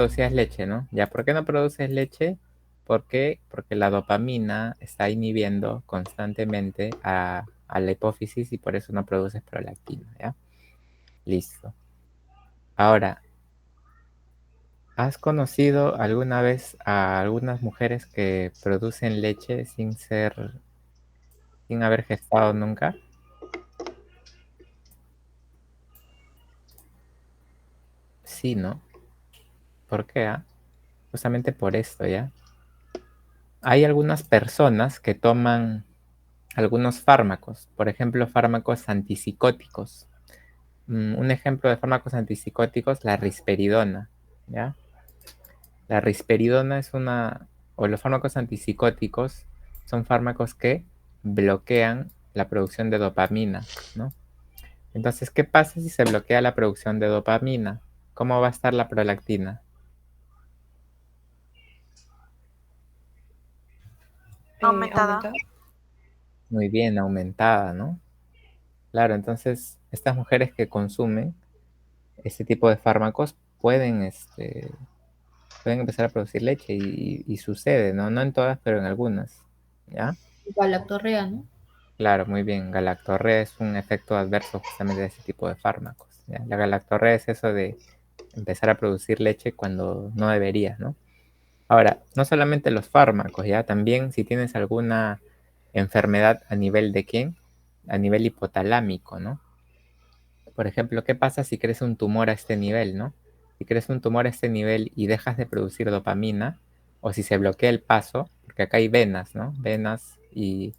producías leche, ¿no? Ya, ¿por qué no produces leche? ¿Por qué? Porque la dopamina está inhibiendo constantemente a la hipófisis y por eso no produces prolactina, ¿ya? Listo. Ahora, ¿has conocido alguna vez a algunas mujeres que producen leche sin haber gestado nunca? Sí, ¿no? ¿Por qué? Justamente por esto, ¿ya? Hay algunas personas que toman algunos fármacos, por ejemplo, fármacos antipsicóticos. Un ejemplo de fármacos antipsicóticos, la risperidona, ¿ya? La risperidona o los fármacos antipsicóticos son fármacos que bloquean la producción de dopamina, ¿no? Entonces, ¿qué pasa si se bloquea la producción de dopamina? ¿Cómo va a estar la prolactina? Aumentada. Aumentada. Muy bien, aumentada, ¿no? Claro, entonces estas mujeres que consumen este tipo de fármacos pueden empezar a producir leche y sucede, ¿no? No en todas, pero en algunas, ¿ya? Galactorrea, ¿no? Claro, muy bien. Galactorrea es un efecto adverso justamente de ese tipo de fármacos, ¿ya? La galactorrea es eso de empezar a producir leche cuando no deberías, ¿no? Ahora, no solamente los fármacos, ¿ya? También si tienes alguna enfermedad a nivel de quién, a nivel hipotalámico, ¿no? Por ejemplo, ¿qué pasa si crece un tumor a este nivel, ¿no? Si crece un tumor a este nivel y dejas de producir dopamina, o si se bloquea el paso, porque acá hay venas, ¿no? Venas y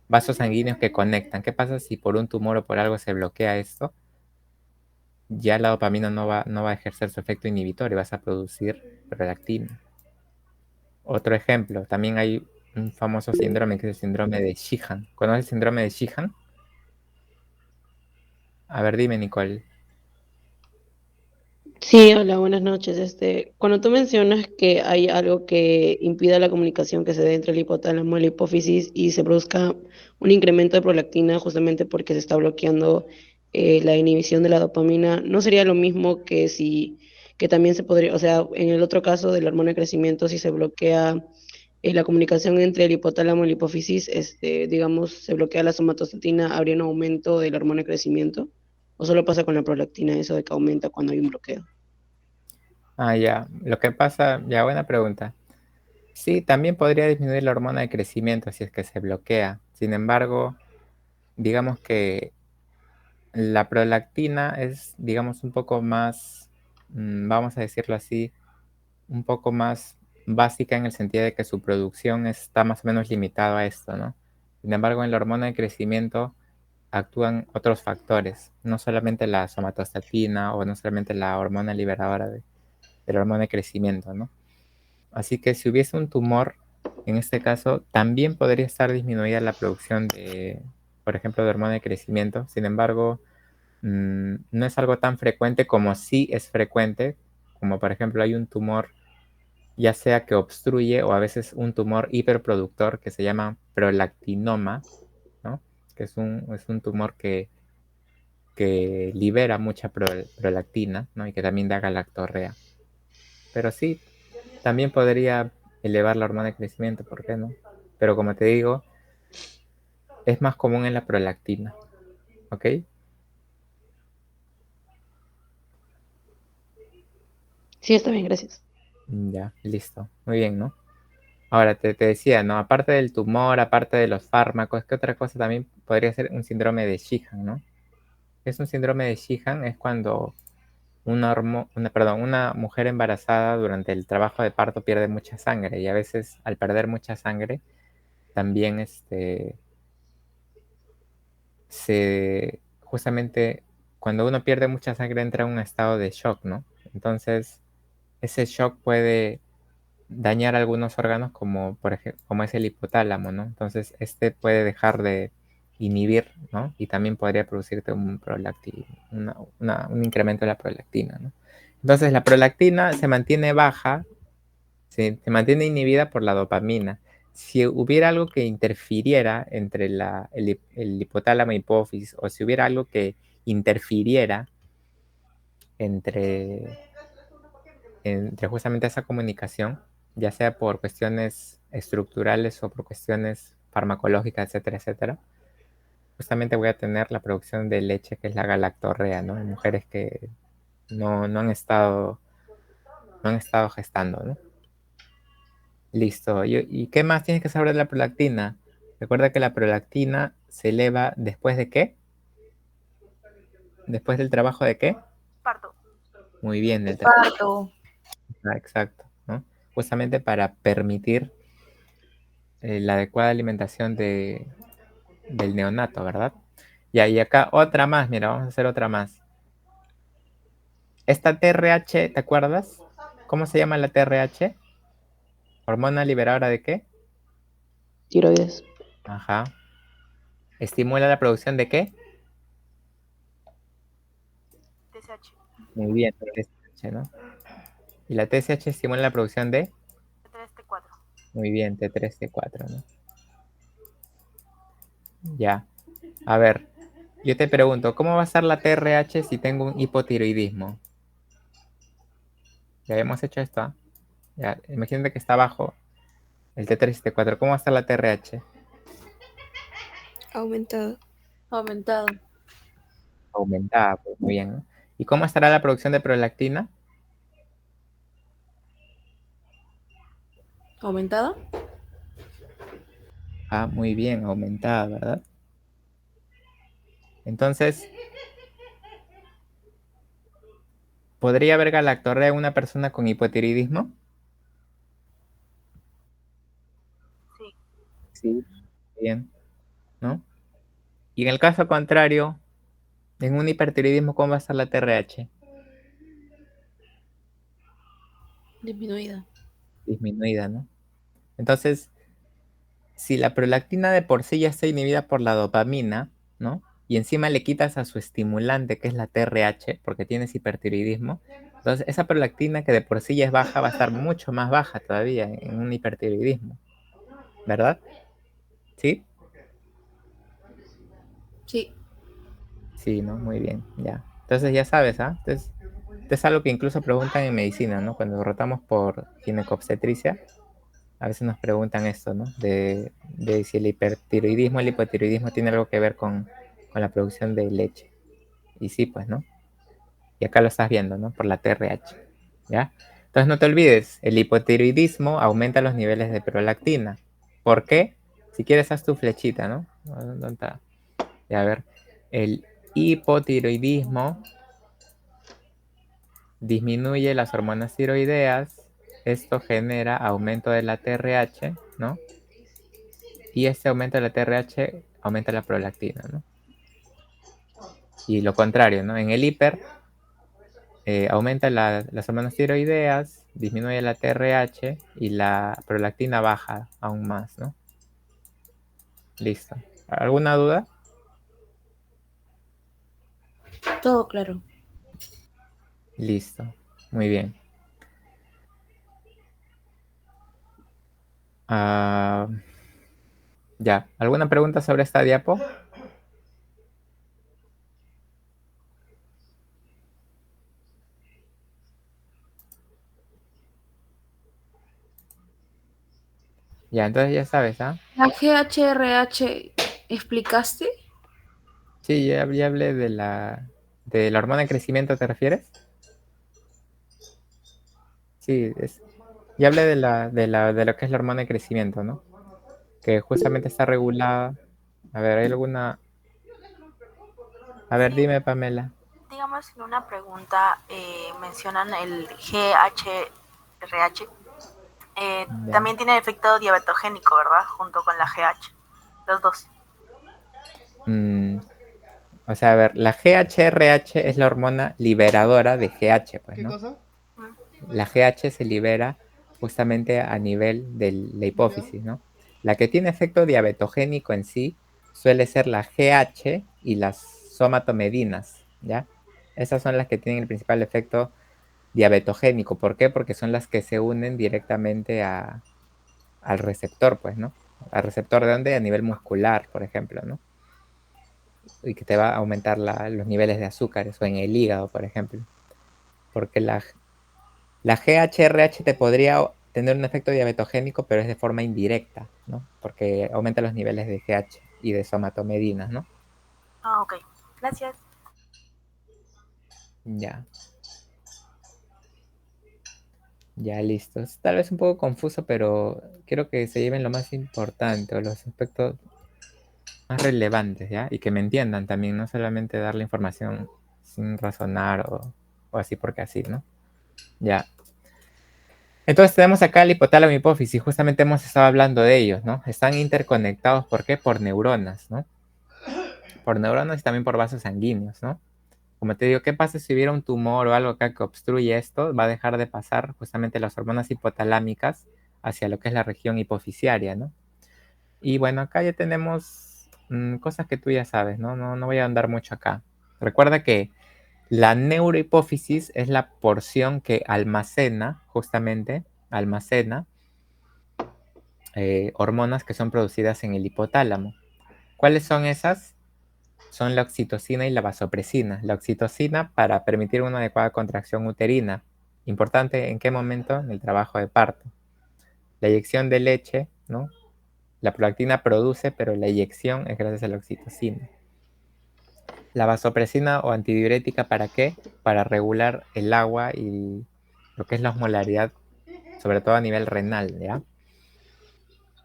vasos sanguíneos que conectan. ¿Qué pasa si por un tumor o por algo se bloquea esto? Ya la dopamina no va a ejercer su efecto inhibitorio y vas a producir prolactina. Otro ejemplo, también hay un famoso síndrome que es el síndrome de Sheehan. ¿Conoces el síndrome de Sheehan? A ver, dime, Nicole. Sí, hola, buenas noches. Cuando tú mencionas que hay algo que impida la comunicación que se dé entre el hipotálamo y la hipófisis y se produzca un incremento de prolactina justamente porque se está bloqueando la inhibición de la dopamina, ¿no sería lo mismo que también se podría, o sea, en el otro caso de la hormona de crecimiento, si se bloquea la comunicación entre el hipotálamo y la hipófisis, digamos, se bloquea la somatostatina, habría un aumento de la hormona de crecimiento? ¿O solo pasa con la prolactina eso de que aumenta cuando hay un bloqueo? Ya. Lo que pasa, ya, buena pregunta. Sí, también podría disminuir la hormona de crecimiento si es que se bloquea. Sin embargo, digamos que la prolactina es, digamos, un poco más, vamos a decirlo así, un poco más básica en el sentido de que su producción está más o menos limitada a esto, ¿no? Sin embargo, en la hormona de crecimiento actúan otros factores, no solamente la somatostatina o no solamente la hormona liberadora de la hormona de crecimiento, ¿no? Así que si hubiese un tumor, en este caso, también podría estar disminuida la producción de, por ejemplo, de hormona de crecimiento. Sin embargo, no es algo tan frecuente como sí es frecuente, como por ejemplo hay un tumor, ya sea que obstruye o a veces un tumor hiperproductor que se llama prolactinoma, ¿no? Que es un tumor que libera mucha prolactina, ¿no? Y que también da galactorrea. Pero sí, también podría elevar la hormona de crecimiento, ¿por qué no? Pero como te digo, es más común en la prolactina, ¿ok? Sí, está bien, gracias. Ya, listo. Muy bien, ¿no? Ahora te decía, ¿no? Aparte del tumor, aparte de los fármacos, ¿qué otra cosa también podría ser un síndrome de Sheehan, ¿no? ¿Qué es un síndrome de Sheehan? Es cuando una mujer embarazada durante el trabajo de parto pierde mucha sangre y a veces al perder mucha sangre también justamente cuando uno pierde mucha sangre entra en un estado de shock, ¿no? Entonces ese shock puede dañar algunos órganos como por ejemplo, como es el hipotálamo, ¿no? Entonces este puede dejar de inhibir, ¿no? Y también podría producirte un incremento de la prolactina, ¿no? Entonces la prolactina se mantiene baja, se mantiene inhibida por la dopamina. Si hubiera algo que interfiriera entre el hipotálamo y hipófisis, o si hubiera algo que interfiriera entre entre justamente esa comunicación, ya sea por cuestiones estructurales o por cuestiones farmacológicas, etcétera, etcétera, justamente voy a tener la producción de leche que es la galactorrea, ¿no? En mujeres que no han estado gestando, ¿no? Listo. ¿Y qué más tienes que saber de la prolactina? Recuerda que la prolactina se eleva después de ¿qué? ¿Después del trabajo de qué? Parto. Muy bien, del trabajo. Parto. Exacto, ¿no? Justamente para permitir la adecuada alimentación del neonato, ¿verdad? Y acá otra más, mira, vamos a hacer otra más. Esta TRH, ¿te acuerdas? ¿Cómo se llama la TRH? ¿Hormona liberadora de qué? Tiroides. Ajá. ¿Estimula la producción de qué? TSH. Muy bien, TSH, ¿no? ¿Y la TSH estimula la producción de? T3, T4. Muy bien, T3, T4, ¿no? Ya. A ver, yo te pregunto, ¿cómo va a ser la TRH si tengo un hipotiroidismo? Ya hemos hecho esto, ¿ah? Ya, imagínate que está abajo el T3 y T4. ¿Cómo va a estar la TRH? Aumentado. Aumentado. Aumentada, pues muy bien, ¿no? ¿Y cómo estará la producción de prolactina? ¿Aumentada? Ah, muy bien, aumentada, ¿verdad? Entonces, ¿podría haber galactorrea en una persona con hipotiroidismo? Sí. Sí, bien, ¿no? Y en el caso contrario, en un hipertiroidismo, ¿cómo va a estar la TRH? Disminuida. Disminuida, ¿no? Entonces, si la prolactina de por sí ya está inhibida por la dopamina, ¿no? Y encima le quitas a su estimulante, que es la TRH, porque tienes hipertiroidismo, entonces esa prolactina que de por sí ya es baja va a estar mucho más baja todavía en un hipertiroidismo, ¿verdad? ¿Sí? Sí. Sí, ¿no? Muy bien, ya. Entonces ya sabes, ¿ah? Entonces, es algo que incluso preguntan en medicina, ¿no? Cuando rotamos por ginecobstetricia, a veces nos preguntan esto, ¿no? De si el hipertiroidismo, el hipotiroidismo tiene algo que ver con la producción de leche. Y sí, pues, ¿no? Y acá lo estás viendo, ¿no? Por la TRH, ¿ya? Entonces no te olvides, el hipotiroidismo aumenta los niveles de prolactina. ¿Por qué? Si quieres, haz tu flechita, ¿no? ¿Dónde está? Ya, a ver. El hipotiroidismo disminuye las hormonas tiroideas. Esto genera aumento de la TRH, ¿no? Y este aumento de la TRH aumenta la prolactina, ¿no? Y lo contrario, ¿no? En el hiper aumenta las hormonas tiroideas, disminuye la TRH y la prolactina baja aún más, ¿no? Listo. ¿Alguna duda? Todo claro. Listo. Muy bien. Ah, ya. ¿Alguna pregunta sobre esta diapo? Ya, entonces ya sabes, ¿ah? ¿La GHRH explicaste? Sí, ya hablé de la hormona de crecimiento, ¿te refieres? Sí, ya hablé de lo que es la hormona de crecimiento, ¿no? Que justamente está regulada. A ver, ¿hay alguna? A ver, Sí. dime, Pamela. Digamos, en una pregunta mencionan el GHRH. Ya. También tiene efecto diabetogénico, ¿verdad? Junto con la GH. Los dos. Mm, o sea, a ver, la GHRH es la hormona liberadora de GH, pues, ¿Qué ¿no? cosa? La GH se libera justamente a nivel de la hipófisis, ¿no? La que tiene efecto diabetogénico en sí suele ser la GH y las somatomedinas, ¿ya? Esas son las que tienen el principal efecto diabetogénico. ¿Por qué? Porque son las que se unen directamente al receptor, pues, ¿no? Al receptor de dónde? A nivel muscular, por ejemplo, ¿no? Y que te va a aumentar los niveles de azúcares o en el hígado, por ejemplo. Porque La GHRH te podría tener un efecto diabetogénico, pero es de forma indirecta, ¿no? Porque aumenta los niveles de GH y de somatomedina, ¿no? Ah, ok. Gracias. Ya. Ya, listo. Es tal vez un poco confuso, pero quiero que se lleven lo más importante o los aspectos más relevantes, ¿ya? Y que me entiendan también, no solamente dar la información sin razonar o así porque así, ¿no? Ya. Entonces tenemos acá el hipotálamo y hipófisis, justamente hemos estado hablando de ellos, ¿no? Están interconectados, ¿por qué? Por neuronas, ¿no? Por neuronas y también por vasos sanguíneos, ¿no? Como te digo, ¿qué pasa si hubiera un tumor o algo acá que obstruye esto? Va a dejar de pasar justamente las hormonas hipotalámicas hacia lo que es la región hipofisiaria, ¿no? Y bueno, acá ya tenemos cosas que tú ya sabes, ¿no? No voy a andar mucho acá. Recuerda que la neurohipófisis es la porción que almacena, justamente, almacena hormonas que son producidas en el hipotálamo. ¿Cuáles son esas? Son la oxitocina y la vasopresina. La oxitocina para permitir una adecuada contracción uterina. Importante, ¿en qué momento? En el trabajo de parto. La eyección de leche, ¿no? La prolactina produce, pero la eyección es gracias a la oxitocina. La vasopresina o antidiurética, ¿para qué? Para regular el agua y lo que es la osmolaridad, sobre todo a nivel renal, ¿ya?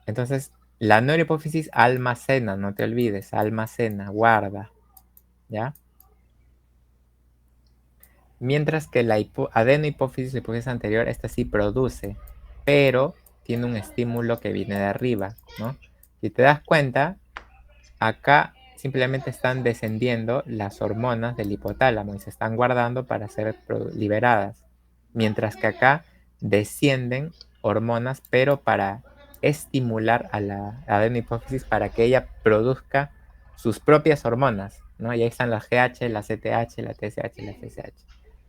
Entonces, la neurohipófisis almacena, no te olvides, almacena, guarda, ¿ya? Mientras que la adenohipófisis, la hipófisis anterior, esta sí produce, pero tiene un estímulo que viene de arriba, ¿no? Si te das cuenta, acá simplemente están descendiendo las hormonas del hipotálamo y se están guardando para ser liberadas, mientras que acá descienden hormonas, pero para estimular a la adenohipófisis para que ella produzca sus propias hormonas, ¿no? Y ahí están las GH, la CTH, la TSH, la FSH.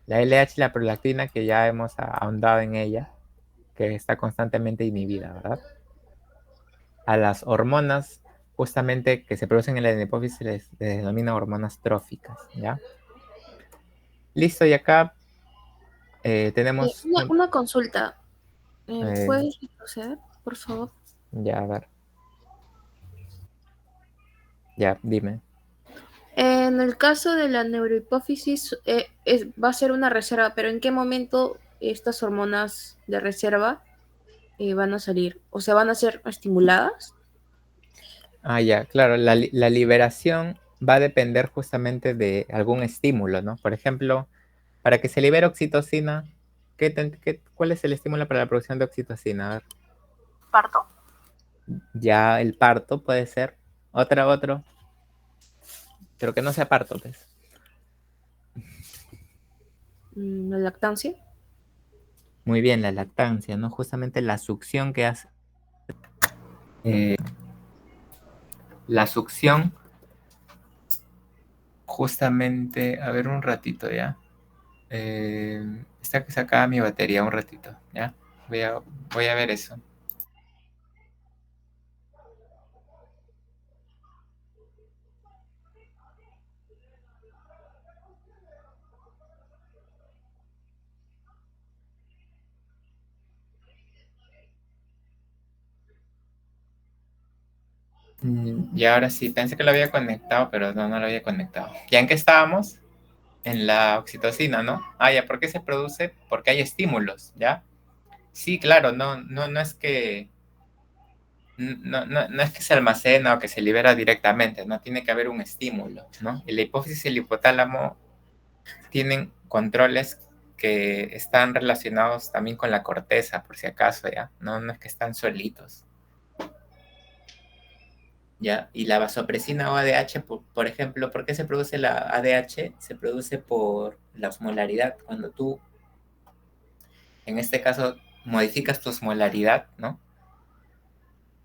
La LH y la prolactina, que ya hemos ahondado en ella, que está constantemente inhibida, ¿verdad? A las hormonas justamente que se producen en la hipófisis les denomina hormonas tróficas, ¿ya? Listo, y acá tenemos Una consulta. eh, ¿Puedes proceder, por favor? ya, a ver, ya, dime. En el caso de la neurohipófisis, va a ser una reserva, pero ¿en qué momento estas hormonas de reserva van a salir? O sea, ¿van a ser estimuladas? Ah, ya, claro, la liberación va a depender justamente de algún estímulo, ¿no? Por ejemplo, para que se libere oxitocina, ¿cuál es el estímulo para la producción de oxitocina? A ver, Parto. ya el parto puede ser, otro, pero que no sea parto, pues. ¿La lactancia? Muy bien, la lactancia, ¿no? Justamente la succión que hace. La succión, justamente, a ver un ratito ya. Está que se acaba mi batería un ratito, ¿ya? Voy a, voy a ver eso. Y ahora sí, pensé que lo había conectado, pero no lo había conectado. ¿Ya en qué estábamos? En la oxitocina, ¿no? Ah, ya, ¿por qué se produce? Porque hay estímulos, ¿ya? Sí, claro, no es que no es que se almacena o que se libera directamente, no tiene que haber un estímulo, ¿no? Y la hipófisis y el hipotálamo tienen controles que están relacionados también con la corteza, por si acaso, ¿ya? No es que están solitos, ¿ya? Y la vasopresina o ADH, por ejemplo, ¿por qué se produce la ADH? Se produce por la osmolaridad. Cuando tú, en este caso, modificas tu osmolaridad, ¿no?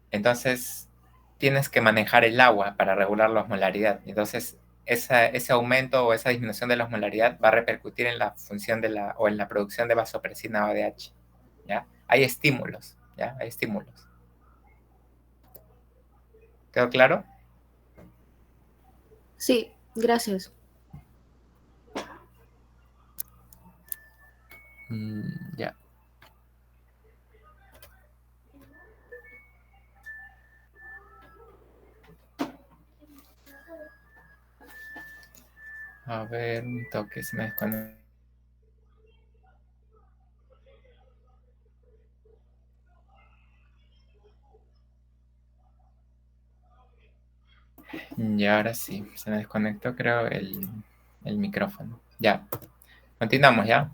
Entonces, tienes que manejar el agua para regular la osmolaridad. Entonces, ese aumento o esa disminución de la osmolaridad va a repercutir en la función o en la producción de vasopresina o ADH, ¿ya? Hay estímulos, ¿ya? Hay estímulos. ¿Quedó claro? Sí, gracias. Ya. A ver, un toque, se me desconecta. Y ahora sí, se me desconectó, creo, el micrófono. Ya, continuamos, ¿ya?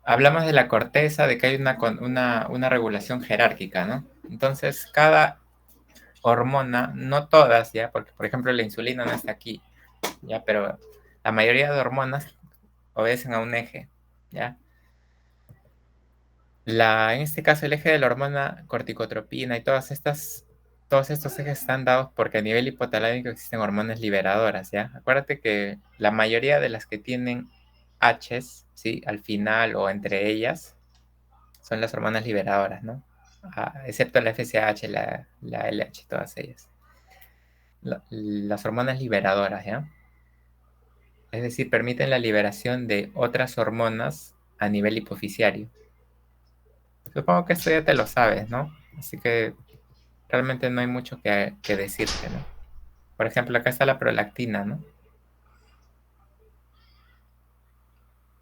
Hablamos de la corteza, de que hay una regulación jerárquica, ¿no? Entonces, cada hormona, no todas, ¿ya? Porque, por ejemplo, la insulina no está aquí, ¿ya? Pero la mayoría de hormonas obedecen a un eje, ¿ya? En este caso, el eje de la hormona corticotropina y todos estos ejes están dados porque a nivel hipotalámico existen hormonas liberadoras, ¿ya? Acuérdate que la mayoría de las que tienen H's, ¿sí? Al final o entre ellas, son las hormonas liberadoras, ¿no? Excepto la FSH, la LH, todas ellas. Las hormonas liberadoras, ¿ya? Es decir, permiten la liberación de otras hormonas a nivel hipofisiario. Supongo que esto ya te lo sabes, ¿no? Así que realmente no hay mucho que decirte, ¿no? Por ejemplo, acá está la prolactina, ¿no?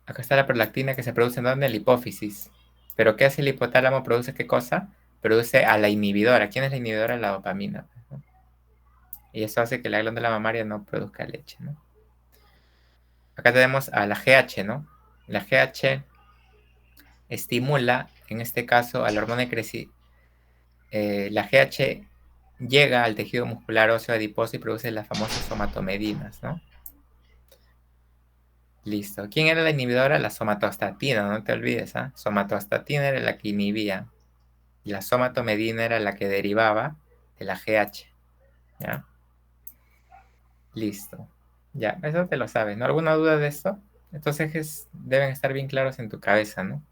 Acá está la prolactina que se produce en la hipófisis. ¿Pero qué hace el hipotálamo? ¿Produce qué cosa? Produce a la inhibidora. ¿Quién es la inhibidora? La dopamina, ¿no? Y eso hace que la glándula mamaria no produzca leche, ¿no? Acá tenemos a la GH, ¿no? La GH estimula, en este caso, a la hormona de crecimiento. La GH llega al tejido muscular óseo adiposo y produce las famosas somatomedinas, ¿no? Listo. ¿Quién era la inhibidora? La somatostatina, no te olvides, ¿ah? Somatostatina era la que inhibía y la somatomedina era la que derivaba de la GH, ¿ya? Listo. Ya, eso te lo sabes, ¿no? ¿Alguna duda de esto? Estos ejes deben estar bien claros en tu cabeza, ¿no?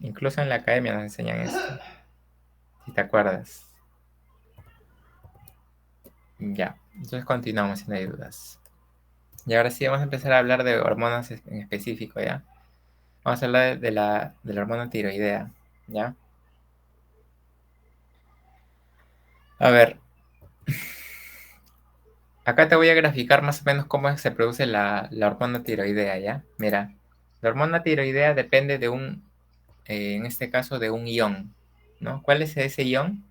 Incluso en la academia nos enseñan esto, si te acuerdas. Ya, entonces continuamos si no hay dudas. Y ahora sí vamos a empezar a hablar de hormonas en específico, ¿ya? Vamos a hablar de la hormona tiroidea, ¿ya? A ver, acá te voy a graficar más o menos cómo se produce la hormona tiroidea, ¿ya? Mira, la hormona tiroidea depende de en este caso, de un ion, ¿no? ¿Cuál es ese ion?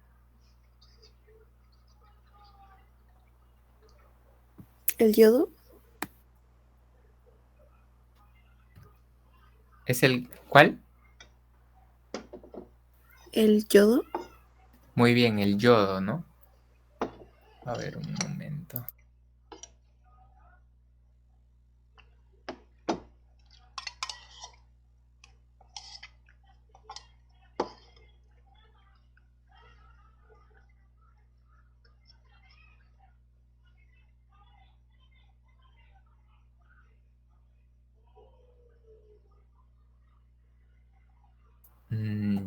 ¿El yodo? ¿Es el cuál? ¿El yodo? Muy bien, el yodo, ¿no? A ver, un momento.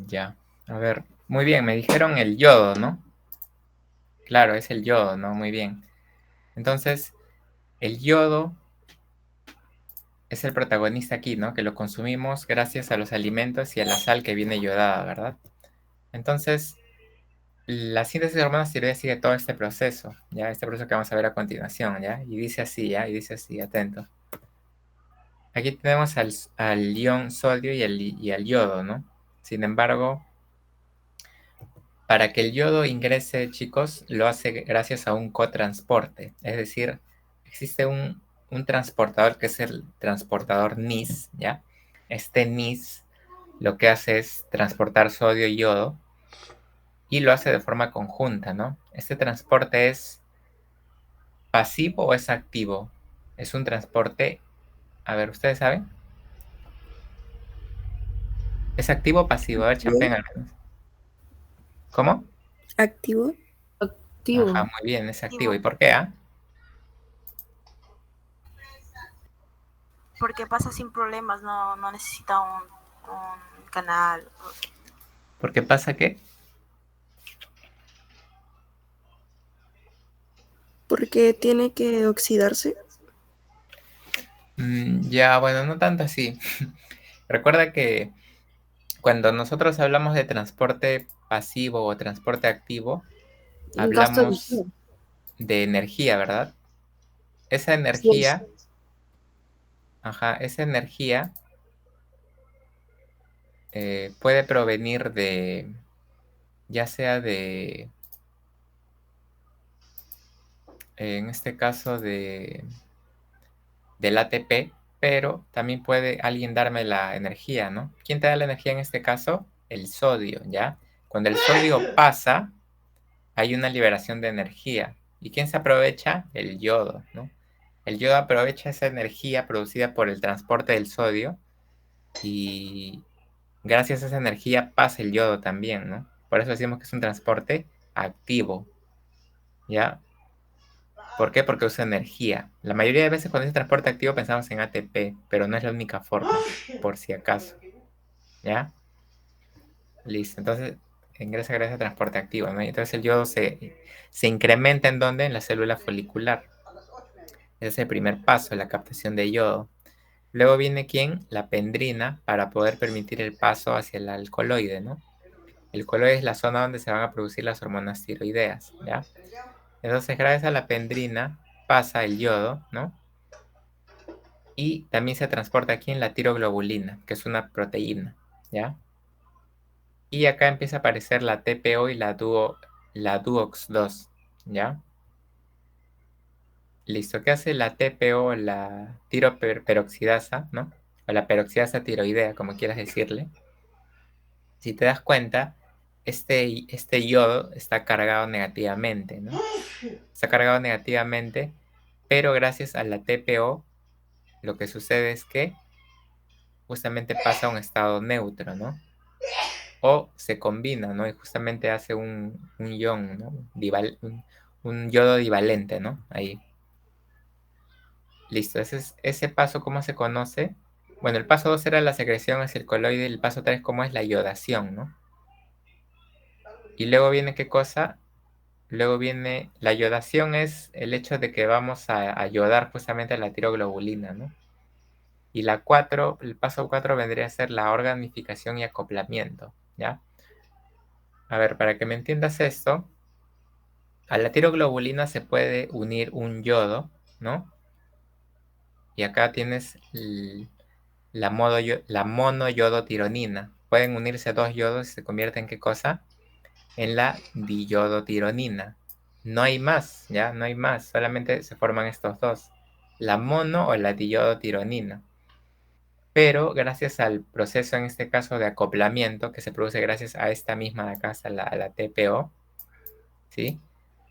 Ya, a ver, muy bien, me dijeron el yodo, ¿no? Claro, es el yodo, ¿no? Muy bien. Entonces, el yodo es el protagonista aquí, ¿no? Que lo consumimos gracias a los alimentos y a la sal que viene yodada, ¿verdad? Entonces, la síntesis de hormonas tiroides sigue todo este proceso, ¿ya? Este proceso que vamos a ver a continuación, ¿ya? Y dice así, ¿ya? Y dice así, atento. Aquí tenemos al ion sodio y al yodo, ¿no? Sin embargo, para que el yodo ingrese, chicos, lo hace gracias a un cotransporte. Es decir, existe un transportador que es el transportador NIS, ¿ya? Este NIS lo que hace es transportar sodio y yodo y lo hace de forma conjunta, ¿no? Este transporte es pasivo o es activo. Es un transporte, a ver, ¿ustedes saben? ¿Es activo o pasivo? A ver, champén al menos. ¿Cómo? ¿Activo? Ajá, Activo. muy bien, es activo. ¿Y por qué? Porque pasa sin problemas, no necesita un canal. ¿Por qué pasa qué? Porque tiene que oxidarse. Ya, bueno, no tanto así. Recuerda que cuando nosotros hablamos de transporte pasivo o transporte activo, Gasto hablamos aditivo. de energía, ¿verdad? Esa Sí, energía, esa energía puede provenir de, ya sea de, en este caso del ATP, pero también puede alguien darme la energía, ¿no? ¿Quién te da la energía en este caso? El sodio, ¿ya? Cuando el sodio pasa, hay una liberación de energía. ¿Y quién se aprovecha? El yodo, ¿no? El yodo aprovecha esa energía producida por el transporte del sodio y gracias a esa energía pasa el yodo también, ¿no? Por eso decimos que es un transporte activo, ¿ya? ¿Por qué? Porque usa energía. La mayoría de veces cuando dice transporte activo pensamos en ATP, pero no es la única forma, por si acaso, ¿ya? Listo, entonces ingresa gracias a transporte activo, ¿no? Y entonces el yodo se incrementa ¿en dónde? En la célula folicular. Ese es el primer paso, la captación de yodo. Luego viene ¿quién? La pendrina para poder permitir el paso hacia el alcaloide, ¿no? El coloide es la zona donde se van a producir las hormonas tiroideas, ¿ya? Entonces, gracias a la pendrina pasa el yodo, ¿no? Y también se transporta aquí en la tiroglobulina, que es una proteína, ¿ya? Y acá empieza a aparecer la TPO y la Duox2, ¿ya? Listo. ¿Qué hace la TPO, la tiroperoxidasa, ¿no? O la peroxidasa tiroidea, como quieras decirle? Si te das cuenta, este yodo está cargado negativamente, ¿no? Está cargado negativamente, pero gracias a la TPO, lo que sucede es que justamente pasa a un estado neutro, ¿no? O se combina, ¿no? Y justamente hace un ion, ¿no? Un yodo divalente, ¿no? Ahí. Listo. Ese paso, ¿cómo se conoce? Bueno, el paso 2 era la secreción hacia el coloide y el paso 3, ¿cómo es la iodación, ¿no? Y luego viene, ¿qué cosa? Luego viene, la iodación es el hecho de que vamos a iodar justamente la tiroglobulina, ¿no? Y el paso 4 vendría a ser la organificación y acoplamiento, ¿ya? A ver, para que me entiendas esto, a la tiroglobulina se puede unir un yodo, ¿no? Y acá tienes la monoyodotironina. Pueden unirse dos yodos y se convierte en ¿qué cosa? En la diyodotironina. No hay más, ¿ya? No hay más, solamente se forman estos dos, la mono o la diyodotironina. Pero gracias al proceso, en este caso, de acoplamiento, que se produce gracias a esta misma de acá, a la TPO, ¿sí?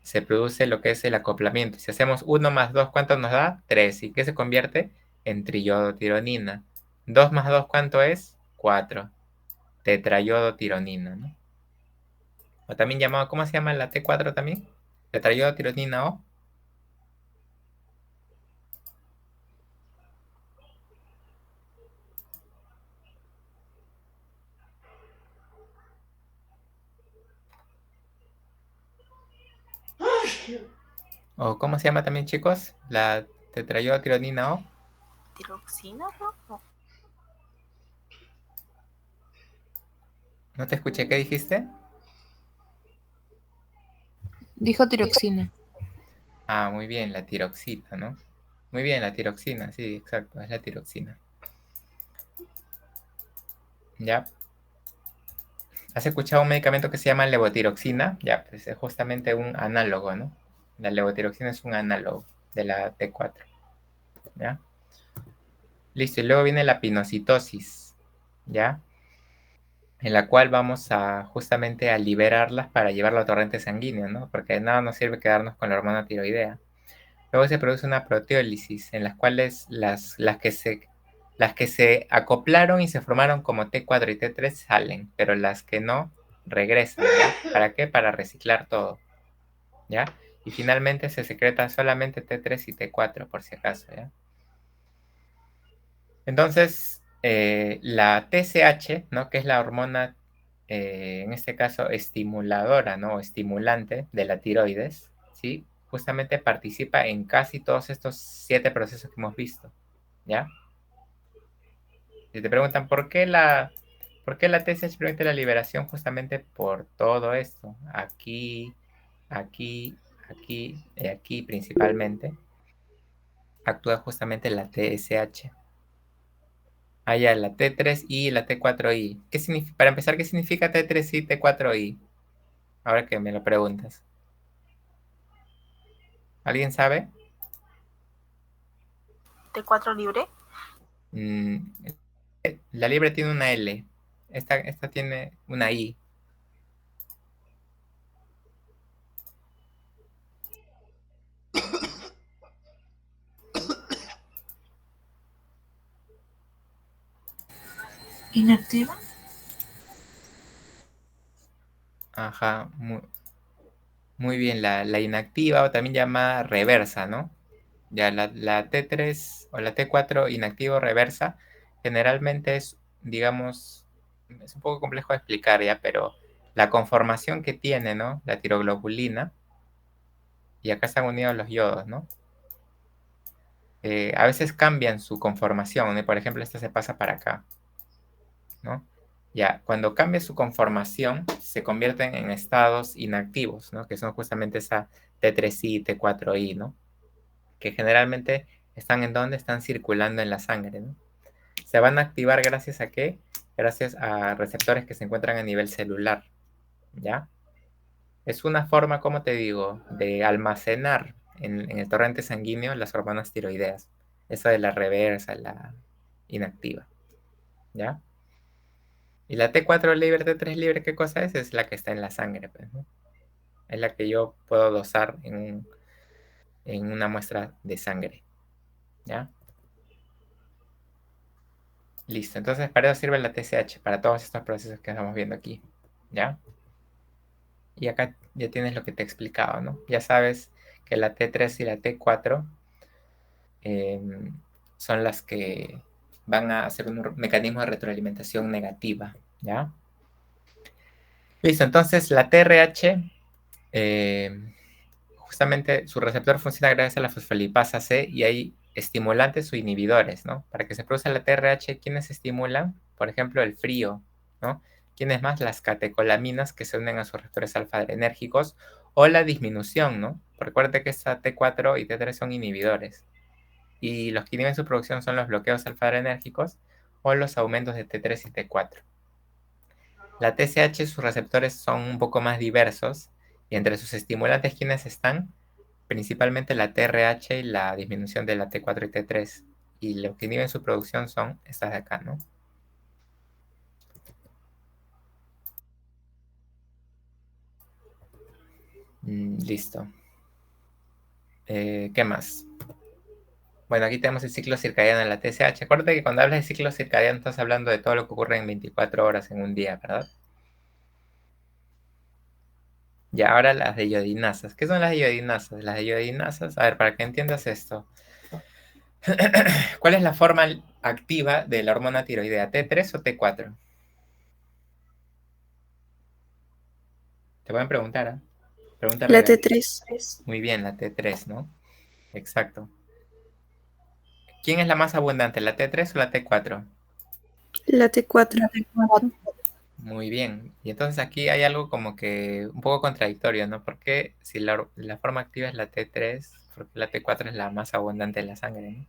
Se produce lo que es el acoplamiento. Si hacemos 1 más 2, ¿cuánto nos da? 3. ¿Y qué se convierte? En triyodotironina. 2 más 2, ¿cuánto es? 4. Tetrayodotironina, ¿no? O también llamado, ¿cómo se llama la T4 también? Tetrayodotironina O. ¿O cómo se llama también, chicos? La tetrayodotironina O. ¿Tiroxina, no? No. ¿No te escuché? ¿Qué dijiste? Dijo tiroxina. Ah, muy bien, la tiroxina, ¿no? Muy bien, la tiroxina, sí, exacto, es la tiroxina. ¿Ya? ¿Has escuchado un medicamento que se llama levotiroxina? Ya, pues es justamente un análogo, ¿no? La levotiroxina es un análogo de la T4, ¿ya? Listo, y luego viene la pinocitosis, ¿ya? En la cual vamos a justamente a liberarlas para llevarlo a torrente sanguíneo, ¿no? Porque de nada nos sirve quedarnos con la hormona tiroidea. Luego se produce una proteólisis en las cuales las que se acoplaron y se formaron como T4 y T3 salen, pero las que no regresan, ¿ya? ¿Para qué? Para reciclar todo, ¿ya? Y finalmente se secreta solamente T3 y T4 por si acaso, ¿ya? Entonces, la TSH, ¿no? Que es la hormona, en este caso, estimuladora, ¿no? O estimulante de la tiroides, ¿sí? Justamente participa en casi todos estos 7 procesos que hemos visto, ¿ya? Si te preguntan ¿por qué la TSH permite la liberación? Justamente por todo esto. Aquí, aquí, aquí y aquí principalmente actúa justamente la TSH. Ya, la T3I y la T4I. Para empezar, ¿qué significa T3I y T4I? Ahora que me lo preguntas. ¿Alguien sabe? T4 libre. Mm, la libre tiene una L. Esta tiene una I. Inactiva. Ajá, muy bien. La inactiva o también llamada reversa, ¿no? Ya la T3 o la T4 inactivo reversa generalmente es, digamos, es un poco complejo de explicar ya, pero la conformación que tiene, ¿no? La tiroglobulina, y acá están unidos los yodos, ¿no? A veces cambian su conformación, ¿no? Por ejemplo, esta se pasa para acá, ¿no? Ya, cuando cambia su conformación, se convierten en estados inactivos, ¿no? Que son justamente esa T3I, T4I, ¿no? Que generalmente están en donde están circulando en la sangre, ¿no? Se van a activar gracias a qué? Gracias a receptores que se encuentran a nivel celular, ¿ya? Es una forma, como te digo, de almacenar en el torrente sanguíneo las hormonas tiroideas. Esa de la reversa, la inactiva, ¿ya? Y la T4 libre, T3 libre, ¿qué cosa es? Es la que está en la sangre, pues, ¿no? Es la que yo puedo dosar en una muestra de sangre, ¿ya? Listo, entonces para eso sirve la TSH, para todos estos procesos que estamos viendo aquí, ¿ya? Y acá ya tienes lo que te he explicado, ¿no? Ya sabes que la T3 y la T4 son las que van a hacer un mecanismo de retroalimentación negativa, ¿ya? Listo, entonces la TRH, justamente su receptor funciona gracias a la fosfolipasa C y hay estimulantes o inhibidores, ¿no? Para que se produzca la TRH, ¿quiénes estimulan? Por ejemplo, el frío, ¿no? ¿Quiénes más? Las catecolaminas que se unen a sus receptores alfa-adrenérgicos o la disminución, ¿no? Recuerda que esta T4 y T3 son inhibidores y los que inhiben su producción son los bloqueos alfa-adrenérgicos o los aumentos de T3 y T4. La TSH, sus receptores son un poco más diversos y entre sus estimulantes, ¿quiénes están? Principalmente la TRH y la disminución de la T4 y T3. Y los que inhiben su producción son estas de acá, ¿no? Listo. ¿Qué más? Bueno, aquí tenemos el ciclo circadiano de la TSH. Acuérdate que cuando hablas de ciclo circadiano estás hablando de todo lo que ocurre en 24 horas en un día, ¿verdad? Y ahora las de iodinasas. ¿Qué son las iodinasas? Las iodinasas, a ver, para que entiendas esto. ¿Cuál es la forma activa de la hormona tiroidea? ¿T3 o T4? Te pueden preguntar, ¿eh? Pregunta La real. T3. Muy bien, la T3, ¿no? Exacto. ¿Quién es la más abundante, la T3 o la T4? La T4. Muy bien. Y entonces aquí hay algo como que un poco contradictorio, ¿no? Porque si la forma activa es la T3, ¿por qué la T4 es la más abundante en la sangre, ¿no?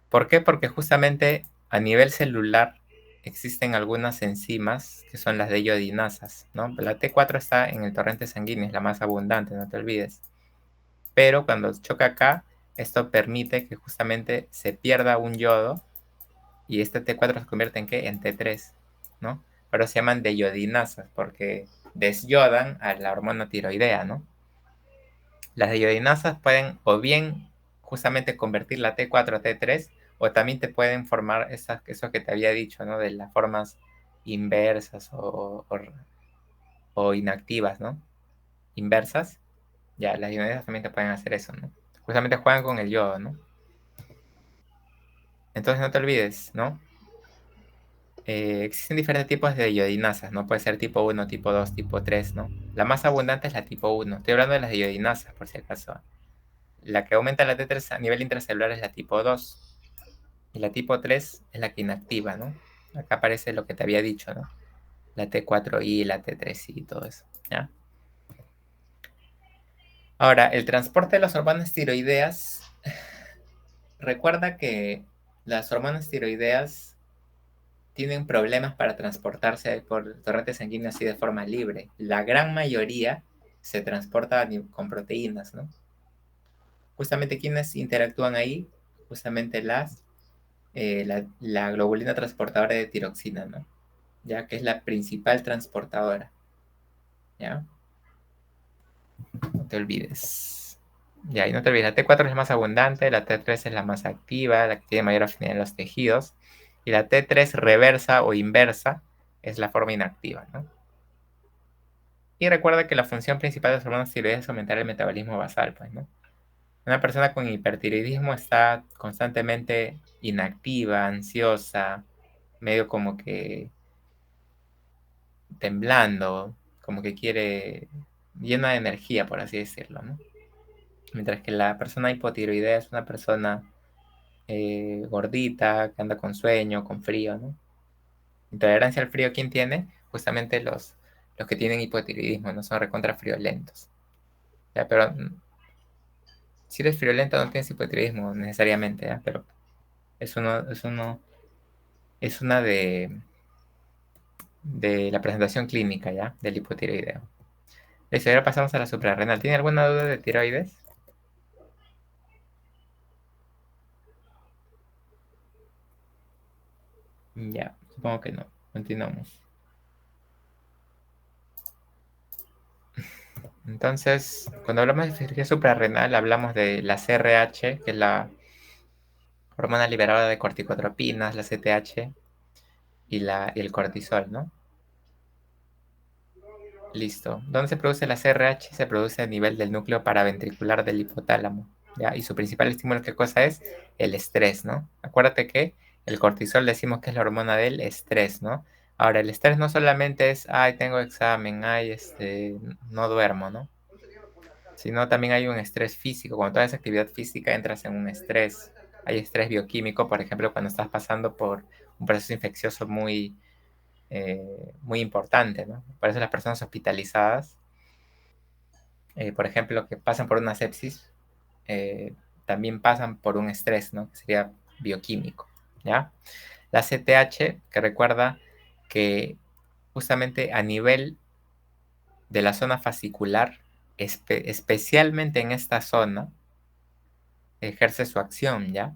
¿Por qué? Porque justamente a nivel celular existen algunas enzimas que son las de iodinasas, ¿no? La T4 está en el torrente sanguíneo, es la más abundante, no te olvides. Pero cuando choca acá, esto permite que justamente se pierda un yodo y este T4 se convierte en ¿qué? En T3, ¿no? Pero se llaman deyodinasas porque desyodan a la hormona tiroidea, ¿no? Las deyodinasas pueden o bien justamente convertir la T4 a T3 o también te pueden formar eso que te había dicho, ¿no? De las formas inversas o inactivas, ¿no? Inversas. Ya, las deyodinasas también te pueden hacer eso, ¿no? Justamente juegan con el yodo, ¿no? Entonces no te olvides, ¿no? Existen diferentes tipos de iodinasas, ¿no? Puede ser tipo 1, tipo 2, tipo 3, ¿no? La más abundante es la tipo 1. Estoy hablando de las iodinasas, por si acaso. La que aumenta la T3 a nivel intracelular es la tipo 2. Y la tipo 3 es la que inactiva, ¿no? Acá aparece lo que te había dicho, ¿no? La T4I, la T3I y todo eso, ¿ya? Ahora, el transporte de las hormonas tiroideas. Recuerda que las hormonas tiroideas tienen problemas para transportarse por torrente sanguíneo así de forma libre. La gran mayoría se transporta con proteínas, ¿no? Justamente quienes interactúan ahí, justamente la globulina transportadora de tiroxina, ¿no? Ya que es la principal transportadora, ¿ya? No te olvides. Ya, y no te olvides, la T4 es la más abundante, la T3 es la más activa, la que tiene mayor afinidad en los tejidos, y la T3 reversa o inversa es la forma inactiva, ¿no? Y recuerda que la función principal de las hormonas tiroides es aumentar el metabolismo basal, pues, ¿no? Una persona con hipertiroidismo está constantemente inactiva, ansiosa, medio como que temblando, como que quiere, llena de energía, por así decirlo, ¿no? Mientras que la persona hipotiroidea es una persona gordita, que anda con sueño, con frío, ¿no? Intolerancia al frío, ¿quién tiene? Justamente los que tienen hipotiroidismo, no son recontra friolentos. Ya, pero si eres friolento no tienes hipotiroidismo necesariamente, ¿ya? Pero es una de la presentación clínica, ¿ya? Del hipotiroideo. Listo, ahora pasamos a la suprarrenal. ¿Tiene alguna duda de tiroides? Ya, supongo que no. Continuamos. Entonces, cuando hablamos de fisiología suprarrenal, hablamos de la CRH, que es la hormona liberadora de corticotropinas, la CTH y el cortisol, ¿no? Listo. ¿Dónde se produce la CRH? Se produce a nivel del núcleo paraventricular del hipotálamo, ¿ya? Y su principal estímulo, ¿qué cosa es? El estrés, ¿no? Acuérdate que el cortisol decimos que es la hormona del estrés, ¿no? Ahora, el estrés no solamente es, ay, tengo examen, ay, no duermo, ¿no? Sino también hay un estrés físico. Cuando tú haces actividad física entras en un estrés. Hay estrés bioquímico, por ejemplo, cuando estás pasando por un proceso infeccioso muy importante, ¿no? Por eso las personas hospitalizadas, por ejemplo, que pasan por una sepsis, también pasan por un estrés, ¿no? Que sería bioquímico, ¿ya? La CTH, que recuerda que justamente a nivel de la zona fascicular, especialmente en esta zona, ejerce su acción, ¿ya?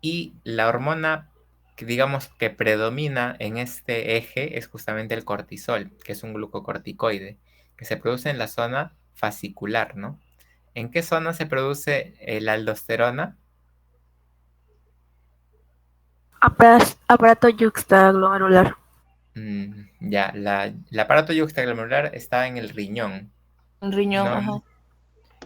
Y la hormona que digamos que predomina en este eje es justamente el cortisol, que es un glucocorticoide, que se produce en la zona fascicular, ¿no? ¿En qué zona se produce la aldosterona? Aparato yuxtaglomerular. Ya, el aparato yuxtaglomerular está en el riñón, Un riñón, ¿no? ajá.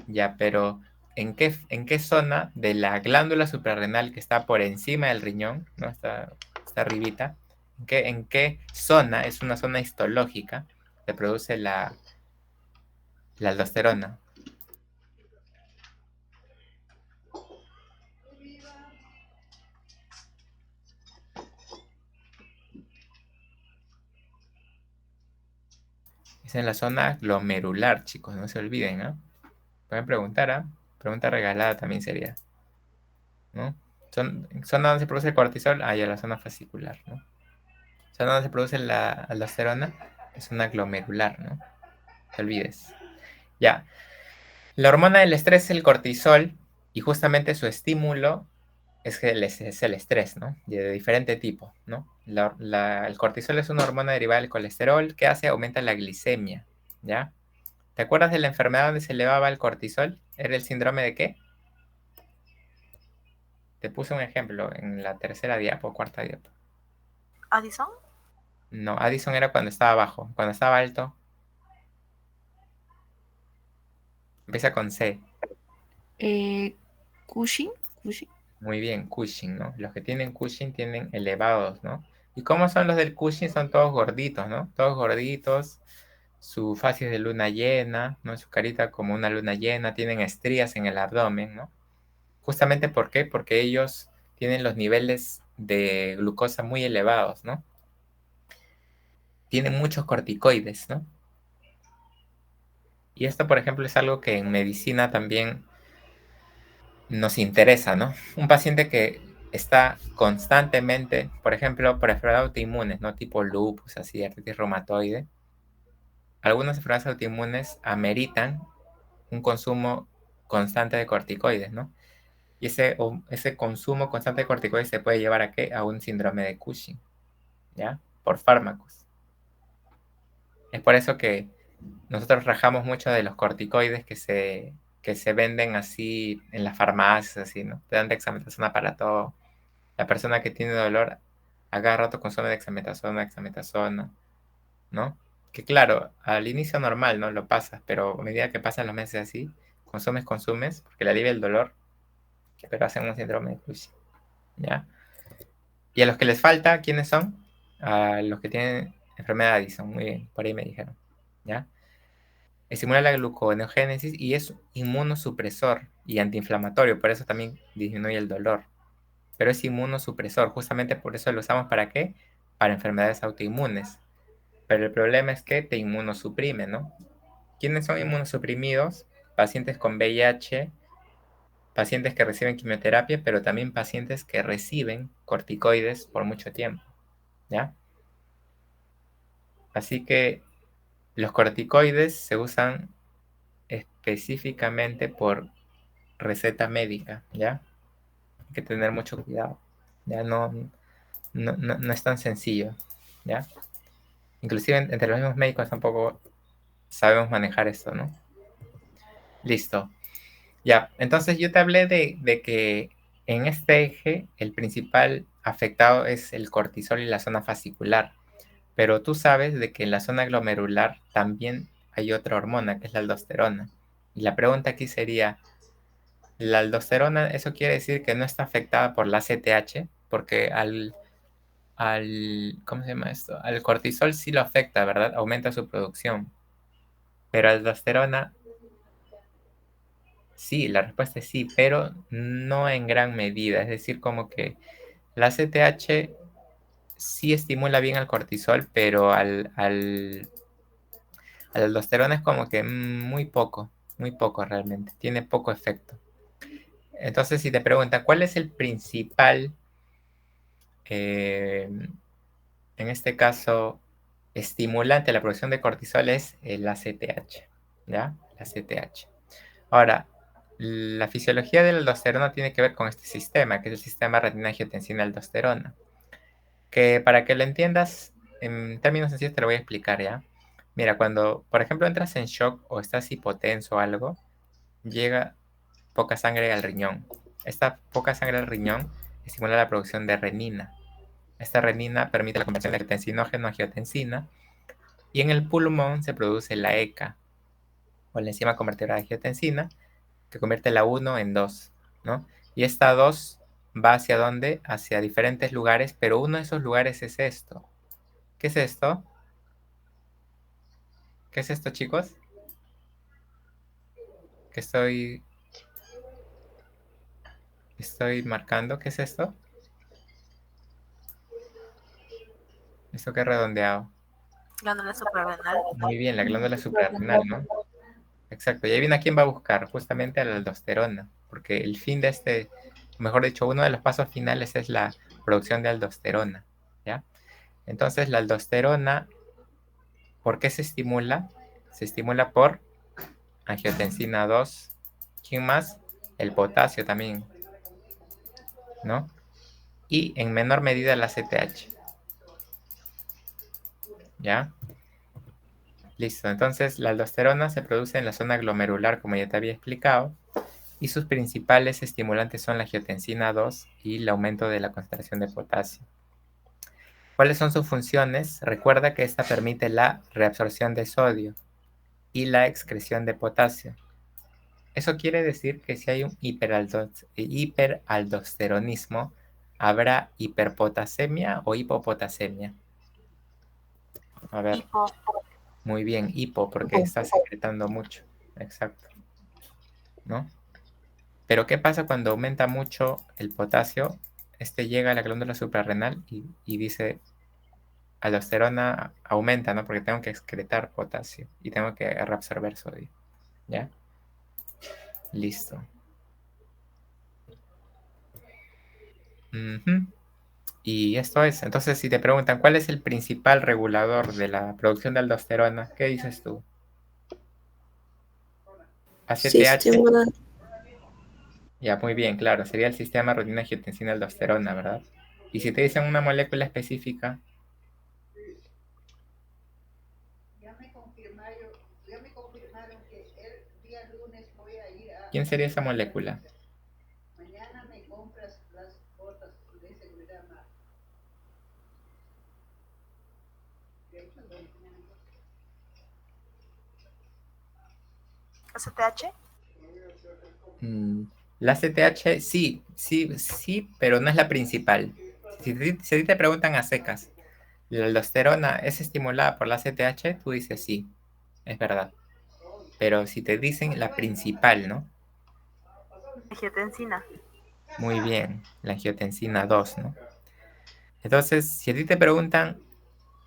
Ya, pero en qué zona de la glándula suprarrenal que está por encima del riñón, ¿no? Está arribita, en qué zona, es una zona histológica, se produce la aldosterona? Es en la zona glomerular, chicos, no se olviden, ¿no? Pueden preguntar, ¿ah? Pregunta regalada también sería, ¿no? ¿Zona donde se produce el cortisol? Ah, ya, la zona fascicular, ¿no? ¿Zona donde se produce la aldosterona? Es una glomerular, ¿no? No te olvides. Ya. La hormona del estrés es el cortisol y justamente su estímulo es el estrés, ¿no? De diferente tipo, ¿no? El cortisol es una hormona derivada del colesterol que hace aumenta la glicemia, ¿ya? ¿Te acuerdas de la enfermedad donde se elevaba el cortisol? ¿Era el síndrome de qué? Te puse un ejemplo en la tercera diapo o cuarta diapo. ¿Addison? No, Addison era cuando estaba bajo. Cuando estaba alto, empieza con C. Cushing. Cushing. Muy bien, Cushing, ¿no? Los que tienen Cushing tienen elevados, ¿no? ¿Y cómo son los del Cushing? Son todos gorditos, ¿no? Todos gorditos, su faz es de luna llena, ¿no? Su carita como una luna llena, tienen estrías en el abdomen, ¿no? Justamente, ¿por qué? Porque ellos tienen los niveles de glucosa muy elevados, ¿no? Tienen muchos corticoides, ¿no? Y esto, por ejemplo, es algo que en medicina también nos interesa, ¿no? Un paciente que está constantemente, por ejemplo, por enfermedades autoinmunes, ¿no? Tipo lupus, así, artritis reumatoide. Algunas enfermedades autoinmunes ameritan un consumo constante de corticoides, ¿no? Y ese consumo constante de corticoides se puede llevar a ¿qué? A un síndrome de Cushing, ¿ya? Por fármacos. Es por eso que nosotros rajamos mucho de los corticoides que se venden así en las farmacias, así, ¿no? Te dan dexametasona para todo. La persona que tiene dolor, a cada rato consume dexametasona, ¿no? Que claro, al inicio normal, ¿no? Lo pasas, pero a medida que pasan los meses así, consumes, porque le alivia el dolor, pero hacen un síndrome de Cushing, ¿ya? Y a los que les falta, ¿quiénes son? A los que tienen enfermedad de Addison, muy bien, por ahí me dijeron, ¿ya? Estimula la gluconeogénesis y es inmunosupresor y antiinflamatorio, por eso también disminuye el dolor. Pero es inmunosupresor, justamente por eso lo usamos ¿para qué? Para enfermedades autoinmunes. Pero el problema es que te inmunosuprime, ¿no? ¿Quiénes son inmunosuprimidos? Pacientes con VIH, pacientes que reciben quimioterapia, pero también pacientes que reciben corticoides por mucho tiempo, ¿ya? Así que los corticoides se usan específicamente por receta médica, ¿ya? Hay que tener mucho cuidado, ya no es tan sencillo, ¿ya? Inclusive entre los mismos médicos tampoco sabemos manejar esto, ¿no? Listo. Ya, entonces yo te hablé de que en este eje el principal afectado es el cortisol y la zona fascicular, pero tú sabes de que en la zona glomerular también hay otra hormona, que es la aldosterona. Y la pregunta aquí sería, ¿la aldosterona, eso quiere decir que no está afectada por la ACTH? Porque ¿cómo se llama esto? Al cortisol sí lo afecta, ¿verdad? Aumenta su producción. Pero aldosterona, sí, la respuesta es sí, pero no en gran medida. Es decir, como que la ACTH sí estimula bien al cortisol, pero al aldosterona es como que muy poco realmente. Tiene poco efecto. Entonces, si te preguntan, ¿cuál es el principal, eh, en este caso, estimulante de la producción de cortisol? Es el ACTH, ¿ya? La ACTH. Ahora, la fisiología de la aldosterona tiene que ver con este sistema, que es el sistema retina-angiotensina-aldosterona, que para que lo entiendas en términos sencillos te lo voy a explicar, ¿ya? Mira, cuando, por ejemplo, entras en shock o estás hipotenso o algo, llega poca sangre al riñón. Esta poca sangre al riñón estimula la producción de renina. Esta renina permite la conversión de tensinógeno a angiotensina y en el pulmón se produce la ECA o la enzima convertidora de angiotensina que convierte la 1 en 2, ¿no? Y esta 2 va hacia dónde? Hacia diferentes lugares, pero uno de esos lugares es esto. ¿Qué es esto? ¿Qué es esto, chicos? Que estoy marcando. ¿Qué es esto? Esto que he redondeado. Glándula suprarrenal. Muy bien, la glándula suprarrenal, ¿no? Exacto. Y ahí viene a quién va a buscar, justamente a la aldosterona, porque el fin de este, mejor dicho, uno de los pasos finales es la producción de aldosterona, ¿ya? Entonces, la aldosterona, ¿por qué se estimula? Se estimula por angiotensina 2. ¿Quién más? El potasio también, ¿no? Y en menor medida la CTH, ¿ya? Listo. Entonces, la aldosterona se produce en la zona glomerular, como ya te había explicado, y sus principales estimulantes son la angiotensina 2 y el aumento de la concentración de potasio. ¿Cuáles son sus funciones? Recuerda que esta permite la reabsorción de sodio y la excreción de potasio. Eso quiere decir que si hay un hiperaldosteronismo, ¿habrá hiperpotasemia o hipopotasemia? A ver, Hipo. muy bien, hipo, porque está secretando mucho. Exacto. ¿No? Pero ¿qué pasa cuando aumenta mucho el potasio? Este llega a la glándula suprarrenal y dice, aldosterona aumenta, ¿no? Porque tengo que excretar potasio y tengo que reabsorber sodio. ¿Ya? Listo. Ujú. Y esto es, entonces si te preguntan cuál es el principal regulador de la producción de aldosterona, ¿qué dices tú? ACTH. Sistema. Ya, muy bien, claro, sería el sistema renina-angiotensina-aldosterona, ¿verdad? Y si te dicen una molécula específica, ¿quién sería esa molécula? STH. La ACTH sí, sí, sí, pero no es la principal. Si a ti te preguntan a secas, ¿la aldosterona es estimulada por la ACTH? Tú dices sí, es verdad. Pero si te dicen la principal, ¿no? Angiotensina. Muy bien, la angiotensina 2, ¿no? Entonces, si a ti te preguntan,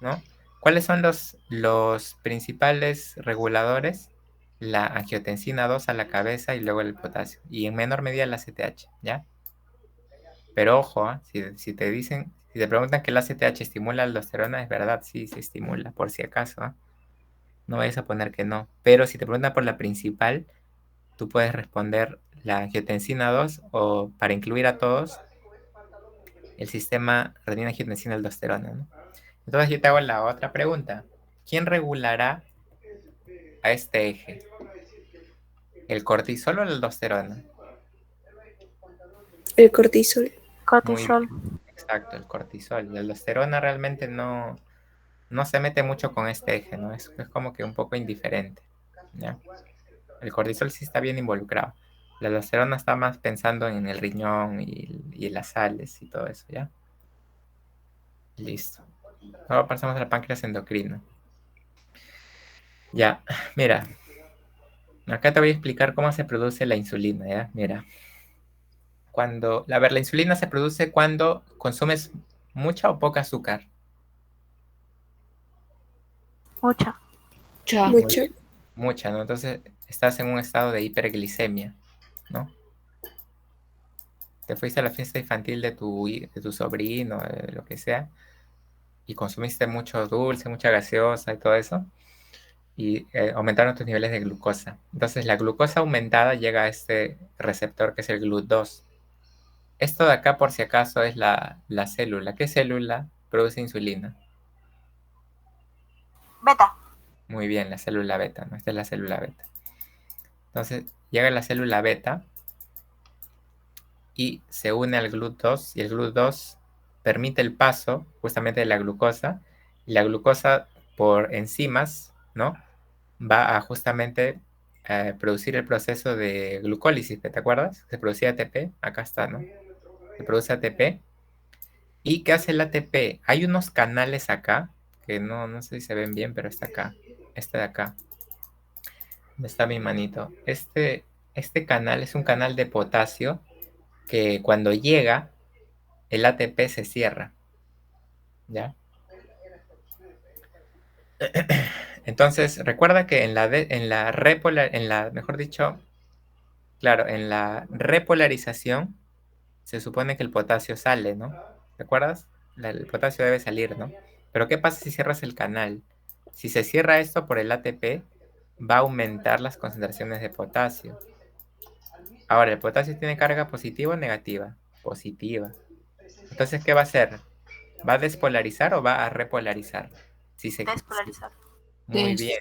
¿no? ¿Cuáles son los principales reguladores? La angiotensina 2 a la cabeza y luego el potasio. Y en menor medida la ACTH, ¿ya? Pero ojo, ¿ah? Si te dicen, si te preguntan que la ACTH estimula la aldosterona, es verdad, sí, se estimula, por si acaso, ¿ah? No vayas a poner que no. Pero si te preguntan por la principal, tú puedes responder la angiotensina 2 o para incluir a todos, el sistema renina-angiotensina-aldosterona, ¿no? Entonces yo te hago la otra pregunta. ¿Quién regulará a este eje? ¿El cortisol o la aldosterona? El cortisol. Muy Cortisol. bien, exacto, el cortisol. La aldosterona realmente no se mete mucho con este eje, ¿no? Es como que un poco indiferente, ¿ya? El cortisol sí está bien involucrado. La aldosterona está más pensando en el riñón y las sales y todo eso, ¿ya? Listo. Ahora pasamos al páncreas endocrino. Ya, mira, acá te voy a explicar cómo se produce la insulina, ¿ya? Mira, a ver, la insulina se produce cuando consumes mucha o poca azúcar. Mucha. Ya. Muy Mucho. bien. Mucha, ¿no? Entonces estás en un estado de hiperglicemia, ¿no? Te fuiste a la fiesta infantil de tu sobrino, de lo que sea, y consumiste mucho dulce, mucha gaseosa y todo eso, y aumentaron tus niveles de glucosa. Entonces la glucosa aumentada llega a este receptor que es el GLUT2. Esto de acá, por si acaso, es la célula. ¿Qué célula produce insulina? Beta. Muy bien, la célula beta, ¿no? Esta es la célula beta. Entonces llega la célula beta y se une al GLUT2 y el GLUT2 permite el paso justamente de la glucosa y la glucosa por enzimas, ¿no? Va a justamente producir el proceso de glucólisis, ¿te acuerdas? Se producía ATP, acá está, ¿no? Se produce ATP. ¿Y qué hace el ATP? Hay unos canales acá, que no sé si se ven bien, pero está acá, este de acá, donde está mi manito. Este canal es un canal de potasio que cuando llega, el ATP se cierra, ¿ya? Entonces, recuerda que mejor dicho, claro, en la repolarización se supone que el potasio sale, ¿no? ¿Te acuerdas? El potasio debe salir, ¿no? Pero ¿qué pasa si cierras el canal? Si se cierra esto por el ATP, va a aumentar las concentraciones de potasio. Ahora, ¿el potasio tiene carga positiva o negativa? Positiva. Entonces, ¿qué va a hacer? ¿Va a despolarizar o va a repolarizar? Despolarizar. Muy bien,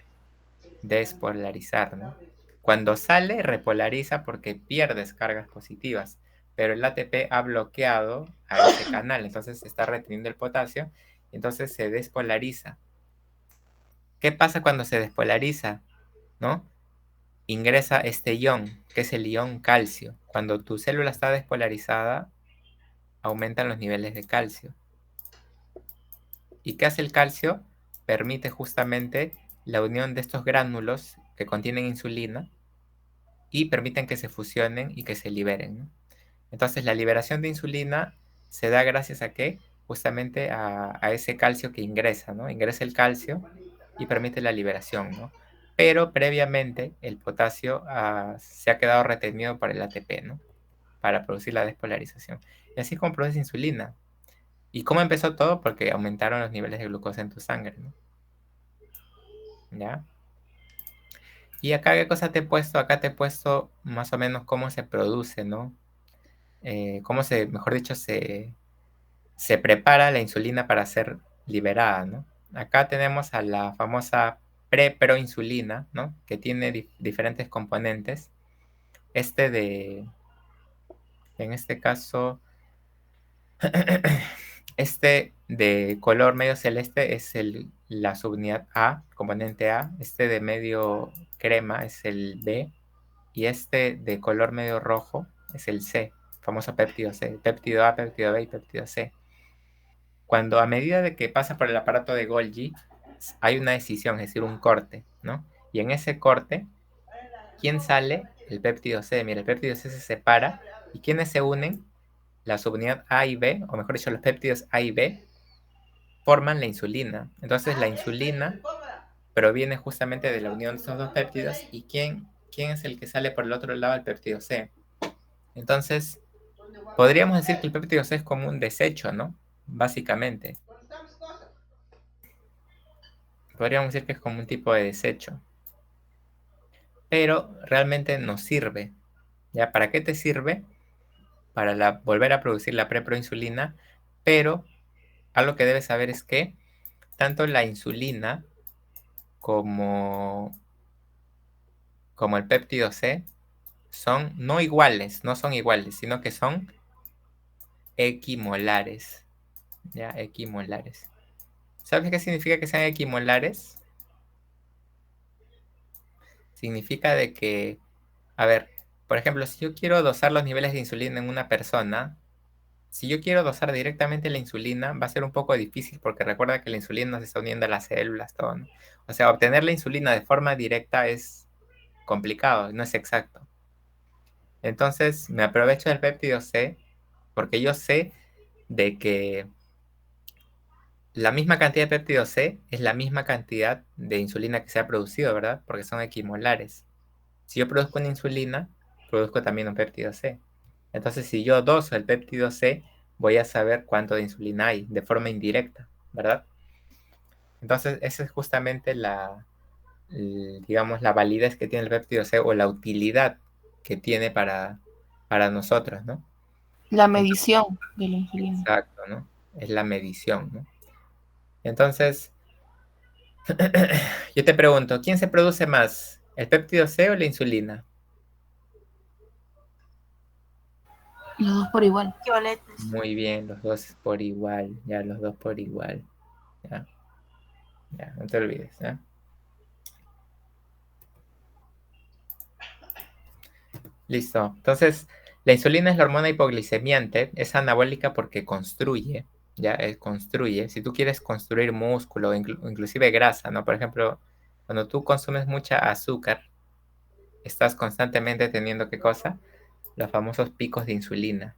despolarizar, ¿no? Cuando sale, repolariza porque pierdes cargas positivas, pero el ATP ha bloqueado a ese canal, entonces está reteniendo el potasio, entonces se despolariza. ¿Qué pasa cuando se despolariza? ¿No? Ingresa este ion, que es el ion calcio. Cuando tu célula está despolarizada, aumentan los niveles de calcio. ¿Y qué hace el calcio? Permite justamente la unión de estos gránulos que contienen insulina y permiten que se fusionen y que se liberen, ¿no? Entonces, la liberación de insulina se da gracias a qué? Justamente a ese calcio que ingresa, ¿no? Ingresa el calcio y permite la liberación, ¿no? Pero previamente el potasio se ha quedado retenido por el ATP, ¿no? Para producir la despolarización. Y así como produce insulina. ¿Y cómo empezó todo? Porque aumentaron los niveles de glucosa en tu sangre, ¿no? ¿Ya? Y acá, ¿qué cosa te he puesto? Acá te he puesto más o menos cómo se produce, ¿no? Mejor dicho, se prepara la insulina para ser liberada, ¿no? Acá tenemos a la famosa preproinsulina, ¿no? Que tiene diferentes componentes. En este caso, este de color medio celeste es la subunidad A, componente A. Este de medio crema es el B. Y este de color medio rojo es el C, famoso péptido C. Péptido A, péptido B y péptido C. Cuando a medida de que pasa por el aparato de Golgi, hay una decisión, es decir, un corte, ¿no? Y en ese corte, ¿quién sale? El péptido C. Mira, el péptido C se separa. ¿Y quiénes se unen? La subunidad A y B, o mejor dicho, los péptidos A y B, forman la insulina. Entonces, la insulina proviene justamente de la unión de estos dos péptidos. ¿Y quién es el que sale por el otro lado? El péptido C. Entonces, podríamos decir que el péptido C es como un desecho, ¿no? Básicamente. Podríamos decir que es como un tipo de desecho. Pero realmente nos sirve. ¿Ya? ¿Para qué te sirve? Para volver a producir la preproinsulina. Pero algo que debes saber es que tanto la insulina como el péptido C son no iguales, no son iguales, sino que son equimolares. ¿Ya? Equimolares. ¿Sabes qué significa que sean equimolares? Significa de que, a ver, por ejemplo, si yo quiero dosar los niveles de insulina en una persona, si yo quiero dosar directamente la insulina, va a ser un poco difícil porque recuerda que la insulina se está uniendo a las células, todo, ¿no? O sea, obtener la insulina de forma directa es complicado, no es exacto. Entonces, me aprovecho del péptido C porque yo sé de que la misma cantidad de péptido C es la misma cantidad de insulina que se ha producido, ¿verdad? Porque son equimolares. Si yo produzco una insulina, produzco también un péptido C. Entonces, si yo doso el péptido C, voy a saber cuánto de insulina hay de forma indirecta, ¿verdad? Entonces, esa es justamente digamos, la validez que tiene el péptido C o la utilidad que tiene para nosotros, ¿no? La medición de la insulina. Exacto, ¿no? Es la medición, ¿no? Entonces, yo te pregunto, ¿quién se produce más? ¿El péptido C o la insulina? Los dos por igual. Equivalentes. Muy bien, los dos por igual, ya, los dos por igual. Ya, ya, no te olvides, ¿ya? Listo. Entonces, la insulina es la hormona hipoglicemiante, es anabólica porque construye, ya, construye. Si tú quieres construir músculo o inclusive grasa, ¿no? Por ejemplo, cuando tú consumes mucha azúcar, estás constantemente teniendo, ¿qué cosa? Los famosos picos de insulina.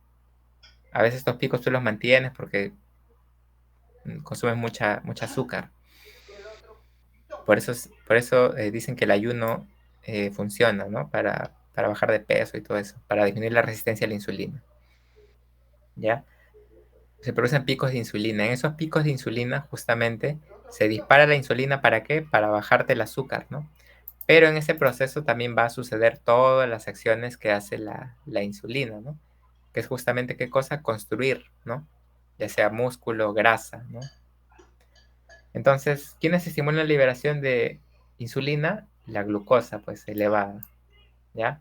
A veces estos picos tú los mantienes porque consumes mucha azúcar. Por eso dicen que el ayuno funciona, ¿no? Para bajar de peso y todo eso, para disminuir la resistencia a la insulina. ¿Ya? Se producen picos de insulina. En esos picos de insulina, justamente, se dispara la insulina, ¿para qué? Para bajarte el azúcar, ¿no? Pero en ese proceso también va a suceder todas las acciones que hace la insulina, ¿no? Que es justamente, ¿qué cosa? Construir, ¿no? Ya sea músculo, grasa, ¿no? Entonces, ¿quiénes estimulan la liberación de insulina? La glucosa, pues, elevada, ¿ya?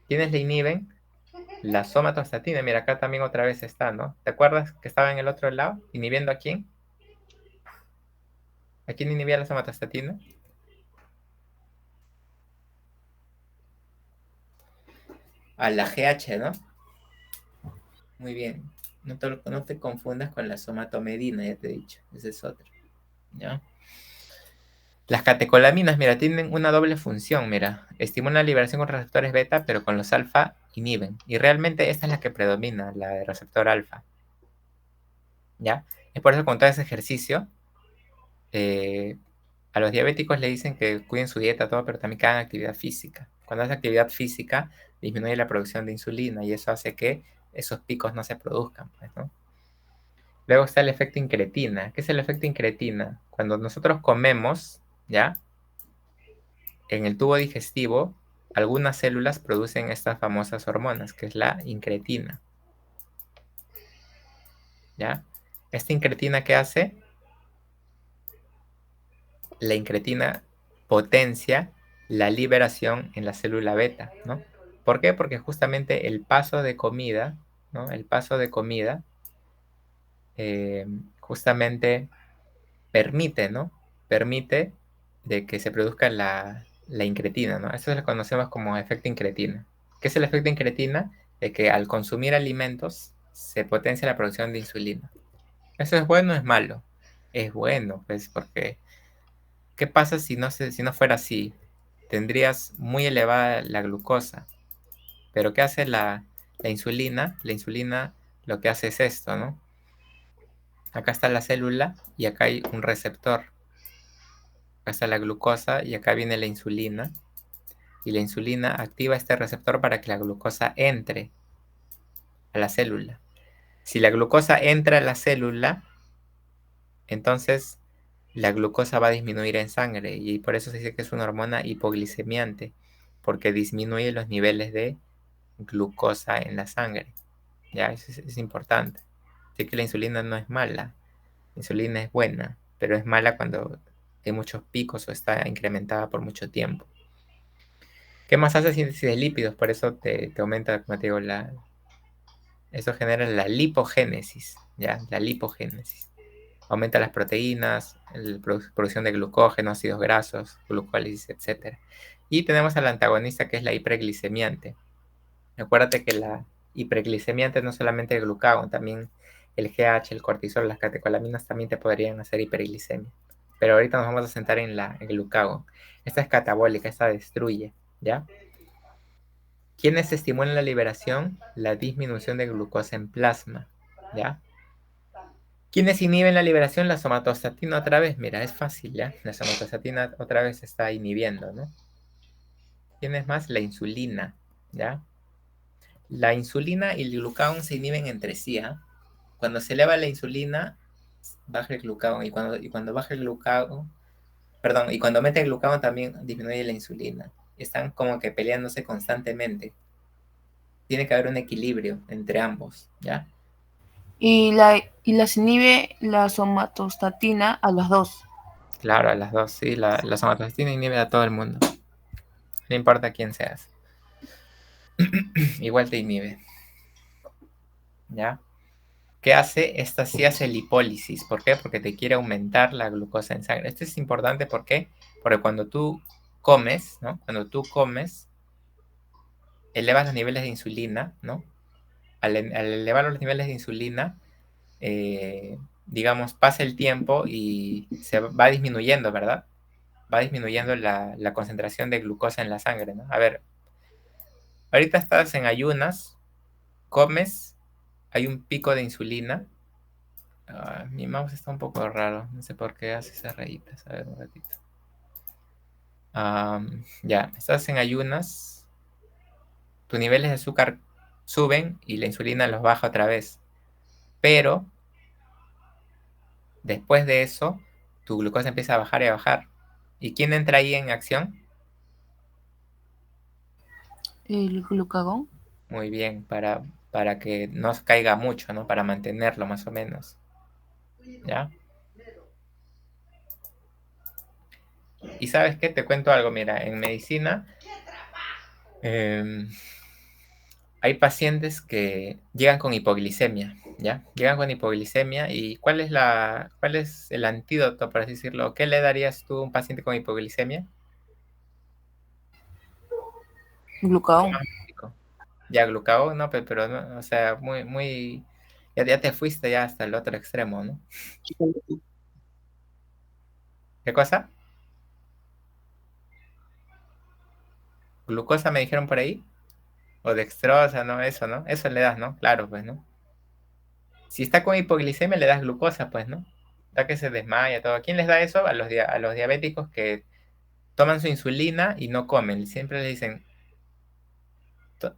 ¿Quiénes la inhiben? La somatostatina. Mira, acá también otra vez está, ¿no? ¿Te acuerdas que estaba en el otro lado? ¿Inhibiendo a quién? ¿A quién inhibía la somatostatina? A la GH, ¿no? Muy bien. No te confundas con la somatomedina, ya te he dicho. Ese es otro, ¿ya? Las catecolaminas, mira, tienen una doble función, mira. Estimulan la liberación con receptores beta, pero con los alfa inhiben. Y realmente esta es la que predomina, la de receptor alfa. ¿Ya? Es por eso que con todo ese ejercicio, a los diabéticos le dicen que cuiden su dieta, todo, pero también que hagan actividad física. Cuando hace actividad física, disminuye la producción de insulina y eso hace que esos picos no se produzcan, pues, ¿no? Luego está el efecto incretina. ¿Qué es el efecto incretina? Cuando nosotros comemos, ¿ya? En el tubo digestivo, algunas células producen estas famosas hormonas, que es la incretina, ¿ya? ¿Esta incretina qué hace? La incretina potencia la liberación en la célula beta, ¿no? ¿Por qué? Porque justamente el paso de comida, ¿no? El paso de comida justamente permite, ¿no? Permite de que se produzca la incretina, ¿no? Eso lo conocemos como efecto incretina. ¿Qué es el efecto incretina? De que al consumir alimentos se potencia la producción de insulina. ¿Eso es bueno o es malo? Es bueno, pues, porque ¿qué pasa si no fuera así? Tendrías muy elevada la glucosa. Pero ¿qué hace la insulina? La insulina lo que hace es esto, ¿no? Acá está la célula y acá hay un receptor. Acá está la glucosa y acá viene la insulina. Y la insulina activa este receptor para que la glucosa entre a la célula. Si la glucosa entra a la célula, entonces la glucosa va a disminuir en sangre y por eso se dice que es una hormona hipoglicemiante, porque disminuye los niveles de glucosa en la sangre. Ya, eso es importante. Así que la insulina no es mala, la insulina es buena, pero es mala cuando hay muchos picos o está incrementada por mucho tiempo. ¿Qué más hace síntesis de lípidos? Por eso te aumenta, como te digo, eso genera la lipogénesis, ¿ya? La lipogénesis. Aumenta las proteínas, la producción de glucógeno, ácidos grasos, glucólisis, etc. Y tenemos al antagonista que es la hiperglicemiante. Acuérdate que la hiperglicemiante no solamente el glucagón, también el GH, el cortisol, las catecolaminas también te podrían hacer hiperglicemia. Pero ahorita nos vamos a centrar en el glucagón. Esta es catabólica, esta destruye, ¿ya? ¿Quiénes estimulan la liberación? La disminución de glucosa en plasma, ¿ya? ¿Quiénes inhiben la liberación? La somatostatina otra vez. Mira, es fácil, ¿ya? La somatostatina otra vez se está inhibiendo, ¿no? ¿Quién es más? La insulina, ¿ya? La insulina y el glucagón se inhiben entre sí, ¿ah? Cuando se eleva la insulina, baja el glucagón. Y cuando baja el glucagón, perdón, y cuando mete el glucagón también disminuye la insulina. Están como que peleándose constantemente. Tiene que haber un equilibrio entre ambos, ¿ya? Y las inhibe la somatostatina a las dos. Claro, a las dos, sí. La somatostatina inhibe a todo el mundo. No importa quién seas. Igual te inhibe, ¿ya? ¿Qué hace? Esta sí hace lipólisis. ¿Por qué? Porque te quiere aumentar la glucosa en sangre. Esto es importante, ¿por qué? Porque cuando tú comes, ¿no? Cuando tú comes, elevas los niveles de insulina, ¿no? Al elevar los niveles de insulina, digamos, pasa el tiempo y se va disminuyendo, ¿verdad? Va disminuyendo la concentración de glucosa en la sangre, ¿no? A ver, ahorita estás en ayunas, comes, hay un pico de insulina. Mi mouse está un poco raro, no sé por qué hace esas rayitas. A ver, un ratito. Ya, estás en ayunas, tus niveles de azúcar suben y la insulina los baja otra vez. Pero después de eso, tu glucosa empieza a bajar y a bajar. ¿Y quién entra ahí en acción? El glucagón. Muy bien, para que no caiga mucho, ¿no? Para mantenerlo más o menos. ¿Ya? Y ¿sabes qué? Te cuento algo, mira, en medicina hay pacientes que llegan con hipoglicemia, ¿ya? Llegan con hipoglicemia y ¿cuál es el antídoto, por así decirlo? ¿Qué le darías tú a un paciente con hipoglicemia? Glucagón. Ya glucagón, no, pero no, o sea, ya te fuiste ya hasta el otro extremo, ¿no? ¿Qué cosa? Glucosa me dijeron por ahí. O dextrosa, ¿no? Eso, ¿no? Eso le das, ¿no? Claro, pues, ¿no? Si está con hipoglicemia, le das glucosa, pues, ¿no? Está que se desmaya, todo. ¿A quién les da eso? A los diabéticos que toman su insulina y no comen. Siempre les dicen,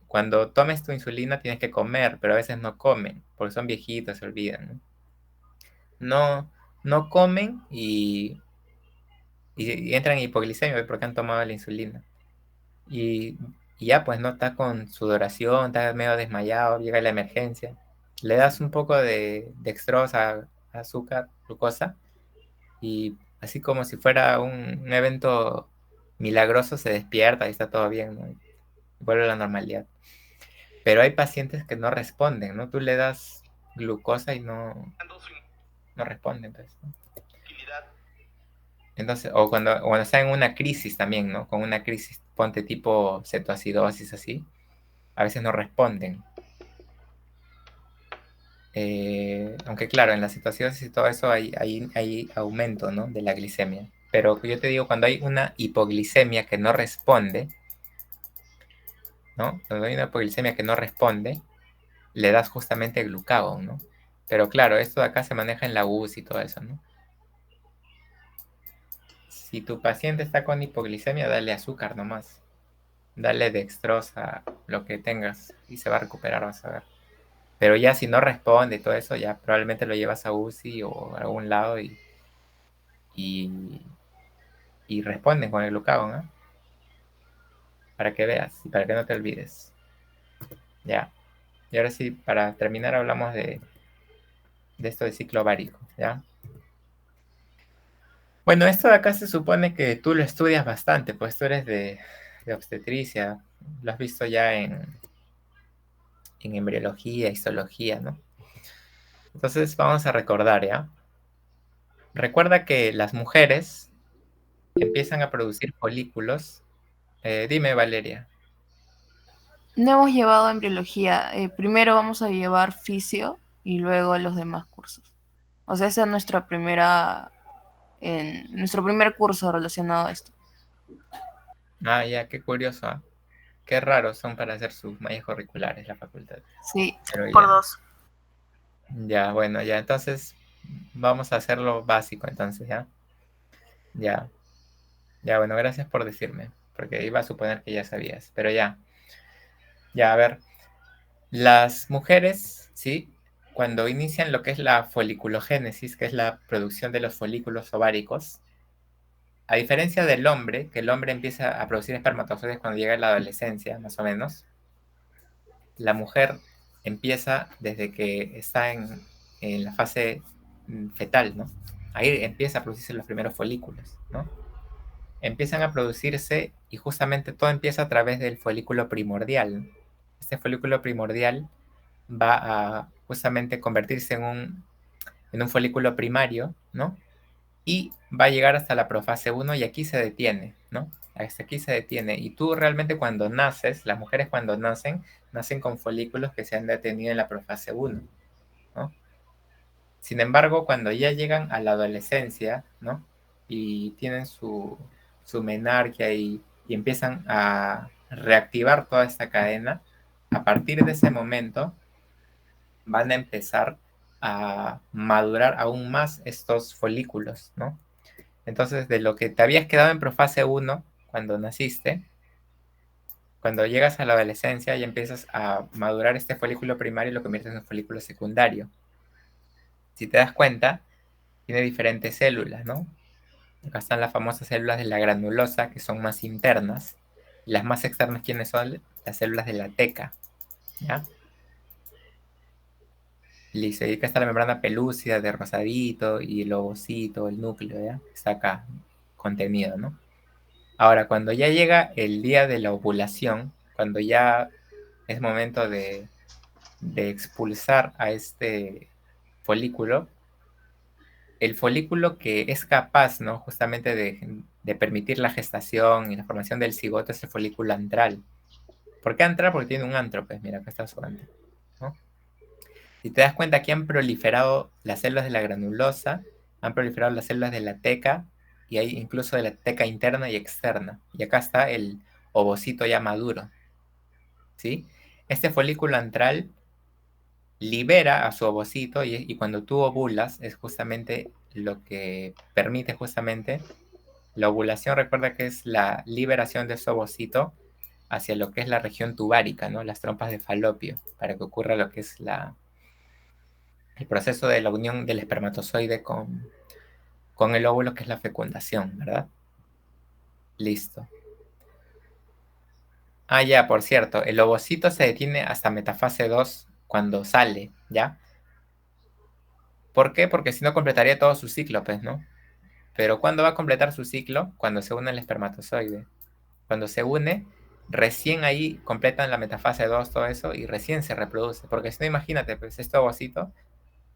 cuando tomes tu insulina tienes que comer, pero a veces no comen, porque son viejitos, se olvidan, ¿no? No, no comen y entran en hipoglicemia porque han tomado la insulina. Y ya, pues, no está con sudoración, está medio desmayado, llega la emergencia. Le das un poco de dextrosa, azúcar, glucosa, y así como si fuera un evento milagroso, se despierta y está todo bien, ¿no? Y vuelve a la normalidad. Pero hay pacientes que no responden, ¿no? Tú le das glucosa y no responden, pues, ¿no? Entonces, o cuando está en una crisis también, ¿no? Con una crisis, ponte tipo cetoacidosis así, a veces no responden. Aunque claro, en las situaciones y todo eso hay aumento, ¿no? De la glicemia. Pero yo te digo, cuando hay una hipoglicemia que no responde, ¿no? Cuando hay una hipoglicemia que no responde, le das justamente glucagón, ¿no? Pero claro, esto de acá se maneja en la UCI y todo eso, ¿no? Si tu paciente está con hipoglicemia, dale azúcar nomás. Dale dextrosa, lo que tengas, y se va a recuperar, vas a ver. Pero ya si no responde y todo eso, ya probablemente lo llevas a UCI o a algún lado y responden con el glucagón, ¿no? Para que veas y para que no te olvides. Ya. Y ahora sí, para terminar hablamos de esto de ciclo ovárico, ¿ya? Bueno, esto de acá se supone que tú lo estudias bastante, pues tú eres de obstetricia, lo has visto ya en embriología, histología, ¿no? Entonces vamos a recordar, ¿ya? Recuerda que las mujeres empiezan a producir folículos. Dime, Valeria. No hemos llevado embriología. Primero vamos a llevar fisio y luego los demás cursos. O sea, esa es nuestro primer curso relacionado a esto. Ah, ya, qué curioso, ¿ah? Qué raros son para hacer sus mallas curriculares la facultad. Sí. Pero Por ya. 2. Ya, bueno, ya, entonces vamos a hacerlo básico, entonces, ¿ya? Ya, ya, bueno, gracias por decirme, porque iba a suponer que ya sabías, pero ya, a ver, las mujeres, ¿sí? Cuando inician lo que es la foliculogénesis, que es la producción de los folículos ováricos, a diferencia del hombre, que el hombre empieza a producir espermatozoides cuando llega a la adolescencia, más o menos, la mujer empieza desde que está en la fase fetal, ¿no? Ahí empieza a producirse los primeros folículos, ¿no? Empiezan a producirse y justamente todo empieza a través del folículo primordial, ¿no? Este folículo primordial va a justamente convertirse en un folículo primario, ¿no? Y va a llegar hasta la profase 1 y aquí se detiene, ¿no? Hasta aquí se detiene. Y tú realmente cuando naces, las mujeres cuando nacen con folículos que se han detenido en la profase 1, ¿no? Sin embargo, cuando ya llegan a la adolescencia, ¿no? Y tienen su menarquia y empiezan a reactivar toda esta cadena, a partir de ese momento van a empezar a madurar aún más estos folículos, ¿no? Entonces, de lo que te habías quedado en profase 1 cuando naciste, cuando llegas a la adolescencia y empiezas a madurar este folículo primario y lo conviertes en un folículo secundario. Si te das cuenta, tiene diferentes células, ¿no? Acá están las famosas células de la granulosa, que son más internas. Y las más externas, ¿quiénes son? Las células de la teca, ¿ya? Listo, y acá está la membrana pelúcida de rosadito y el ovocito, el núcleo, ¿ya? Está acá contenido, ¿no? Ahora, cuando ya llega el día de la ovulación, cuando ya es momento de expulsar a este folículo, el folículo que es capaz, ¿no? Justamente de permitir la gestación y la formación del cigoto es el folículo antral. ¿Por qué antral? Porque tiene un antro, pues mira, acá está su antro, ¿no? Si te das cuenta, aquí han proliferado las células de la granulosa, han proliferado las células de la teca, y hay incluso de la teca interna y externa. Y acá está el ovocito ya maduro, ¿sí? Este folículo antral libera a su ovocito y cuando tú ovulas es justamente lo que permite justamente la ovulación. Recuerda que es la liberación de su ovocito hacia lo que es la región tubárica, ¿no? Las trompas de falopio, para que ocurra lo que es el proceso de la unión del espermatozoide con el óvulo, que es la fecundación, ¿verdad? Listo. Ah, ya, por cierto, el ovocito se detiene hasta metafase 2 cuando sale, ¿ya? ¿Por qué? Porque si no completaría todo su ciclo, pues, ¿no? Pero ¿cuándo va a completar su ciclo? Cuando se une el espermatozoide. Cuando se une, recién ahí completan la metafase 2, todo eso, y recién se reproduce. Porque si no, imagínate, pues este ovocito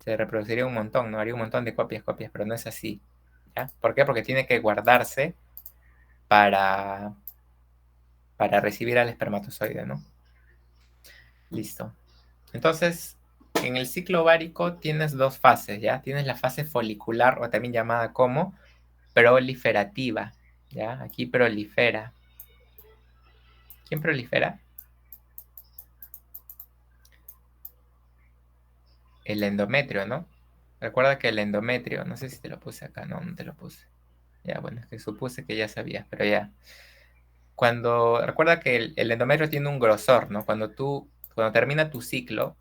se reproduciría un montón, ¿no? Haría un montón de copias, pero no es así, ¿ya? ¿Por qué? Porque tiene que guardarse para, para recibir al espermatozoide, ¿no? Listo. Entonces, en el ciclo ovárico tienes dos fases, ¿ya? Tienes la fase folicular, o también llamada como proliferativa, ¿ya? Aquí prolifera. ¿Quién prolifera? El endometrio, ¿no? Recuerda que el endometrio, no sé si te lo puse acá, no te lo puse. Ya, bueno, es que supuse que ya sabías, pero ya. Recuerda que el endometrio tiene un grosor, ¿no? Cuando termina tu ciclo,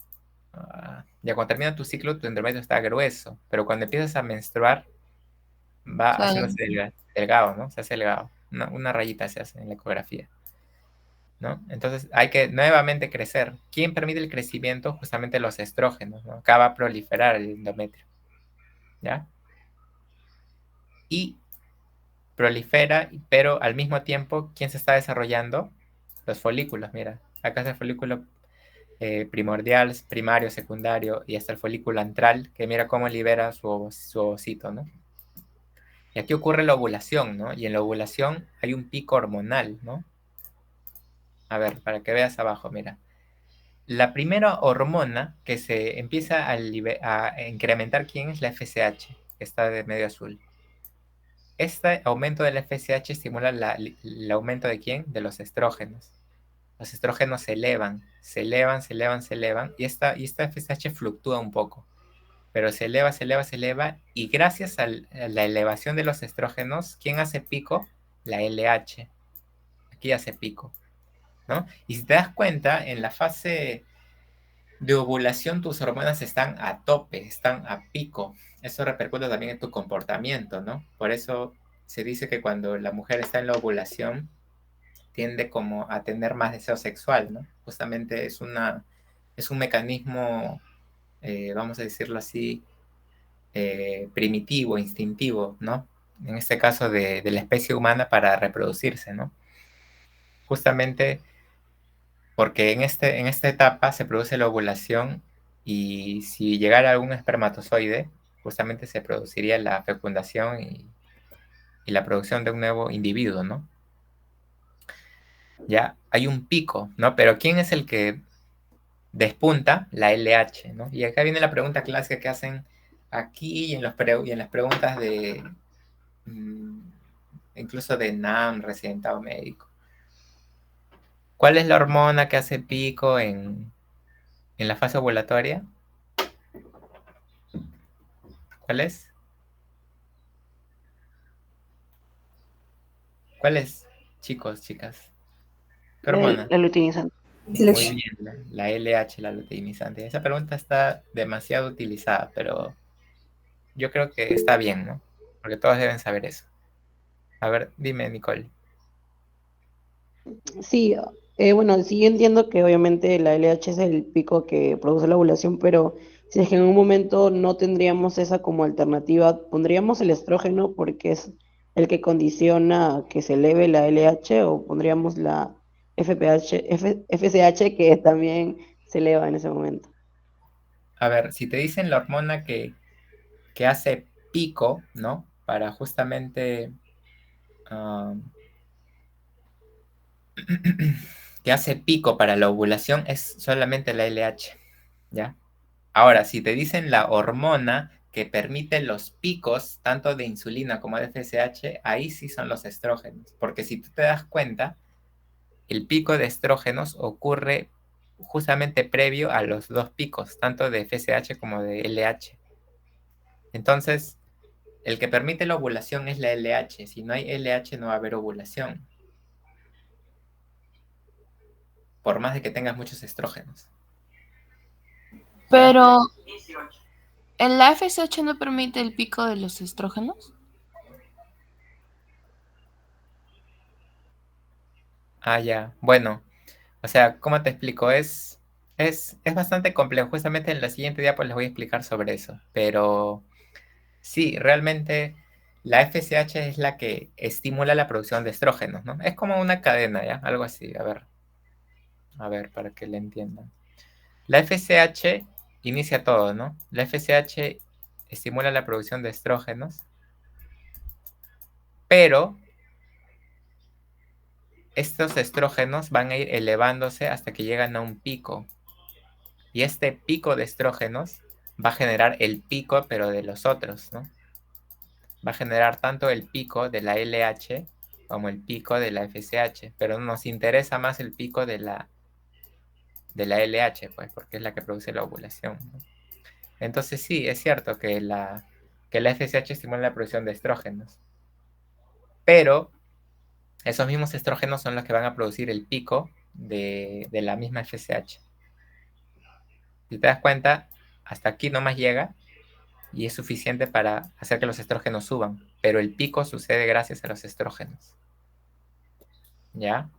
cuando termina tu ciclo, tu endometrio está grueso, pero cuando empiezas a menstruar, va Claro. haciéndose delgado, ¿no? Se hace delgado. Una rayita se hace en la ecografía, ¿no? Entonces hay que nuevamente crecer. ¿Quién permite el crecimiento? Justamente los estrógenos, ¿no? Acá va a proliferar el endometrio, ¿ya? Y prolifera, pero al mismo tiempo, ¿quién se está desarrollando? Los folículos, mira. Acá está el folículo primordial, primario, secundario, y hasta el folículo antral, que mira cómo libera su ovocito, ¿no? Y aquí ocurre la ovulación, ¿no? Y en la ovulación hay un pico hormonal, ¿no? A ver, para que veas abajo, mira. La primera hormona que se empieza a incrementar, ¿quién es? La FSH, que está de medio azul. Este aumento del FSH estimula el aumento de ¿quién? De los estrógenos. Los estrógenos se elevan, y esta FSH fluctúa un poco, pero se eleva, y gracias a la elevación de los estrógenos, ¿quién hace pico? La LH. Aquí hace pico, ¿no? Y si te das cuenta, en la fase de ovulación tus hormonas están a tope, están a pico. Eso repercute también en tu comportamiento, ¿no? Por eso se dice que cuando la mujer está en la ovulación, tiende como a tener más deseo sexual, ¿no? Justamente es un mecanismo, vamos a decirlo así, primitivo, instintivo, ¿no? En este caso de la especie humana para reproducirse, ¿no? Justamente porque en esta etapa se produce la ovulación y si llegara algún espermatozoide, justamente se produciría la fecundación y la producción de un nuevo individuo, ¿no? Ya hay un pico, ¿no? Pero ¿quién es el que despunta? La LH, ¿no? Y acá viene la pregunta clásica que hacen aquí y en las preguntas de incluso de NAM, residentado médico. ¿Cuál es la hormona que hace pico en la fase ovulatoria? ¿Cuál es? ¿Cuál es, chicos, chicas? ¿Qué hormona? La luteinizante. Muy bien, la LH, la luteinizante. Esa pregunta está demasiado utilizada, pero yo creo que está bien, ¿no? Porque todos deben saber eso. A ver, dime, Nicole. Sí, bueno, sí entiendo que obviamente la LH es el pico que produce la ovulación, pero si es que en un momento no tendríamos esa como alternativa, pondríamos el estrógeno porque es el que condiciona que se eleve la LH o pondríamos la FSH que también se eleva en ese momento. A ver, si te dicen la hormona que hace pico, ¿no? Para justamente... que hace pico para la ovulación es solamente la LH, ¿ya? Ahora, si te dicen la hormona que permite los picos tanto de insulina como de FSH, ahí sí son los estrógenos, porque si tú te das cuenta, el pico de estrógenos ocurre justamente previo a los dos picos, tanto de FSH como de LH. Entonces, el que permite la ovulación es la LH. Si no hay LH, no va a haber ovulación. Por más de que tengas muchos estrógenos. Pero, ¿el FSH no permite el pico de los estrógenos? Ah, ya. Bueno, o sea, ¿cómo te explico? Es bastante complejo. Justamente en la siguiente diapositiva les voy a explicar sobre eso. Pero sí, realmente la FSH es la que estimula la producción de estrógenos, ¿no? Es como una cadena, ¿ya? Algo así. A ver, para que le entiendan. La FSH inicia todo, ¿no? La FSH estimula la producción de estrógenos, pero estos estrógenos van a ir elevándose hasta que llegan a un pico. Y este pico de estrógenos va a generar el pico, pero de los otros, ¿no? Va a generar tanto el pico de la LH como el pico de la FSH, pero nos interesa más el pico de la LH, pues, porque es la que produce la ovulación, ¿no? Entonces sí, es cierto que la FSH estimula la producción de estrógenos, pero esos mismos estrógenos son los que van a producir el pico de la misma FSH. Si te das cuenta, hasta aquí nomás llega y es suficiente para hacer que los estrógenos suban, pero el pico sucede gracias a los estrógenos. ¿Ya?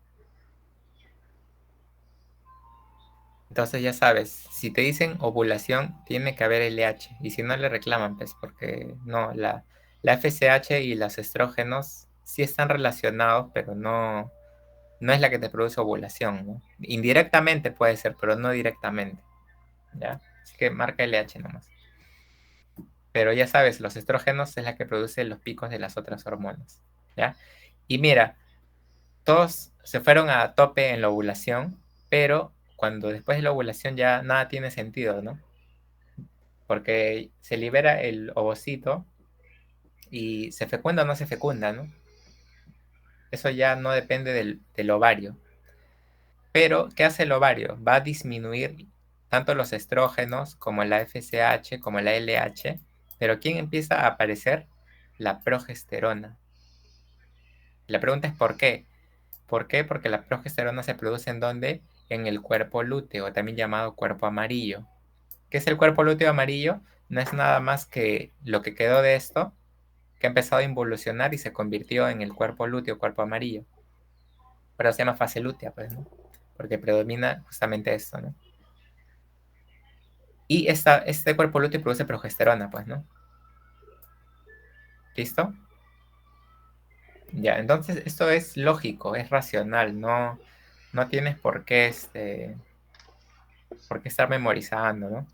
Entonces ya sabes, si te dicen ovulación, tiene que haber LH, y si no le reclaman, pues, porque no, la FSH y los estrógenos sí están relacionados, pero no es la que te produce ovulación, ¿no? Indirectamente puede ser, pero no directamente, ¿ya? Así que marca LH nomás. Pero ya sabes, los estrógenos es la que produce los picos de las otras hormonas, ¿ya? Y mira, todos se fueron a tope en la ovulación, pero cuando después de la ovulación ya nada tiene sentido, ¿no? Porque se libera el ovocito y se fecunda o no se fecunda, ¿no? Eso ya no depende del ovario. Pero, ¿qué hace el ovario? Va a disminuir tanto los estrógenos como la FSH, como la LH, pero ¿quién empieza a aparecer? La progesterona. La pregunta es ¿por qué? ¿Por qué? Porque la progesterona se produce ¿en dónde? En el cuerpo lúteo, también llamado cuerpo amarillo. ¿Qué es el cuerpo lúteo amarillo? No es nada más que lo que quedó de esto, que ha empezado a involucionar y se convirtió en el cuerpo lúteo, cuerpo amarillo. Pero se llama fase lútea, pues, ¿no? Porque predomina justamente esto, ¿no? Y este cuerpo lúteo produce progesterona, pues, ¿no? ¿Listo? Ya, entonces esto es lógico, es racional, no tienes por qué estar memorizando, ¿no?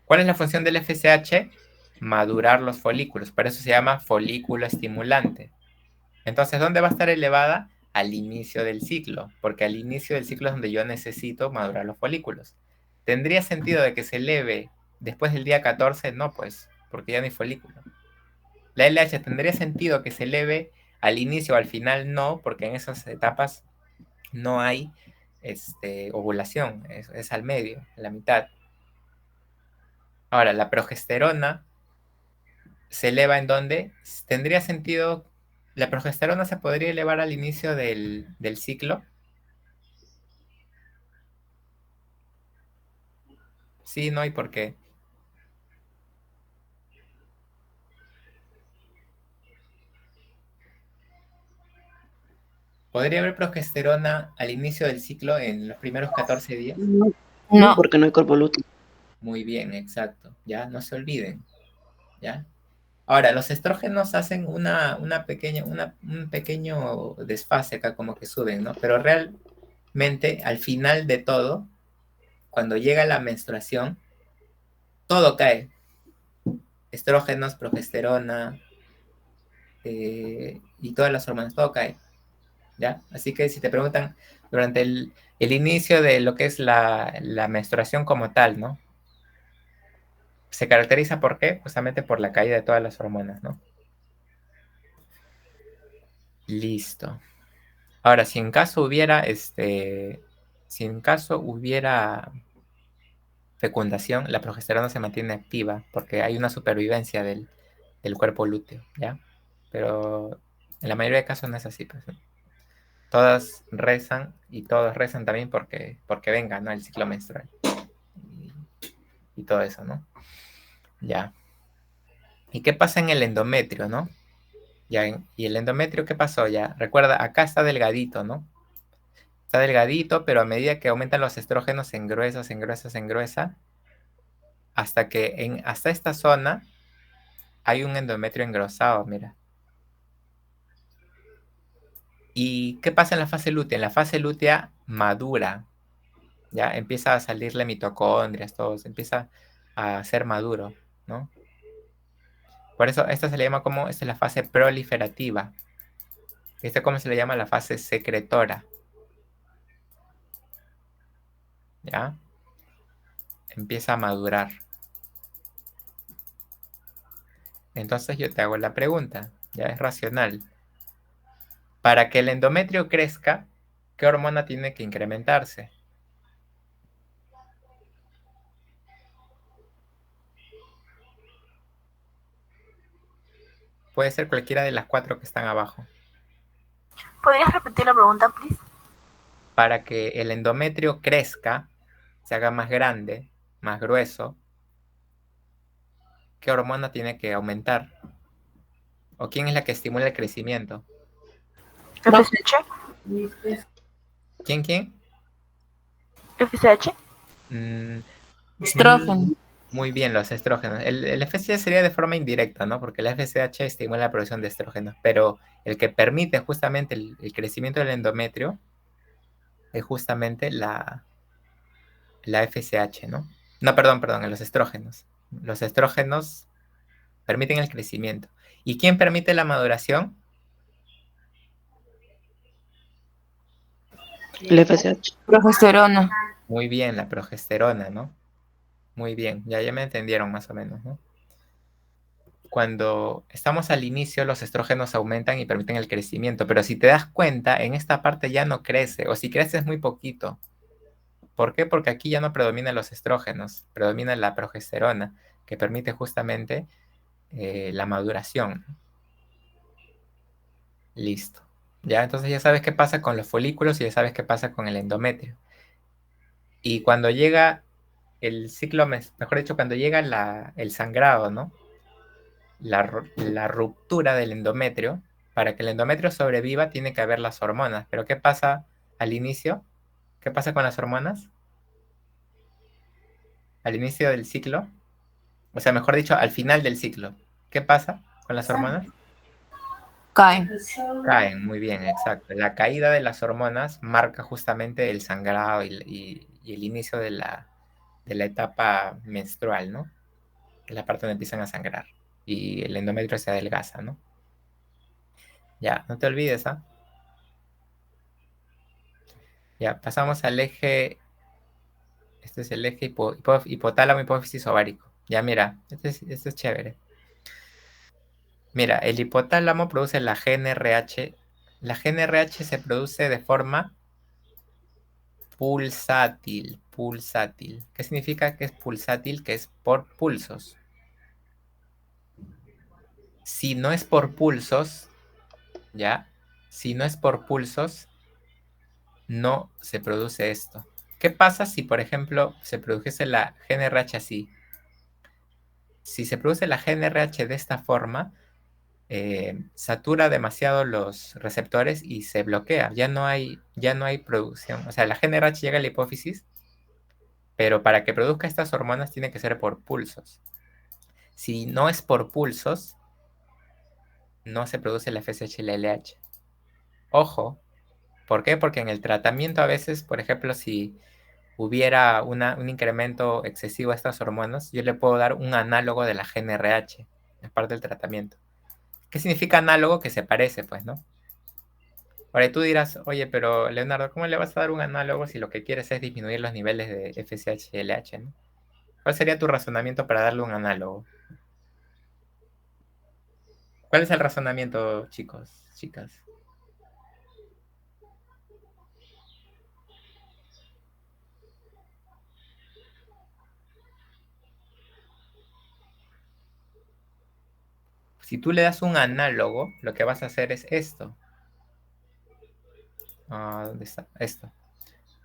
¿Cuál es la función del FSH? Madurar los folículos, por eso se llama folículo estimulante. Entonces, ¿dónde va a estar elevada? Al inicio del ciclo, porque al inicio del ciclo es donde yo necesito madurar los folículos. ¿Tendría sentido de que se eleve después del día 14? No, pues, porque ya no hay folículo. La LH tendría sentido que se eleve al inicio o al final, no, porque en esas etapas no hay ovulación, es al medio, a la mitad. Ahora, la progesterona se eleva en dónde? Tendría sentido, la progesterona se podría elevar al inicio del ciclo. Sí, no hay por qué. ¿Podría haber progesterona al inicio del ciclo en los primeros 14 días? No, No. porque no hay cuerpo lúteo. Muy bien, exacto. Ya, no se olviden. ¿Ya? Ahora, los estrógenos hacen un pequeño desfase acá, como que suben, ¿no? Pero realmente, al final de todo, cuando llega la menstruación, todo cae. Estrógenos, progesterona, y todas las hormonas, todo cae, ¿ya? Así que si te preguntan durante el inicio de lo que es la menstruación como tal, ¿no? Se caracteriza ¿por qué? Justamente por la caída de todas las hormonas, ¿no? Listo. Ahora, si en caso hubiera, fecundación, la progesterona se mantiene activa porque hay una supervivencia del cuerpo lúteo, ¿ya? Pero en la mayoría de casos no es así, pues, ¿no? Todas rezan y todos rezan también porque venga, ¿no? El ciclo menstrual y, y todo eso, ¿no? Ya. ¿Y qué pasa en el endometrio, no? Ya, ¿y el endometrio qué pasó? Ya, recuerda, acá está delgadito, ¿no? Está delgadito, pero a medida que aumentan los estrógenos se engruesa, se engruesa, se engruesa, hasta que hasta esta zona hay un endometrio engrosado, mira. ¿Y qué pasa en la fase lútea? En la fase lútea madura, ya empieza a salirle mitocondrias, todo, se empieza a ser maduro, ¿no? Por eso esta se le llama como, esta es la fase proliferativa. ¿Esta cómo se le llama? La fase secretora, ¿ya? Empieza a madurar. Entonces yo te hago la pregunta, ya es racional. Para que el endometrio crezca, ¿qué hormona tiene que incrementarse? Puede ser cualquiera de las 4 que están abajo. ¿Podrías repetir la pregunta, please? Para que el endometrio crezca, se haga más grande, más grueso, ¿qué hormona tiene que aumentar? ¿O quién es la que estimula el crecimiento? FSH. ¿Quién? FSH. Mm, Estrógeno. muy bien, los estrógenos. El FSH sería de forma indirecta, ¿no? Porque el FSH estimula la producción de estrógenos, pero el que permite justamente el crecimiento del endometrio es justamente la FSH, ¿no? No, perdón, los estrógenos. Los estrógenos permiten el crecimiento. ¿Y quién permite la maduración? El FSH. Progesterona. Muy bien, la progesterona, ¿no? Muy bien, ya me entendieron más o menos, ¿no? Cuando estamos al inicio, los estrógenos aumentan y permiten el crecimiento, pero si te das cuenta, en esta parte ya no crece, o si crece es muy poquito. ¿Por qué? Porque aquí ya no predominan los estrógenos, predomina la progesterona, que permite justamente la maduración. Listo. Ya, entonces ya sabes qué pasa con los folículos y ya sabes qué pasa con el endometrio. Y cuando llega el ciclo, mejor dicho, cuando llega el sangrado, ¿no? La ruptura del endometrio, para que el endometrio sobreviva tiene que haber las hormonas. Pero ¿qué pasa al inicio? ¿Qué pasa con las hormonas? Al inicio del ciclo, o sea, mejor dicho, al final del ciclo. ¿Qué pasa con las hormonas? Caen. Caen, muy bien, exacto. La caída de las hormonas marca justamente el sangrado y el inicio de la etapa menstrual, ¿no? Que es la parte donde empiezan a sangrar y el endometrio se adelgaza, ¿no? Ya, no te olvides, ¿ah? Ya, pasamos al eje, este es el eje hipotálamo hipófisis ovárico. Ya, mira, este es chévere. Mira, el hipotálamo produce la GnRH. La GnRH se produce de forma pulsátil, pulsátil. ¿Qué significa que es pulsátil? Que es por pulsos. Si no es por pulsos, ¿ya? Si no es por pulsos, no se produce esto. ¿Qué pasa si, por ejemplo, se produjese la GnRH así? Si se produce la GnRH de esta forma, satura demasiado los receptores y se bloquea. Ya no hay producción. O sea, la GnRH llega a la hipófisis, pero para que produzca estas hormonas tiene que ser por pulsos. Si no es por pulsos, no se produce la FSH y la LH. Ojo, ¿por qué? Porque en el tratamiento a veces, por ejemplo, si hubiera un incremento excesivo de estas hormonas, yo le puedo dar un análogo de la GnRH, es parte del tratamiento. ¿Qué significa análogo? Que se parece, pues, ¿no? Ahora tú dirás, oye, pero Leonardo, ¿cómo le vas a dar un análogo si lo que quieres es disminuir los niveles de FSH y LH, ¿no? ¿Cuál sería tu razonamiento para darle un análogo? ¿Cuál es el razonamiento, chicos, chicas? Si tú le das un análogo, lo que vas a hacer es esto. ¿Dónde está? Esto.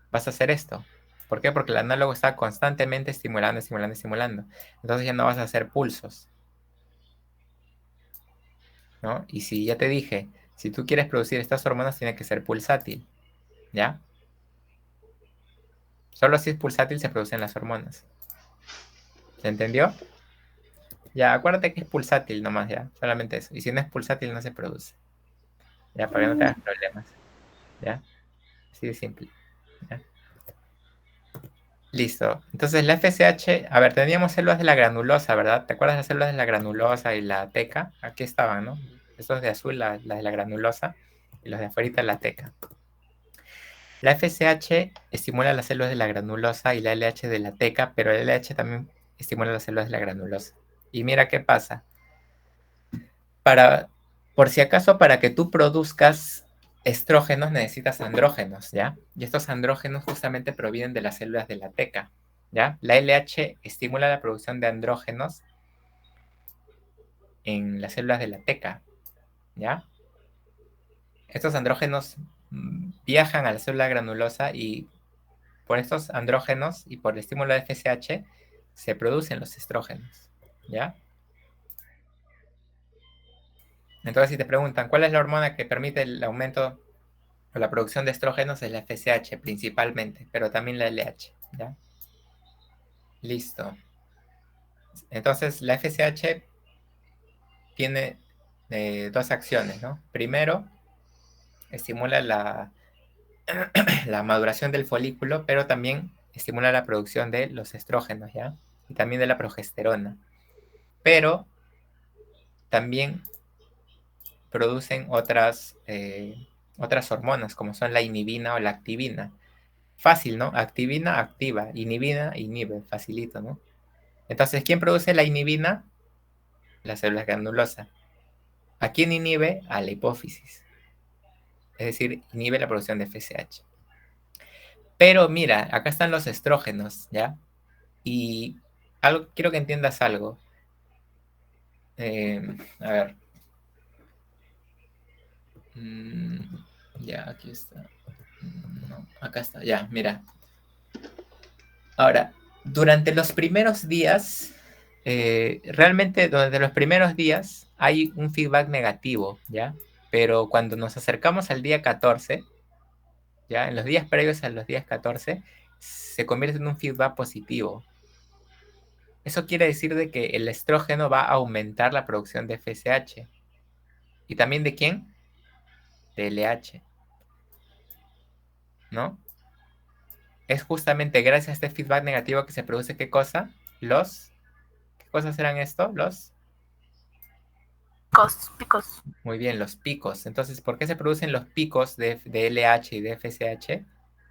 Vas a hacer esto. ¿Por qué? Porque el análogo está constantemente estimulando, estimulando, estimulando. Entonces ya no vas a hacer pulsos, ¿no? Y si ya te dije, si tú quieres producir estas hormonas, tiene que ser pulsátil, ¿ya? Solo si es pulsátil se producen las hormonas. ¿Se entendió? Ya, acuérdate que es pulsátil nomás, ya. Solamente eso. Y si no es pulsátil, no se produce. Ya, para que no te hagas problemas. ¿Ya? Así de simple. ¿Ya? Listo. Entonces la FSH, a ver, teníamos células de la granulosa, ¿verdad? ¿Te acuerdas de las células de la granulosa y la teca? Aquí estaban, ¿no? Estos de azul, las de la granulosa, y los de afuera la teca. La FSH estimula las células de la granulosa y la LH de la teca, pero la LH también estimula las células de la granulosa. Y mira qué pasa. Por si acaso, para que tú produzcas estrógenos necesitas andrógenos, ¿ya? Y estos andrógenos justamente provienen de las células de la teca, ¿ya? La LH estimula la producción de andrógenos en las células de la teca, ¿ya? Estos andrógenos viajan a la célula granulosa y por estos andrógenos y por el estímulo de FSH se producen los estrógenos, ¿ya? Entonces, si te preguntan, ¿cuál es la hormona que permite el aumento o la producción de estrógenos? Es la FSH principalmente, pero también la LH, ¿ya? Listo. Entonces, la FSH tiene dos acciones, ¿no? Primero, estimula la maduración del folículo, pero también estimula la producción de los estrógenos, ¿ya? Y también de la progesterona. Pero también producen otras hormonas, como son la inhibina o la activina. Fácil, ¿no? Activina, activa. Inhibina, inhibe. Facilito, ¿no? Entonces, ¿quién produce la inhibina? La célula granulosa. ¿A quién inhibe? A la hipófisis. Es decir, inhibe la producción de FSH. Pero mira, acá están los estrógenos, ¿ya? Y quiero que entiendas algo. A ver. Ya, aquí está. No, acá está, ya, mira. Ahora, durante los primeros días, realmente durante los primeros días hay un feedback negativo, ¿ya? Pero cuando nos acercamos al día 14, ¿ya? En los días previos a los días 14, se convierte en un feedback positivo. Eso quiere decir de que el estrógeno va a aumentar la producción de FSH. ¿Y también de quién? De LH. ¿No? Es justamente gracias a este feedback negativo que se produce, ¿qué cosa? ¿Qué cosas eran esto? Picos. Muy bien, los picos. Entonces, ¿por qué se producen los picos de LH y de FSH?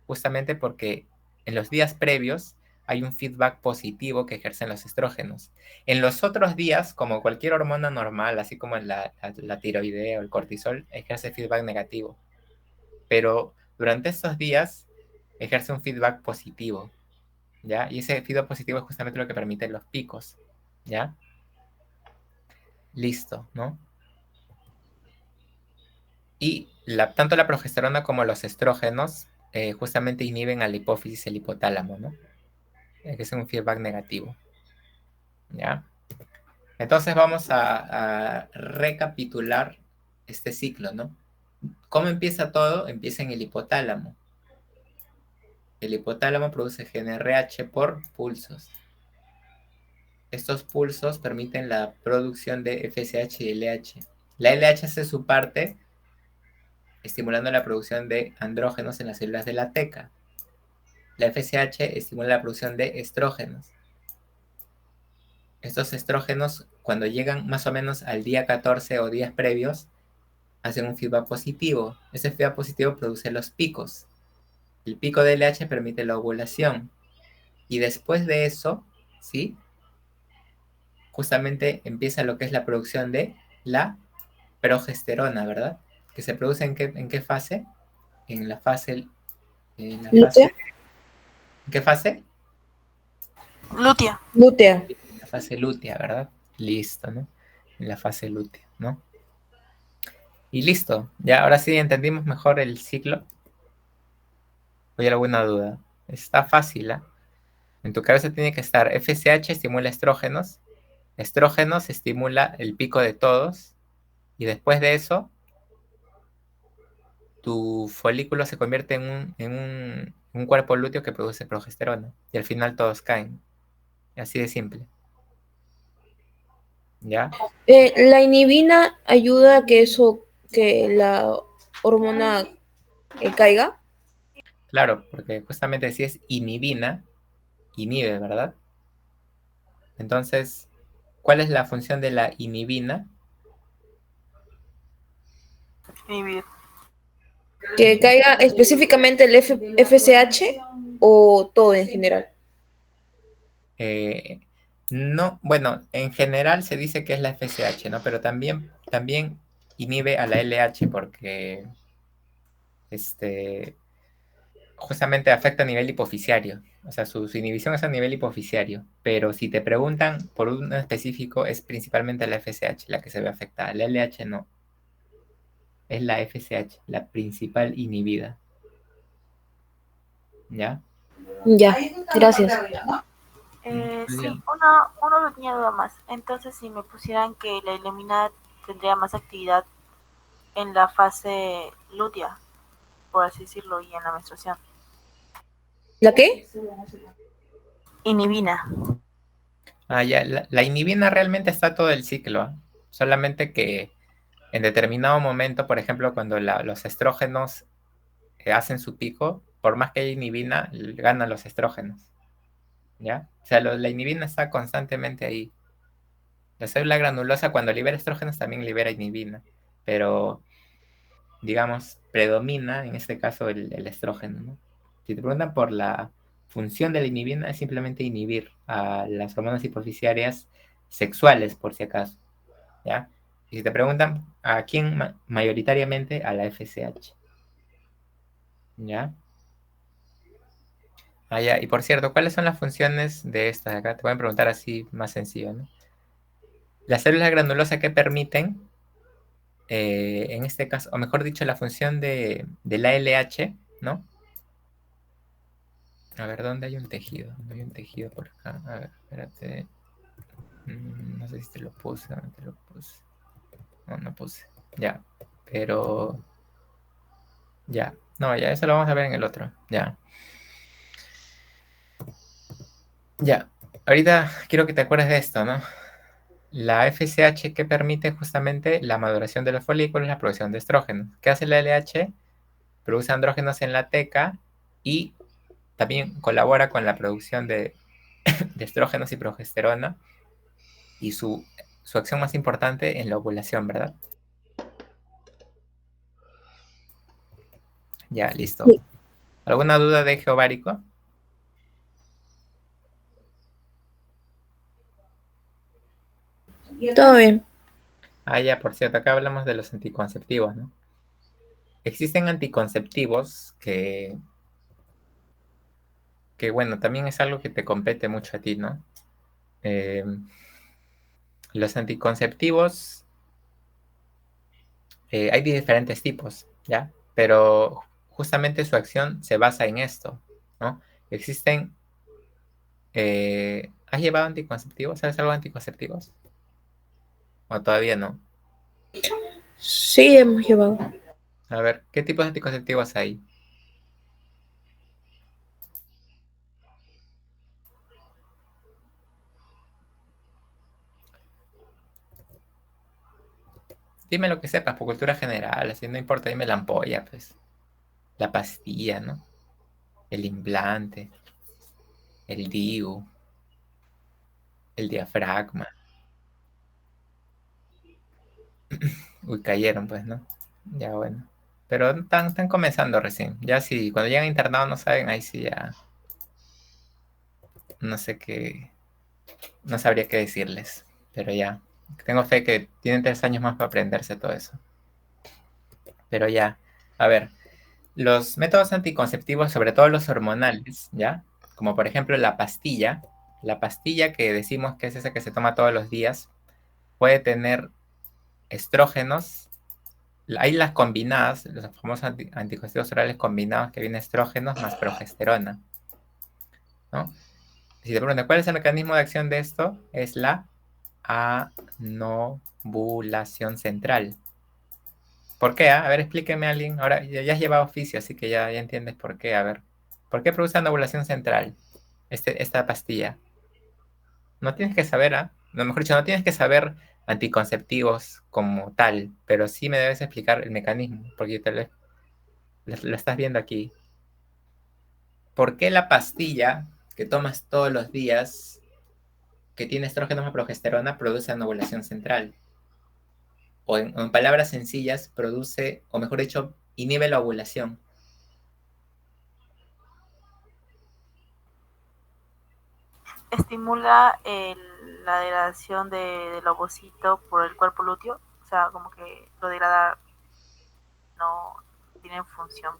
Justamente porque en los días previos hay un feedback positivo que ejercen los estrógenos. En los otros días, como cualquier hormona normal, así como en la tiroidea o el cortisol, ejerce feedback negativo. Pero durante estos días ejerce un feedback positivo, ¿ya? Y ese feedback positivo es justamente lo que permite los picos, ¿ya? Listo, ¿no? Y tanto la progesterona como los estrógenos justamente inhiben a la hipófisis y el hipotálamo, ¿no? Que es un feedback negativo, ¿ya? Entonces vamos a recapitular este ciclo, ¿no? ¿Cómo empieza todo? Empieza en el hipotálamo. El hipotálamo produce GnRH por pulsos. Estos pulsos permiten la producción de FSH y LH. La LH hace su parte estimulando la producción de andrógenos en las células de la teca. La FSH estimula la producción de estrógenos. Estos estrógenos, cuando llegan más o menos al día 14 o días previos, hacen un feedback positivo. Ese feedback positivo produce los picos. El pico de LH permite la ovulación. Y después de eso, ¿sí? Justamente empieza lo que es la producción de la progesterona, ¿verdad? Que se produce ¿en qué fase? En la fase... ¿En qué fase? Lútea. Lútea. En la fase lútea, ¿verdad? Listo, ¿no? En la fase lútea. ¿no? Y listo. Ya, ahora sí entendimos mejor el ciclo. ¿O hay alguna duda? Está fácil, ¿ah? En tu cabeza tiene que estar FSH estimula estrógenos estimula el pico de todos, y después de eso, tu folículo se convierte en un cuerpo lúteo que produce progesterona, y al final todos caen. Así de simple. ¿Ya? La inhibina ayuda a que la hormona caiga. Claro, porque justamente si es inhibina, inhibe, ¿verdad? Entonces, ¿cuál es la función de la inhibina? Inhibir. Que caiga específicamente el FSH o todo en general. No, bueno, en general se dice que es la FSH, ¿no? Pero también inhibe a la LH porque justamente afecta a nivel hipofisiario. O sea, su inhibición es a nivel hipofisiario. Pero si te preguntan por un específico, es principalmente la FSH la que se ve afectada. La LH no. Es la FSH, la principal inhibida. ¿Ya? Ya, gracias. Sí, una pequeña duda más. Entonces, si me pusieran que la iluminada tendría más actividad en la fase lútea, por así decirlo, y en la menstruación. ¿La qué? Inhibina. Ya, la inhibina realmente está todo el ciclo, ¿ah? Solamente que en determinado momento, por ejemplo, cuando los estrógenos hacen su pico, por más que haya inhibina, ganan los estrógenos. ¿Ya? O sea, la inhibina está constantemente ahí. La célula granulosa cuando libera estrógenos también libera inhibina, pero digamos, predomina en este caso el estrógeno, ¿no? Si te preguntan por la función de la inhibina, es simplemente inhibir a las hormonas hipofisiarias sexuales, por si acaso, ¿ya? Y si te preguntan a quién mayoritariamente, a la FSH, ¿ya? Ya. Y por cierto, ¿cuáles son las funciones de estas? Acá te pueden preguntar así más sencillo, ¿no? Las células granulosas que permiten, en este caso, o mejor dicho, la función de la LH, ¿no? A ver, ¿dónde hay un tejido? ¿Dónde hay un tejido por acá? A ver, espérate. No sé si te lo puse, no te lo puse. No, no puse. Ya. Pero. Ya. No, ya, eso lo vamos a ver en el otro. Ya. Ya. Ahorita quiero que te acuerdes de esto, ¿no? La FSH que permite justamente la maduración de los folículos, la producción de estrógenos. ¿Qué hace la LH? Produce andrógenos en la teca y también colabora con la producción de estrógenos y progesterona, y su acción más importante en la ovulación, ¿verdad? Ya, listo. Sí. ¿Alguna duda de eje ovárico? Todo bien. Ya, por cierto, acá hablamos de los anticonceptivos, ¿no? Existen anticonceptivos que bueno, también es algo que te compete mucho a ti, ¿no? Eh, los anticonceptivos, hay de diferentes tipos, ¿ya? Pero justamente su acción se basa en esto, ¿no? Existen, ¿has llevado anticonceptivos? ¿Sabes algo de anticonceptivos? ¿O todavía no? Sí, hemos llevado. A ver, ¿qué tipos de anticonceptivos hay? Dime lo que sepas, por cultura general, así no importa, dime la ampolla, pues. La pastilla, ¿no? El implante, el DIU, el diafragma. Uy, cayeron, pues, ¿no? Ya, bueno. Pero están comenzando recién. Ya si cuando llegan internados no saben, ahí sí ya no sé qué, no sabría qué decirles. Pero ya, tengo fe que tienen 3 años más para aprenderse todo eso. Pero ya, a ver, los métodos anticonceptivos, sobre todo los hormonales, ¿ya? Como por ejemplo la pastilla que decimos que es esa que se toma todos los días, puede tener estrógenos, hay las combinadas, los famosos anticonceptivos orales combinados que vienen estrógenos más progesterona, ¿no? Si te preguntan cuál es el mecanismo de acción de esto, es la anovulación central. ¿Por qué? A ver, explíqueme a alguien. Ahora ya has llevado oficio, así que ya entiendes por qué. A ver, ¿por qué produce anovulación central esta pastilla? No tienes que saber, ¿ah? No, mejor dicho, no tienes que saber anticonceptivos como tal, pero sí me debes explicar el mecanismo, porque tal vez lo estás viendo aquí. ¿Por qué la pastilla que tomas todos los días, que tiene estrógenos o progesterona, produce anovulación central? O en palabras sencillas, produce, o mejor dicho, inhibe la ovulación. Estimula la degradación del ovocito por el cuerpo lúteo, o sea, como que lo degrada, no tiene función.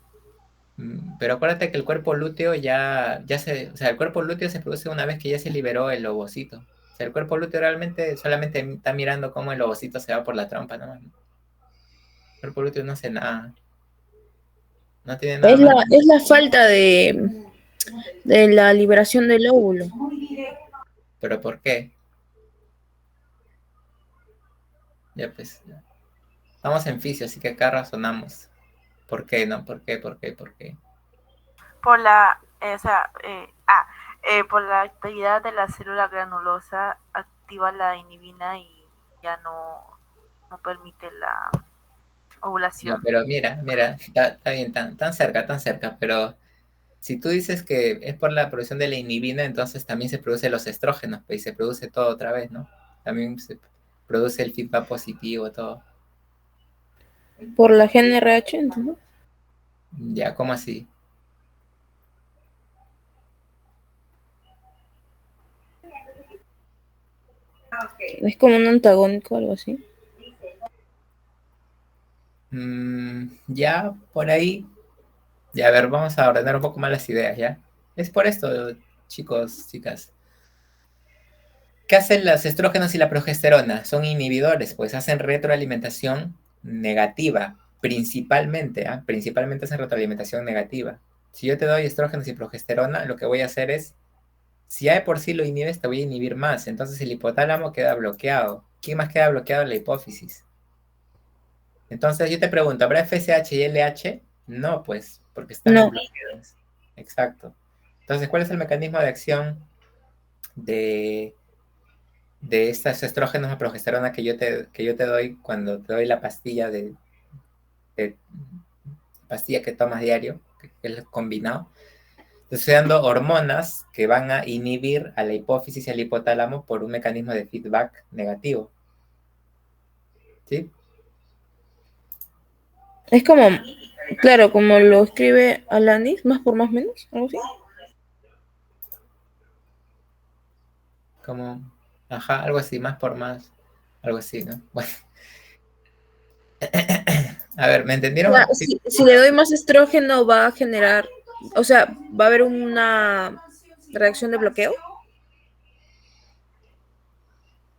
Pero acuérdate que el cuerpo lúteo o sea, el cuerpo lúteo se produce una vez que ya se liberó el ovocito. O sea, el cuerpo lúteo realmente solamente está mirando cómo el ovocito se va por la trompa, ¿no? El cuerpo lúteo no hace nada. No tiene nada más. Es la falta de la liberación del óvulo. ¿Pero por qué? Ya pues, ya. Estamos en fisio, así que acá razonamos. ¿Por qué, no? ¿Por qué? ¿Por qué? ¿Por qué? Por la, por la actividad de la célula granulosa activa la inhibina y ya no permite la No, ovulación. pero mira, está bien, tan cerca, pero si tú dices que es por la producción de la inhibina, entonces también se producen los estrógenos, pues, y se produce todo otra vez, ¿no? También se produce el feedback positivo, todo. Por la GnRH, entonces. Ya, ¿cómo así? Es como un antagónico, algo así. Ya, por ahí. Ya, a ver, vamos a ordenar un poco más las ideas, ¿ya? Es por esto, chicos, chicas. ¿Qué hacen los estrógenos y la progesterona? Son inhibidores, pues hacen retroalimentación negativa, principalmente, ¿ah? Principalmente hacen retroalimentación negativa. Si yo te doy estrógenos y progesterona, lo que voy a hacer es, si ya de por sí lo inhibes, te voy a inhibir más. Entonces el hipotálamo queda bloqueado. ¿Quién más queda bloqueado? La hipófisis. Entonces yo te pregunto, ¿habrá FSH y LH? No, pues, porque están No. bloqueados. Exacto. Entonces, ¿cuál es el mecanismo de acción de estos estrógenos o progesterona que yo te doy cuando te doy la pastilla de pastilla que tomas diario, que es combinado? Te estoy dando hormonas que van a inhibir a la hipófisis y al hipotálamo por un mecanismo de feedback negativo. ¿Sí? Es como, claro, como lo escribe Alanis, más por más menos, algo así. Como, ajá, algo así, más por más, algo así, ¿no? Bueno. A ver, ¿me entendieron? Si le doy más estrógeno va a generar, o sea, va a haber una reacción de bloqueo.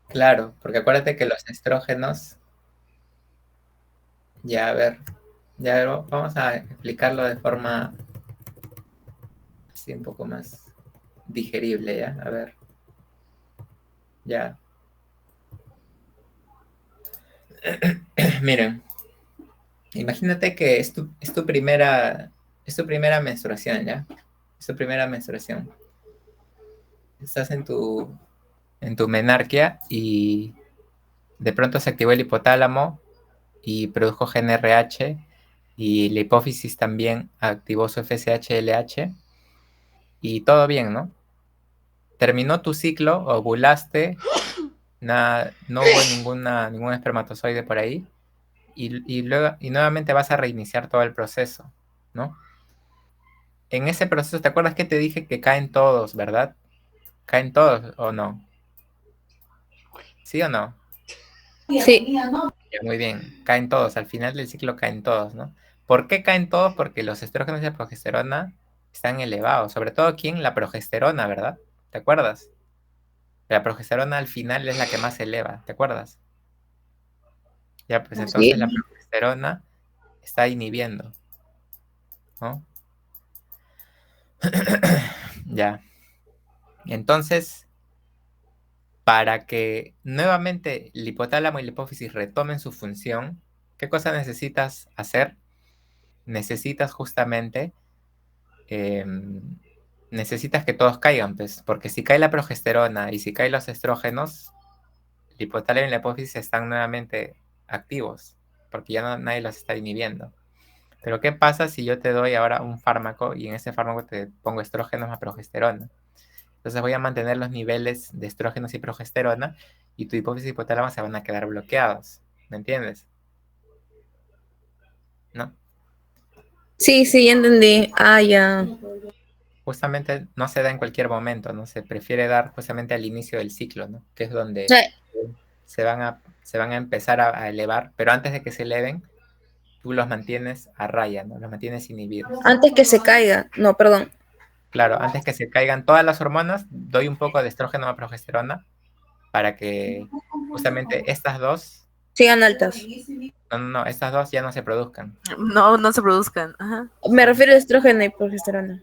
Claro, porque acuérdate que los estrógenos, ya a ver, vamos a explicarlo de forma así un poco más digerible, ¿ya? A ver, ya. Miren, imagínate que es tu primera menstruación, ¿ya? Es tu primera menstruación. Estás en tu menarquia y de pronto se activó el hipotálamo y produjo GnRH y la hipófisis también activó su FSH-LH y todo bien, ¿no? Terminó tu ciclo, ovulaste, no hubo ningún espermatozoide por ahí y luego y nuevamente vas a reiniciar todo el proceso, ¿no? En ese proceso, ¿te acuerdas que te dije que caen todos, verdad? ¿Caen todos o no? ¿Sí o no? Sí. Muy bien, caen todos, al final del ciclo caen todos, ¿no? ¿Por qué caen todos? Porque los estrógenos y la progesterona están elevados, sobre todo ¿quién? La progesterona, ¿verdad? ¿Te acuerdas? La progesterona al final es la que más se eleva, ¿te acuerdas? Ya, pues Así entonces es. la progesterona está inhibiendo, ¿no? Ya. Entonces, para que nuevamente el hipotálamo y la hipófisis retomen su función, ¿qué cosa necesitas hacer? Necesitas justamente, necesitas que todos caigan, pues, porque si cae la progesterona y si caen los estrógenos, el hipotálamo y la hipófisis están nuevamente activos, porque ya no, nadie los está inhibiendo. Pero ¿qué pasa si yo te doy ahora un fármaco y en ese fármaco te pongo estrógenos a progesterona? Entonces voy a mantener los niveles de estrógenos y progesterona y tu hipófisis y hipotálamo se van a quedar bloqueados. ¿Me entiendes? ¿No? Sí, sí, ya entendí. Ah, ya. Justamente no se da en cualquier momento, ¿no? Se prefiere dar justamente al inicio del ciclo, ¿no? Que es O donde sea, se van a empezar a elevar, pero antes de que se eleven, tú los mantienes a raya, ¿no? Los mantienes inhibidos. antes que se caiga. No, perdón. Claro, antes que se caigan todas las hormonas, doy un poco de estrógeno a progesterona para que justamente estas dos, Sigan altas. no, estas dos ya no se produzcan. No se produzcan. Ajá. Me refiero a estrógeno y progesterona.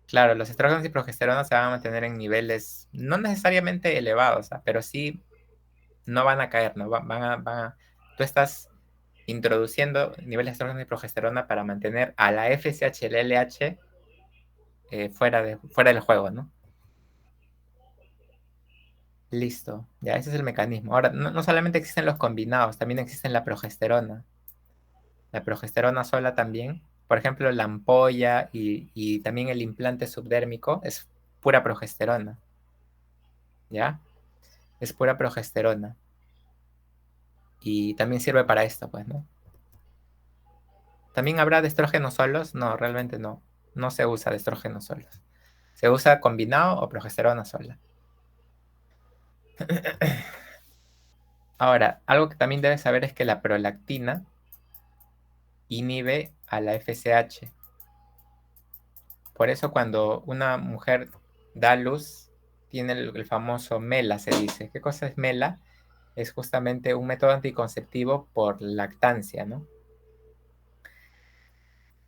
Claro, los estrógenos y progesterona se van a mantener en niveles no necesariamente elevados, ¿ah? Pero sí no van a caer, ¿no? Tú estás introduciendo niveles de estrógeno y progesterona para mantener a la FSH y el LH fuera del juego, ¿no? Listo, ya ese es el mecanismo. Ahora, no solamente existen los combinados, también existen la progesterona. La progesterona sola también. Por ejemplo, la ampolla y también el implante subdérmico es pura progesterona. ¿Ya? Es pura progesterona. Y también sirve para esto, pues, ¿no? ¿También habrá de estrógenos solos? No, realmente no. No se usa de estrógenos solos. Se usa combinado o progesterona sola. Ahora, algo que también debes saber es que la prolactina inhibe a la FSH. Por eso cuando una mujer da luz, tiene el famoso MELA, se dice. ¿Qué cosa es MELA? Es justamente un método anticonceptivo por lactancia, ¿no?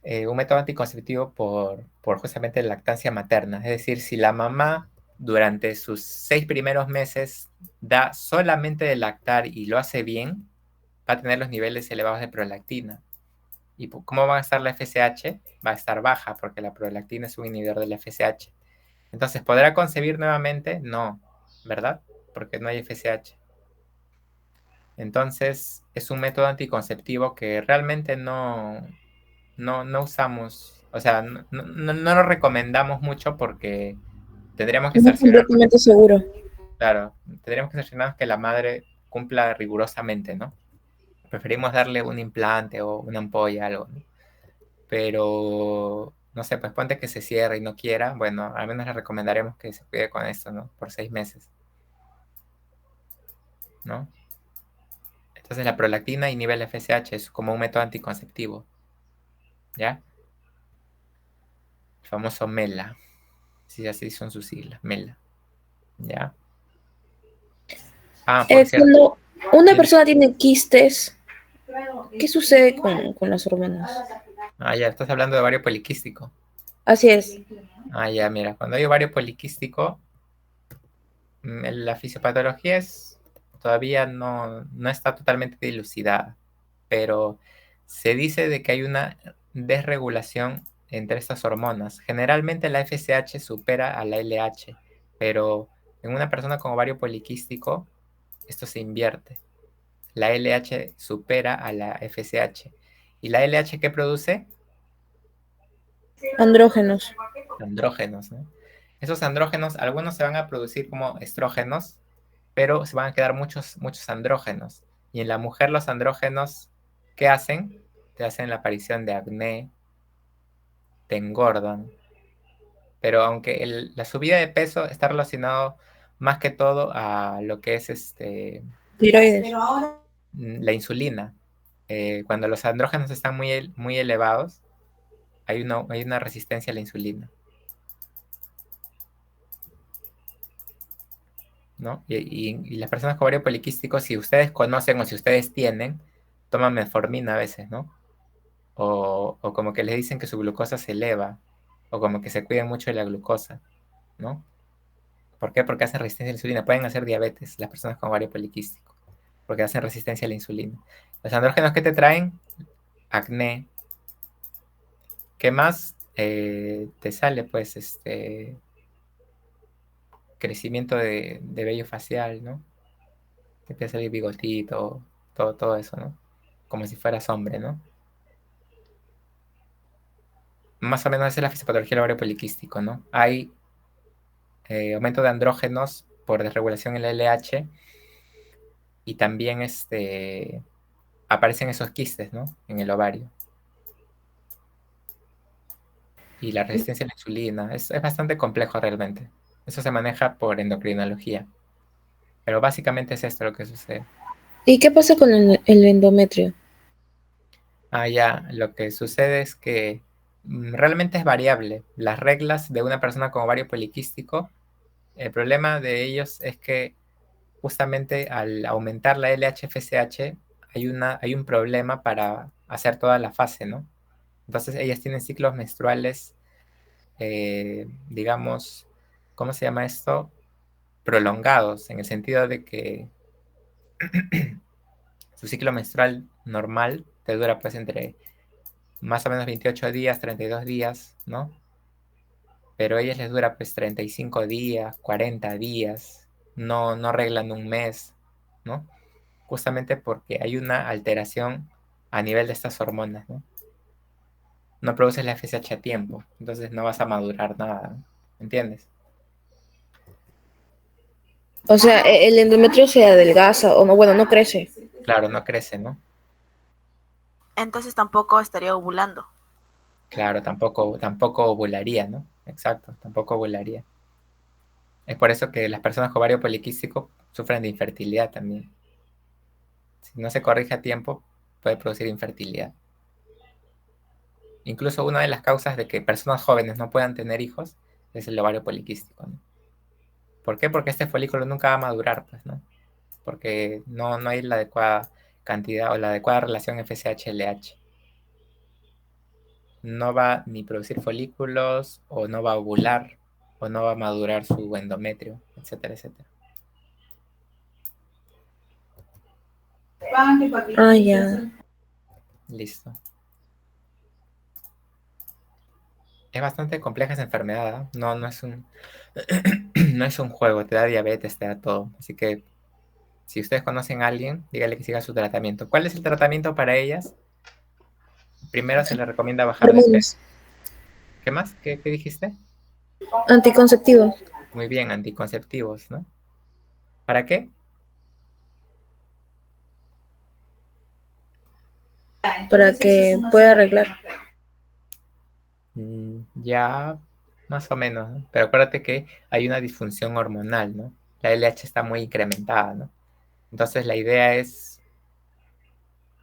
Un método anticonceptivo por justamente lactancia materna. Es decir, si la mamá durante sus 6 primeros meses da solamente de lactar y lo hace bien, va a tener los niveles elevados de prolactina. ¿Y cómo va a estar la FSH? Va a estar baja porque la prolactina es un inhibidor de la FSH. Entonces, ¿podrá concebir nuevamente? No, ¿verdad? Porque no hay FSH. Entonces, es un método anticonceptivo que realmente no usamos, o sea, no lo recomendamos mucho porque tendríamos que No es cerciorarnos, completamente seguro. claro, tendríamos que cerciorarnos que la madre cumpla rigurosamente, ¿no? Preferimos darle un implante o una ampolla, algo, ¿no? Pero, no sé, pues ponte que se cierre y no quiera, bueno, al menos le recomendaremos que se cuide con esto, ¿no? Por 6 meses, ¿no? Entonces la prolactina inhibe el FSH, es como un método anticonceptivo, ¿ya? El famoso MELA, sí, así son sus siglas, MELA, ¿ya? Ah, por cierto, Cuando una dime. persona tiene quistes, ¿qué sucede con las hormonas? Ah, ya, estás hablando de ovario poliquístico. Así es. Ah, ya, mira, cuando hay ovario poliquístico, la fisiopatología todavía no está totalmente dilucidada, pero se dice de que hay una desregulación entre estas hormonas. Generalmente la FSH supera a la LH, pero en una persona con ovario poliquístico, esto se invierte. La LH supera a la FSH. ¿Y la LH qué produce? Andrógenos. Andrógenos, ¿no? Esos andrógenos, algunos se van a producir como estrógenos, pero se van a quedar muchos andrógenos. Y en la mujer los andrógenos, ¿qué hacen? Te hacen la aparición de acné, te engordan. Pero aunque la subida de peso está relacionado más que todo a lo que es Tiroides. la insulina. Cuando los andrógenos están muy elevados, hay una resistencia a la insulina, ¿no? Y las personas con ovario poliquístico, si ustedes conocen o si ustedes tienen, toman metformina a veces, ¿no? O como que les dicen que su glucosa se eleva, o como que se cuidan mucho de la glucosa, ¿no? ¿Por qué? Porque hacen resistencia a la insulina. Pueden hacer diabetes las personas con ovario poliquístico, porque hacen resistencia a la insulina. Los andrógenos que te traen, acné. ¿Qué más te sale? Pues crecimiento de vello facial, ¿no? Te empieza a salir bigotito, todo eso, ¿no? Como si fueras hombre, ¿no? Más o menos esa es la fisiopatología del ovario poliquístico, ¿no? Hay aumento de andrógenos por desregulación en la LH y también aparecen esos quistes, ¿no? En el ovario. Y la resistencia a la insulina es bastante complejo realmente. Eso se maneja por endocrinología. Pero básicamente es esto lo que sucede. ¿Y qué pasa con el endometrio? Ah, ya, lo que sucede es que realmente es variable. Las reglas de una persona con ovario poliquístico, el problema de ellos es que justamente al aumentar la LH-FSH hay un problema para hacer toda la fase, ¿no? Entonces ellas tienen ciclos menstruales, digamos, ¿cómo se llama esto? Prolongados, en el sentido de que su ciclo menstrual normal te dura pues entre más o menos 28 días, 32 días, ¿no? Pero a ellas les dura pues 35 días, 40 días, no arreglan un mes, ¿no? Justamente porque hay una alteración a nivel de estas hormonas, ¿no? No produces la FSH a tiempo, entonces no vas a madurar nada, ¿no? ¿Entiendes? O sea, el endometrio se adelgaza o no, bueno, no crece. Claro, no crece, ¿no? Entonces tampoco estaría ovulando. Claro, tampoco ovularía, ¿no? Exacto, tampoco ovularía. Es por eso que las personas con ovario poliquístico sufren de infertilidad también. Si no se corrige a tiempo, puede producir infertilidad. Incluso una de las causas de que personas jóvenes no puedan tener hijos es el ovario poliquístico, ¿no? ¿Por qué? Porque este folículo nunca va a madurar, pues, ¿no? Porque no hay la adecuada cantidad o la adecuada relación FSH-LH. No va ni producir folículos, o no va a ovular, o no va a madurar su endometrio, etcétera, etcétera. Ah, ya. Listo. Es bastante compleja esa enfermedad, ¿eh? No es no es un juego, te da diabetes, te da todo. Así que si ustedes conocen a alguien, dígale que siga su tratamiento. ¿Cuál es el tratamiento para ellas? Primero se le recomienda bajar de peso. Hormonas. ¿Qué más? ¿Qué dijiste? Anticonceptivos. Muy bien, anticonceptivos, ¿no? ¿Para qué? Para que pueda arreglar. Ya, más o menos, ¿no? Pero acuérdate que hay una disfunción hormonal, ¿no? La LH está muy incrementada, ¿no? Entonces la idea es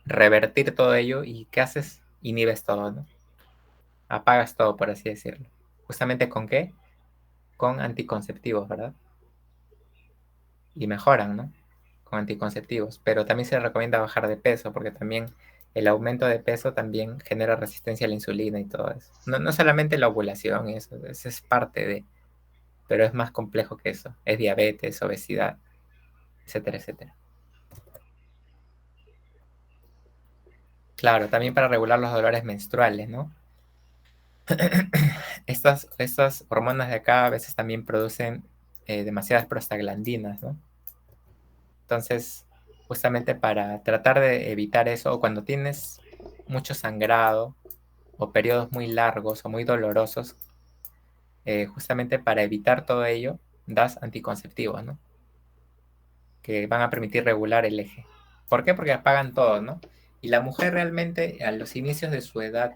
revertir todo ello y ¿qué haces? Inhibes todo, ¿no? Apagas todo, por así decirlo. ¿Justamente con qué? Con anticonceptivos, ¿verdad? Y mejoran, ¿no? Con anticonceptivos. Pero también se recomienda bajar de peso porque también el aumento de peso también genera resistencia a la insulina y todo eso. No solamente la ovulación, eso es parte de, pero es más complejo que eso. Es diabetes, obesidad, etcétera, etcétera. Claro, también para regular los dolores menstruales, ¿no? Estas hormonas de acá a veces también producen demasiadas prostaglandinas, ¿no? Entonces, justamente para tratar de evitar eso, o cuando tienes mucho sangrado, o periodos muy largos o muy dolorosos, justamente para evitar todo ello, das anticonceptivos, ¿no? Que van a permitir regular el eje. ¿Por qué? Porque apagan todo, ¿no? Y la mujer realmente, a los inicios de su edad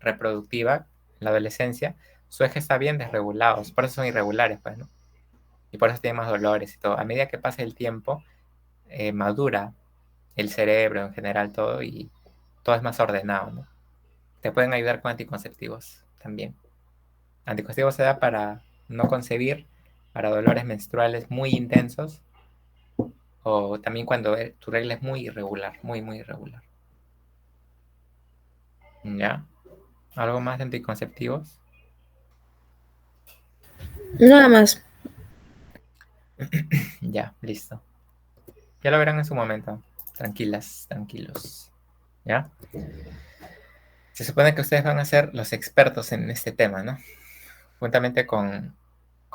reproductiva, en la adolescencia, su eje está bien desregulado, por eso son irregulares, pues, ¿no? Y por eso tienen más dolores y todo. A medida que pasa el tiempo, madura el cerebro en general, todo, y todo es más ordenado, ¿no? Te pueden ayudar con anticonceptivos también. Anticonceptivos se da para no concebir, para dolores menstruales muy intensos, o también cuando tu regla es muy irregular, muy irregular. ¿Ya? ¿Algo más de anticonceptivos? Nada más. Ya, listo. Ya lo verán en su momento. Tranquilas, tranquilos. ¿Ya? Se supone que ustedes van a ser los expertos en este tema, ¿no? Juntamente con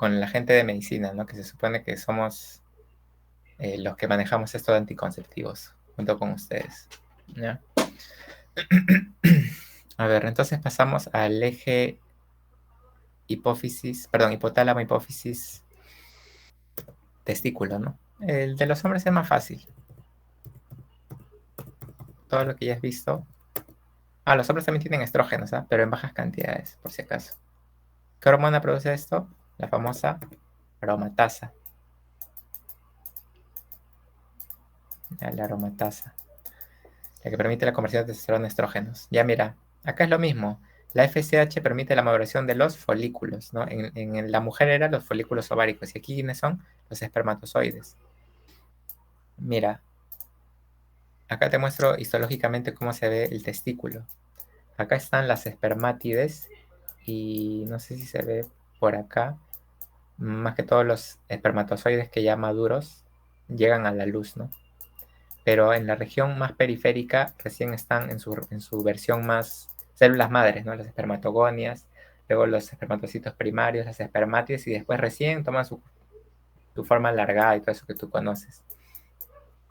la gente de medicina, ¿no? Que se supone que somos los que manejamos esto de anticonceptivos, junto con ustedes. ¿Ya? A ver, entonces pasamos al eje hipófisis, perdón, hipotálamo, hipófisis, testículo, ¿no? El de los hombres es más fácil. Todo lo que ya has visto. Ah, los hombres también tienen estrógenos, ¿ah? Pero en bajas cantidades, por si acaso. ¿Qué hormona produce esto? La famosa aromatasa. Ya, la aromatasa. La que permite la conversión de testosterona en estrógenos. Ya mira, acá es lo mismo. La FSH permite la maduración de los folículos, ¿no? En la mujer eran los folículos ováricos. ¿Y aquí quiénes son? Los espermatozoides. Mira, acá te muestro histológicamente cómo se ve el testículo. Acá están las espermátides y no sé si se ve por acá. Más que todos los espermatozoides que ya maduros llegan a la luz, ¿no? Pero en la región más periférica recién están en su versión más células madres, ¿no? Las espermatogonias, luego los espermatocitos primarios, las espermátides y después recién toman su forma alargada y todo eso que tú conoces.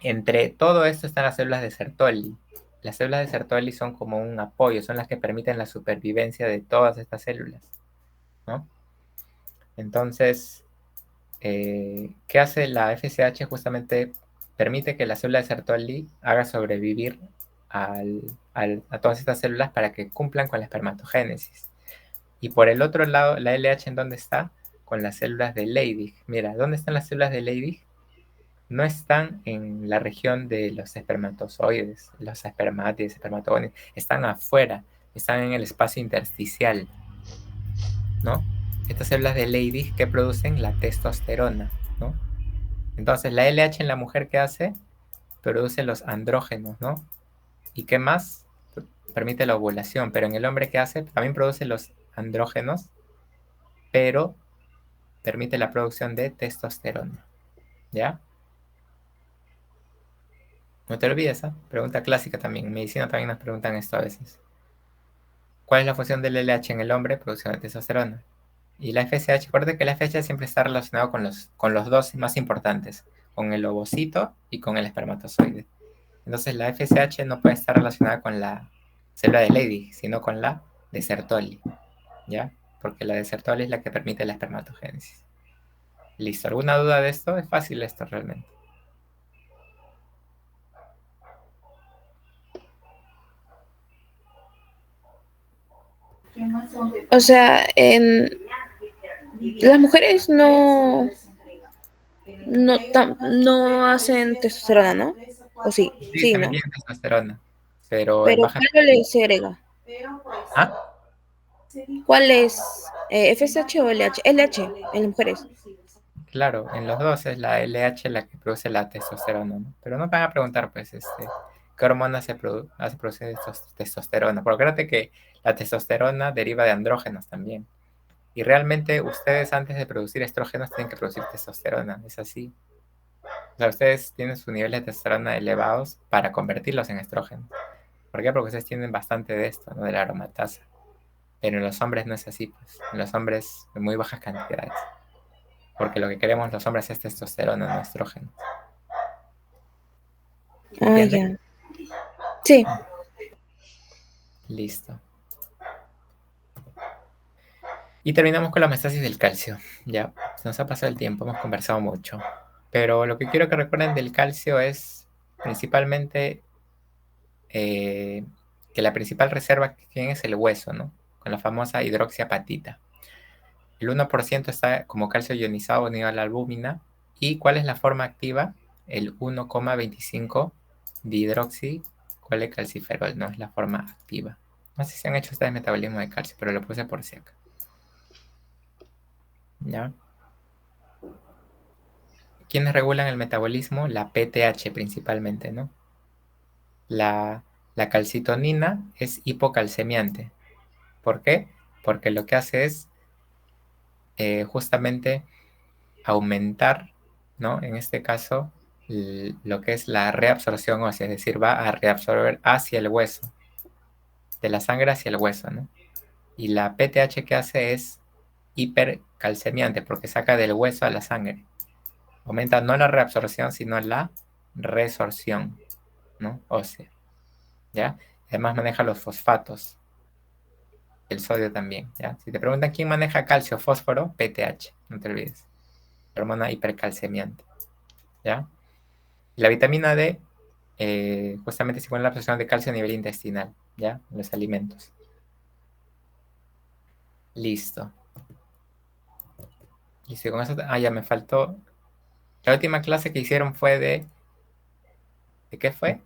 Entre todo esto están las células de Sertoli. Las células de Sertoli son como un apoyo, son las que permiten la supervivencia de todas estas células, ¿no? Entonces, ¿qué hace la FSH? Justamente permite que la célula de Sertoli haga sobrevivir a todas estas células para que cumplan con la espermatogénesis. Y por el otro lado, la LH, ¿en dónde está? Con las células de Leydig. Mira, ¿dónde están las células de Leydig? No están en la región de los espermatozoides, los espermátides, espermatogones, están afuera, están en el espacio intersticial, ¿no? Estas células de Leydig que producen la testosterona, ¿no? Entonces, la LH en la mujer, ¿qué hace? Produce los andrógenos, ¿no? ¿Y qué más? Permite la ovulación, pero en el hombre, ¿qué hace? También produce los andrógenos, pero permite la producción de testosterona, ¿ya? No te olvides, ¿ah? Pregunta clásica también. En medicina también nos preguntan esto a veces. ¿Cuál es la función del LH en el hombre? Producción de testosterona. Y la FSH, acuérdate que la FSH siempre está relacionado con los dos más importantes, con el ovocito y con el espermatozoide. Entonces la FSH no puede estar relacionada con la célula de Leydig, sino con la de Sertoli, ¿ya? Porque la de Sertoli es la que permite la espermatogénesis. Listo, ¿alguna duda de esto? Es fácil esto realmente. O sea, las mujeres no hacen testosterona, ¿no? ¿O sí? Sí, Sí, también ¿no? tiene testosterona, pero en Pero baja ¿cuál cantidad. le segrega? ¿Ah? ¿Cuál es? ¿FSH o LH? LH en las mujeres. Claro, en los dos es la LH la que produce la testosterona, ¿no? Pero no te van a preguntar, pues, ¿qué hormona hace producir testosterona? Porque acuérdate que la testosterona deriva de andrógenos también. Y realmente ustedes antes de producir estrógenos tienen que producir testosterona, es así. O sea, ustedes tienen sus niveles de testosterona elevados para convertirlos en estrógenos. ¿Por qué? Porque ustedes tienen bastante de esto, ¿no? De la aromatasa. Pero en los hombres no es así, pues. En los hombres en muy bajas cantidades. Porque lo que queremos los hombres es testosterona, no estrógeno. Ah, ¿Entiendes? ya. Sí. Listo. Y terminamos con la homeostasis del calcio. Ya, se nos ha pasado el tiempo, hemos conversado mucho. Pero lo que quiero que recuerden del calcio es principalmente que la principal reserva que tiene es el hueso, ¿no? Con la famosa hidroxiapatita. El 1% está como calcio ionizado unido a la albúmina. ¿Y cuál es la forma activa? El 1,25 dihidroxicalciferol, ¿no? Es la forma activa. No sé si han hecho ustedes metabolismo de calcio, pero lo puse por si acá. ¿Ya? ¿Quiénes regulan el metabolismo? La PTH principalmente, ¿no? La La calcitonina es hipocalcemiante. ¿Por qué? Porque lo que hace es justamente aumentar, ¿no? En este caso, lo que es la reabsorción ósea, es decir, va a reabsorber hacia el hueso, de la sangre hacia el hueso, ¿no? Y la PTH que hace es hipercalcemiante, porque saca del hueso a la sangre. Aumenta no la reabsorción, sino la resorción, ¿no? Ósea, ¿ya? Además maneja los fosfatos, el sodio también, ¿ya? Si te preguntan quién maneja calcio, fósforo, PTH, no te olvides. Hormona hipercalcemiante, ¿ya? Y la vitamina D justamente se pone la absorción de calcio a nivel intestinal, ¿ya? En los alimentos. Listo. Listo, con eso... Ah, ya me faltó... La última clase que hicieron fue de... ¿De qué fue?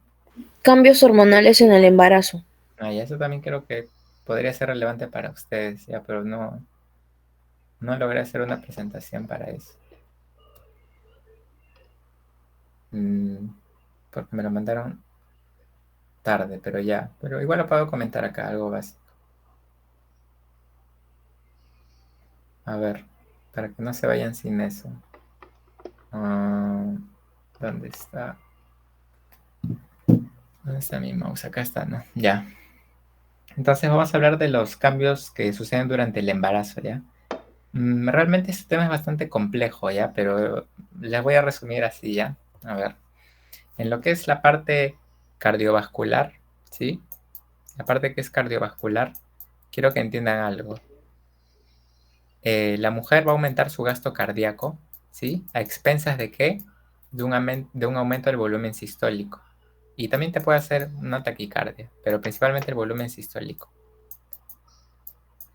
Cambios hormonales en el embarazo. Ah, ya, eso también creo que podría ser relevante para ustedes, ya, pero no logré hacer una presentación para eso. Porque me lo mandaron tarde, pero ya. Pero igual lo puedo comentar acá, algo básico. A ver, para que no se vayan sin eso. ¿Dónde está? ¿Dónde está mi mouse? Acá está, ¿no? Ya. Entonces vamos a hablar de los cambios que suceden durante el embarazo, ¿ya? Realmente este tema es bastante complejo, ¿ya? Pero les voy a resumir así, ¿ya? A ver. En lo que es la parte cardiovascular, ¿sí? La parte que es cardiovascular, quiero que entiendan algo. La mujer va a aumentar su gasto cardíaco, ¿sí? ¿A expensas de qué? De un aumento del volumen sistólico. Y también te puede hacer una taquicardia, pero principalmente el volumen sistólico.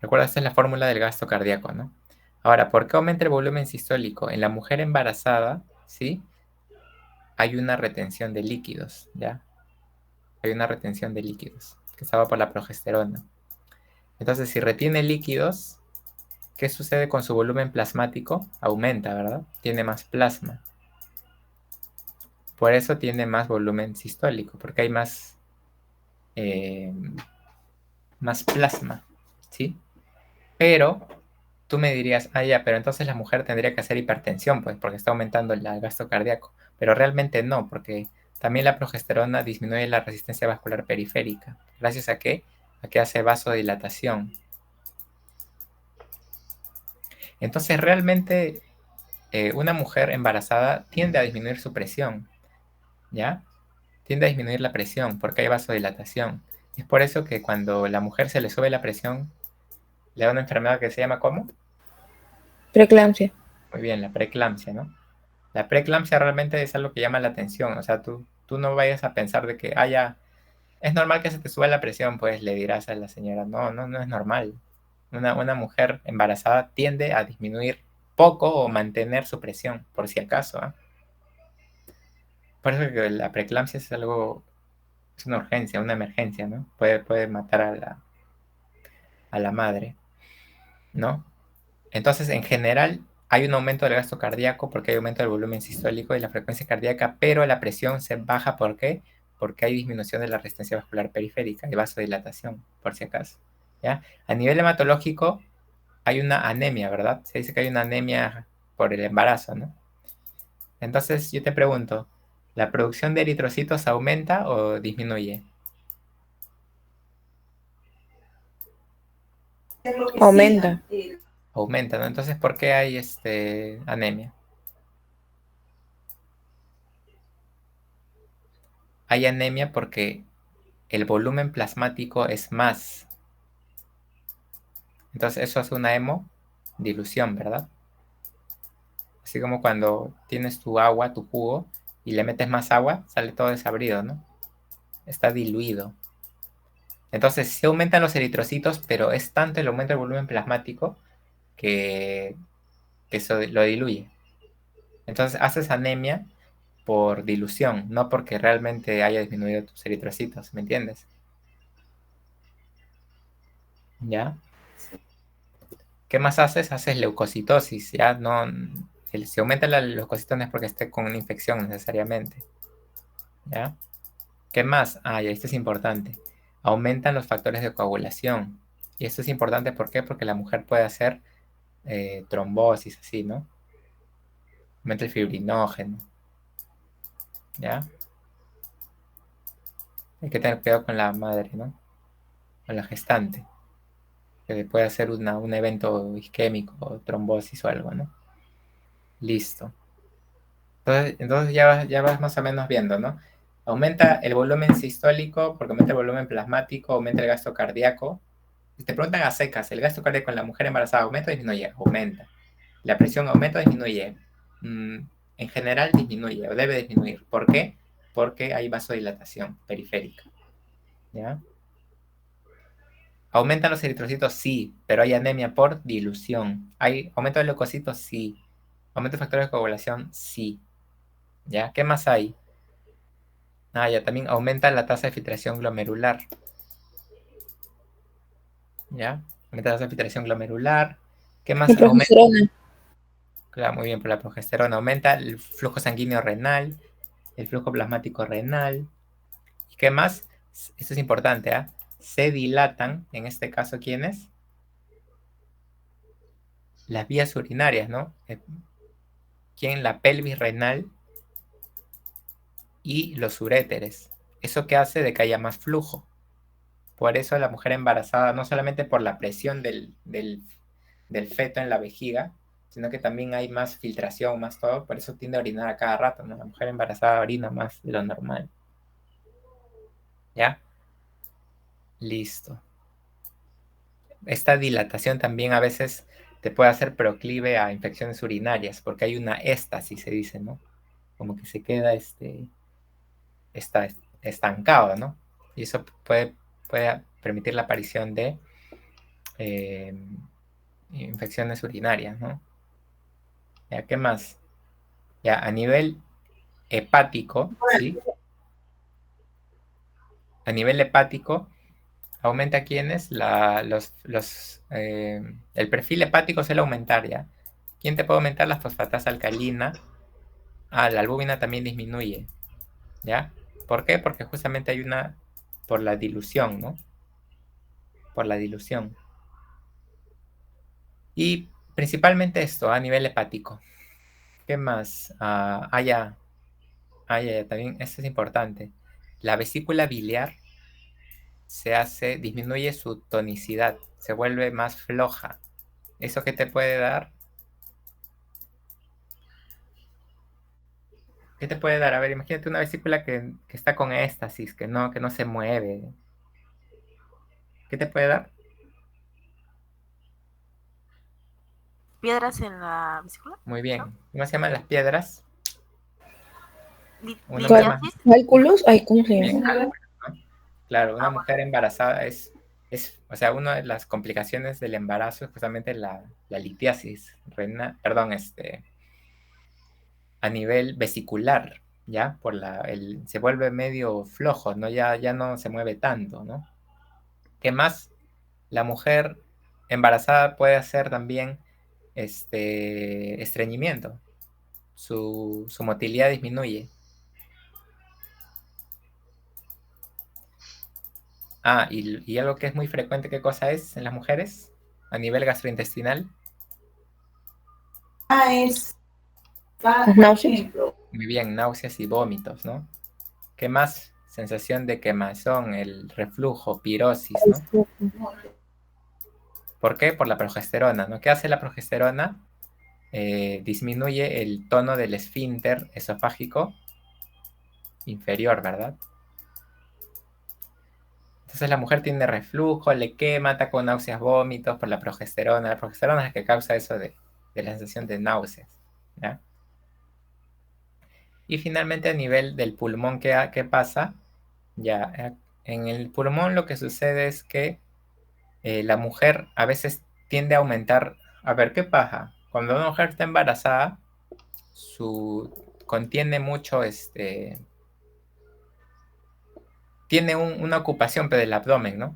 Recuerda, esta es la fórmula del gasto cardíaco, ¿no? Ahora, ¿por qué aumenta el volumen sistólico? En la mujer embarazada, ¿sí? Hay una retención de líquidos, ¿ya? Hay una retención de líquidos, que estaba por la progesterona. Entonces, si retiene líquidos, ¿qué sucede con su volumen plasmático? Aumenta, ¿verdad? Tiene más plasma. Por eso tiene más volumen sistólico, porque hay más plasma, ¿sí? Pero tú me dirías, ah, ya, pero entonces la mujer tendría que hacer hipertensión, pues, porque está aumentando el gasto cardíaco. Pero realmente no, porque también la progesterona disminuye la resistencia vascular periférica. ¿Gracias a qué? A que hace vasodilatación. Entonces, realmente, una mujer embarazada tiende a disminuir su presión, ¿ya? Tiende a disminuir la presión porque hay vasodilatación. Es por eso que cuando la mujer se le sube la presión, le da una enfermedad que se llama ¿cómo? Preeclampsia. Muy bien, la preeclampsia, ¿no? La preeclampsia realmente es algo que llama la atención. O sea, tú no vayas a pensar de que, ya, es normal que se te suba la presión, pues le dirás a la señora, no es normal. Una mujer embarazada tiende a disminuir poco o mantener su presión, por si acaso, ¿eh? Por eso que la preeclampsia es algo, es una urgencia, una emergencia, ¿no? Puede matar a la madre, ¿no? Entonces, en general, hay un aumento del gasto cardíaco porque hay aumento del volumen sistólico y la frecuencia cardíaca, pero la presión se baja. ¿Por qué? Porque hay disminución de la resistencia vascular periférica y vasodilatación, por si acaso, ¿ya? A nivel hematológico, hay una anemia, ¿verdad? Se dice que hay una anemia por el embarazo, ¿no? Entonces, yo te pregunto, ¿la producción de eritrocitos aumenta o disminuye? Aumenta. Aumenta, ¿no? Entonces, ¿por qué hay anemia? Hay anemia porque el volumen plasmático es más. Entonces, eso es una hemodilución, ¿verdad? Así como cuando tienes tu agua, tu jugo, y le metes más agua, sale todo desabrido, ¿no? Está diluido. Entonces, se aumentan los eritrocitos, pero es tanto el aumento del volumen plasmático que eso lo diluye. Entonces, haces anemia por dilución, no porque realmente haya disminuido tus eritrocitos, ¿me entiendes? ¿Ya? ¿Qué más haces? Haces leucocitosis, ¿ya? No, si aumenta la leucocitosis no es porque esté con una infección necesariamente, ¿ya? ¿Qué más? Ah, y esto es importante. Aumentan los factores de coagulación. Y esto es importante, ¿por qué? Porque la mujer puede hacer trombosis, así, ¿no? Aumenta el fibrinógeno, ¿ya? Hay que tener cuidado con la madre, ¿no? Con la gestante, que puede hacer un evento isquémico, trombosis o algo, ¿no? Listo. Entonces ya vas más o menos viendo, ¿no? Aumenta el volumen sistólico porque aumenta el volumen plasmático, aumenta el gasto cardíaco. Si te preguntan a secas, ¿el gasto cardíaco en la mujer embarazada aumenta o disminuye? Aumenta. ¿La presión aumenta o disminuye? En general disminuye o debe disminuir. ¿Por qué? Porque hay vasodilatación periférica. ¿Ya? ¿Aumentan los eritrocitos? Sí, pero hay anemia por dilución. ¿Hay aumento de leucocitos? Sí. ¿Aumento de factores de coagulación? Sí. ¿Ya? ¿Qué más hay? Ah, ya también aumenta la tasa de filtración glomerular. ¿Ya? Aumenta la tasa de filtración glomerular. ¿Qué más La aumenta? progesterona. Claro, muy bien, por la progesterona. Aumenta el flujo sanguíneo renal, el flujo plasmático renal. ¿Y qué más? Esto es importante, ¿ah? Se dilatan, en este caso, ¿quiénes? Las vías urinarias, ¿no? ¿Quién? La pelvis renal y los uréteres. ¿Eso qué hace? De que haya más flujo. Por eso la mujer embarazada, no solamente por la presión del feto en la vejiga, sino que también hay más filtración, más todo, por eso tiende a orinar a cada rato, ¿no? La mujer embarazada orina más de lo normal. ¿Ya? Listo. Esta dilatación también a veces te puede hacer proclive a infecciones urinarias, porque hay una éstasis, se dice, ¿no? Como que se queda está estancado, ¿no? Y eso puede permitir la aparición de infecciones urinarias, ¿no? ¿Ya qué más? Ya a nivel hepático, ¿sí? A nivel hepático, aumenta quiénes, el perfil hepático suele aumentar, ¿ya? ¿Quién te puede aumentar? La fosfatasa alcalina. Ah, la albúmina también disminuye, ¿ya? ¿Por qué? Porque justamente hay por la dilución, ¿no? Por la dilución. Y principalmente esto, a nivel hepático. ¿Qué más? Ya, también, esto es importante. La vesícula biliar disminuye su tonicidad, se vuelve más floja. ¿Eso qué te puede dar? ¿Qué te puede dar? A ver, imagínate una vesícula que está con éstasis, que no se mueve. ¿Qué te puede dar? ¿Piedras en la vesícula? Muy bien. ¿Cómo se llaman las piedras? Un nombre más. ¿Litiasis? ¿Cálculos? Ay, ¿cómo se llama? ¿No? Claro, una Ah, bueno. mujer embarazada o sea, una de las complicaciones del embarazo es justamente la litiasis renal, perdón, a nivel vesicular, ¿ya? Se vuelve medio flojo, ¿no? Ya no se mueve tanto, ¿no? ¿Qué más? La mujer embarazada puede hacer también estreñimiento. Su motilidad disminuye. Ah, y algo que es muy frecuente, ¿qué cosa es en las mujeres? A nivel gastrointestinal. Las náuseas. Muy bien, náuseas y vómitos, ¿no? ¿Qué más? Sensación de quemazón, el reflujo, pirosis, ¿no? ¿Por qué? Por la progesterona, ¿no? ¿Qué hace la progesterona? Disminuye el tono del esfínter esofágico inferior, ¿verdad? Entonces la mujer tiene reflujo, le quema, está con náuseas, vómitos por la progesterona. La progesterona es la que causa eso de la sensación de náuseas, ¿ya? Y finalmente a nivel del pulmón, ¿qué pasa? Ya, en el pulmón lo que sucede es que la mujer a veces tiende a aumentar. A ver, ¿qué pasa? Cuando una mujer está embarazada, contiene mucho, tiene una ocupación pero del abdomen, ¿no?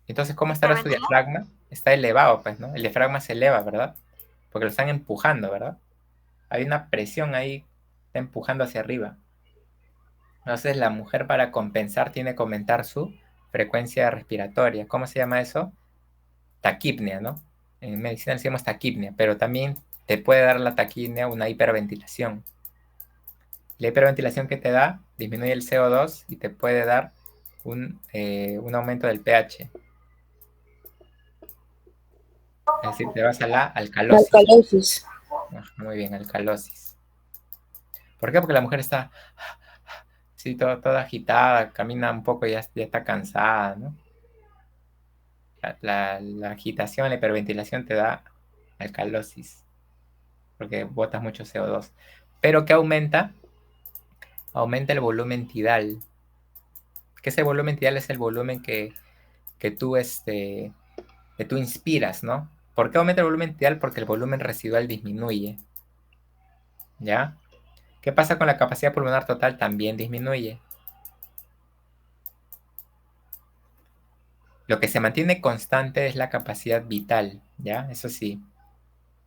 Entonces, ¿cómo estará su ¿Hiperventila? diafragma? Está elevado, pues, ¿no? El diafragma se eleva, ¿verdad? Porque lo están empujando, ¿verdad? Hay una presión ahí, está empujando hacia arriba. Entonces la mujer, para compensar, tiene que aumentar su frecuencia respiratoria. ¿Cómo se llama eso? Taquipnea, ¿no? En medicina decimos taquipnea, pero también te puede dar la taquipnea una hiperventilación. La hiperventilación que te da disminuye el CO2 y te puede dar un aumento del pH. Es decir, te vas a la alcalosis. Alcalosis. Muy bien, alcalosis. ¿Por qué? Porque la mujer está sí, toda agitada, camina un poco y ya está cansada, ¿no? La agitación, la hiperventilación te da alcalosis, porque botas mucho CO2. Pero ¿qué aumenta? Aumenta el volumen tidal. Que ese volumen tidal es el volumen que tú, que tú inspiras, ¿no? ¿Por qué aumenta el volumen tidal? Porque el volumen residual disminuye. ¿Ya? ¿Qué pasa con la capacidad pulmonar total? También disminuye. Lo que se mantiene constante es la capacidad vital, ¿ya? Eso sí.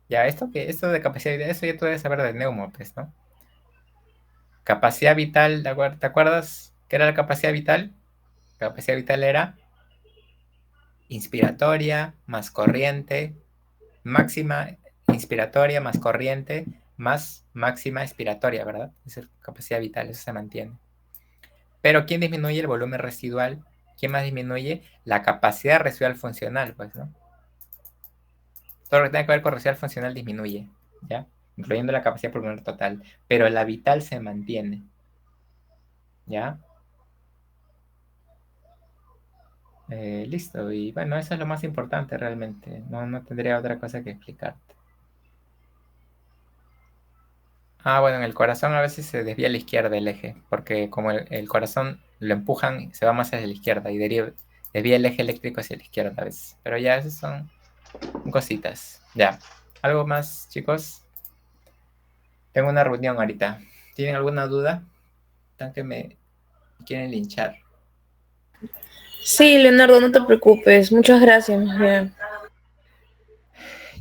Ya, esto de capacidad vital, eso ya tú debes saber de neumo, pues, ¿no? Capacidad vital, ¿te acuerdas qué era la capacidad vital? La capacidad vital era inspiratoria más corriente, máxima inspiratoria más corriente más máxima expiratoria, ¿verdad? Esa es capacidad vital, eso se mantiene. Pero ¿quién disminuye el volumen residual? ¿Quién más disminuye? La capacidad residual funcional, pues, ¿no? Todo lo que tenga que ver con residual funcional disminuye, ¿ya? Incluyendo la capacidad pulmonar total. Pero la vital se mantiene, ¿ya? Listo. Y bueno, eso es lo más importante realmente. No tendría otra cosa que explicarte. Bueno, en el corazón a veces se desvía a la izquierda el eje, porque como el corazón lo empujan, se va más hacia la izquierda y desvía el eje eléctrico hacia la izquierda a veces. Pero ya, esas son cositas. Ya. ¿Algo más, chicos? Tengo una reunión ahorita. ¿Tienen alguna duda? Están que me quieren linchar. Sí, Leonardo, no te preocupes. Muchas gracias, más bien.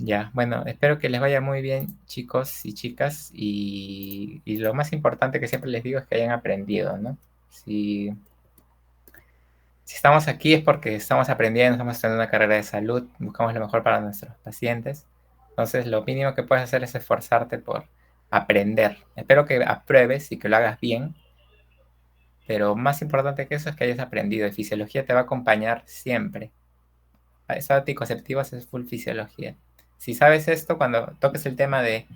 Ya, bueno, espero que les vaya muy bien, chicos y chicas. Y lo más importante que siempre les digo es que hayan aprendido, ¿no? Si estamos aquí es porque estamos aprendiendo, estamos haciendo una carrera de salud, buscamos lo mejor para nuestros pacientes. Entonces, lo mínimo que puedes hacer es esforzarte por aprender. Espero que apruebes y que lo hagas bien. Pero más importante que eso es que hayas aprendido. Y fisiología te va a acompañar siempre. Eso anticonceptivos es full fisiología. Si sabes esto, cuando toques el tema de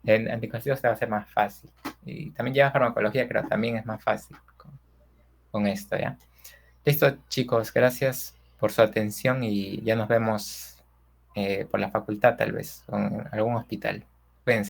anticonceptivos te va a ser más fácil. Y también llevas farmacología, pero también es más fácil con esto, ¿ya? Listo, chicos, gracias por su atención y ya nos vemos por la facultad tal vez, o en algún hospital. Cuídense.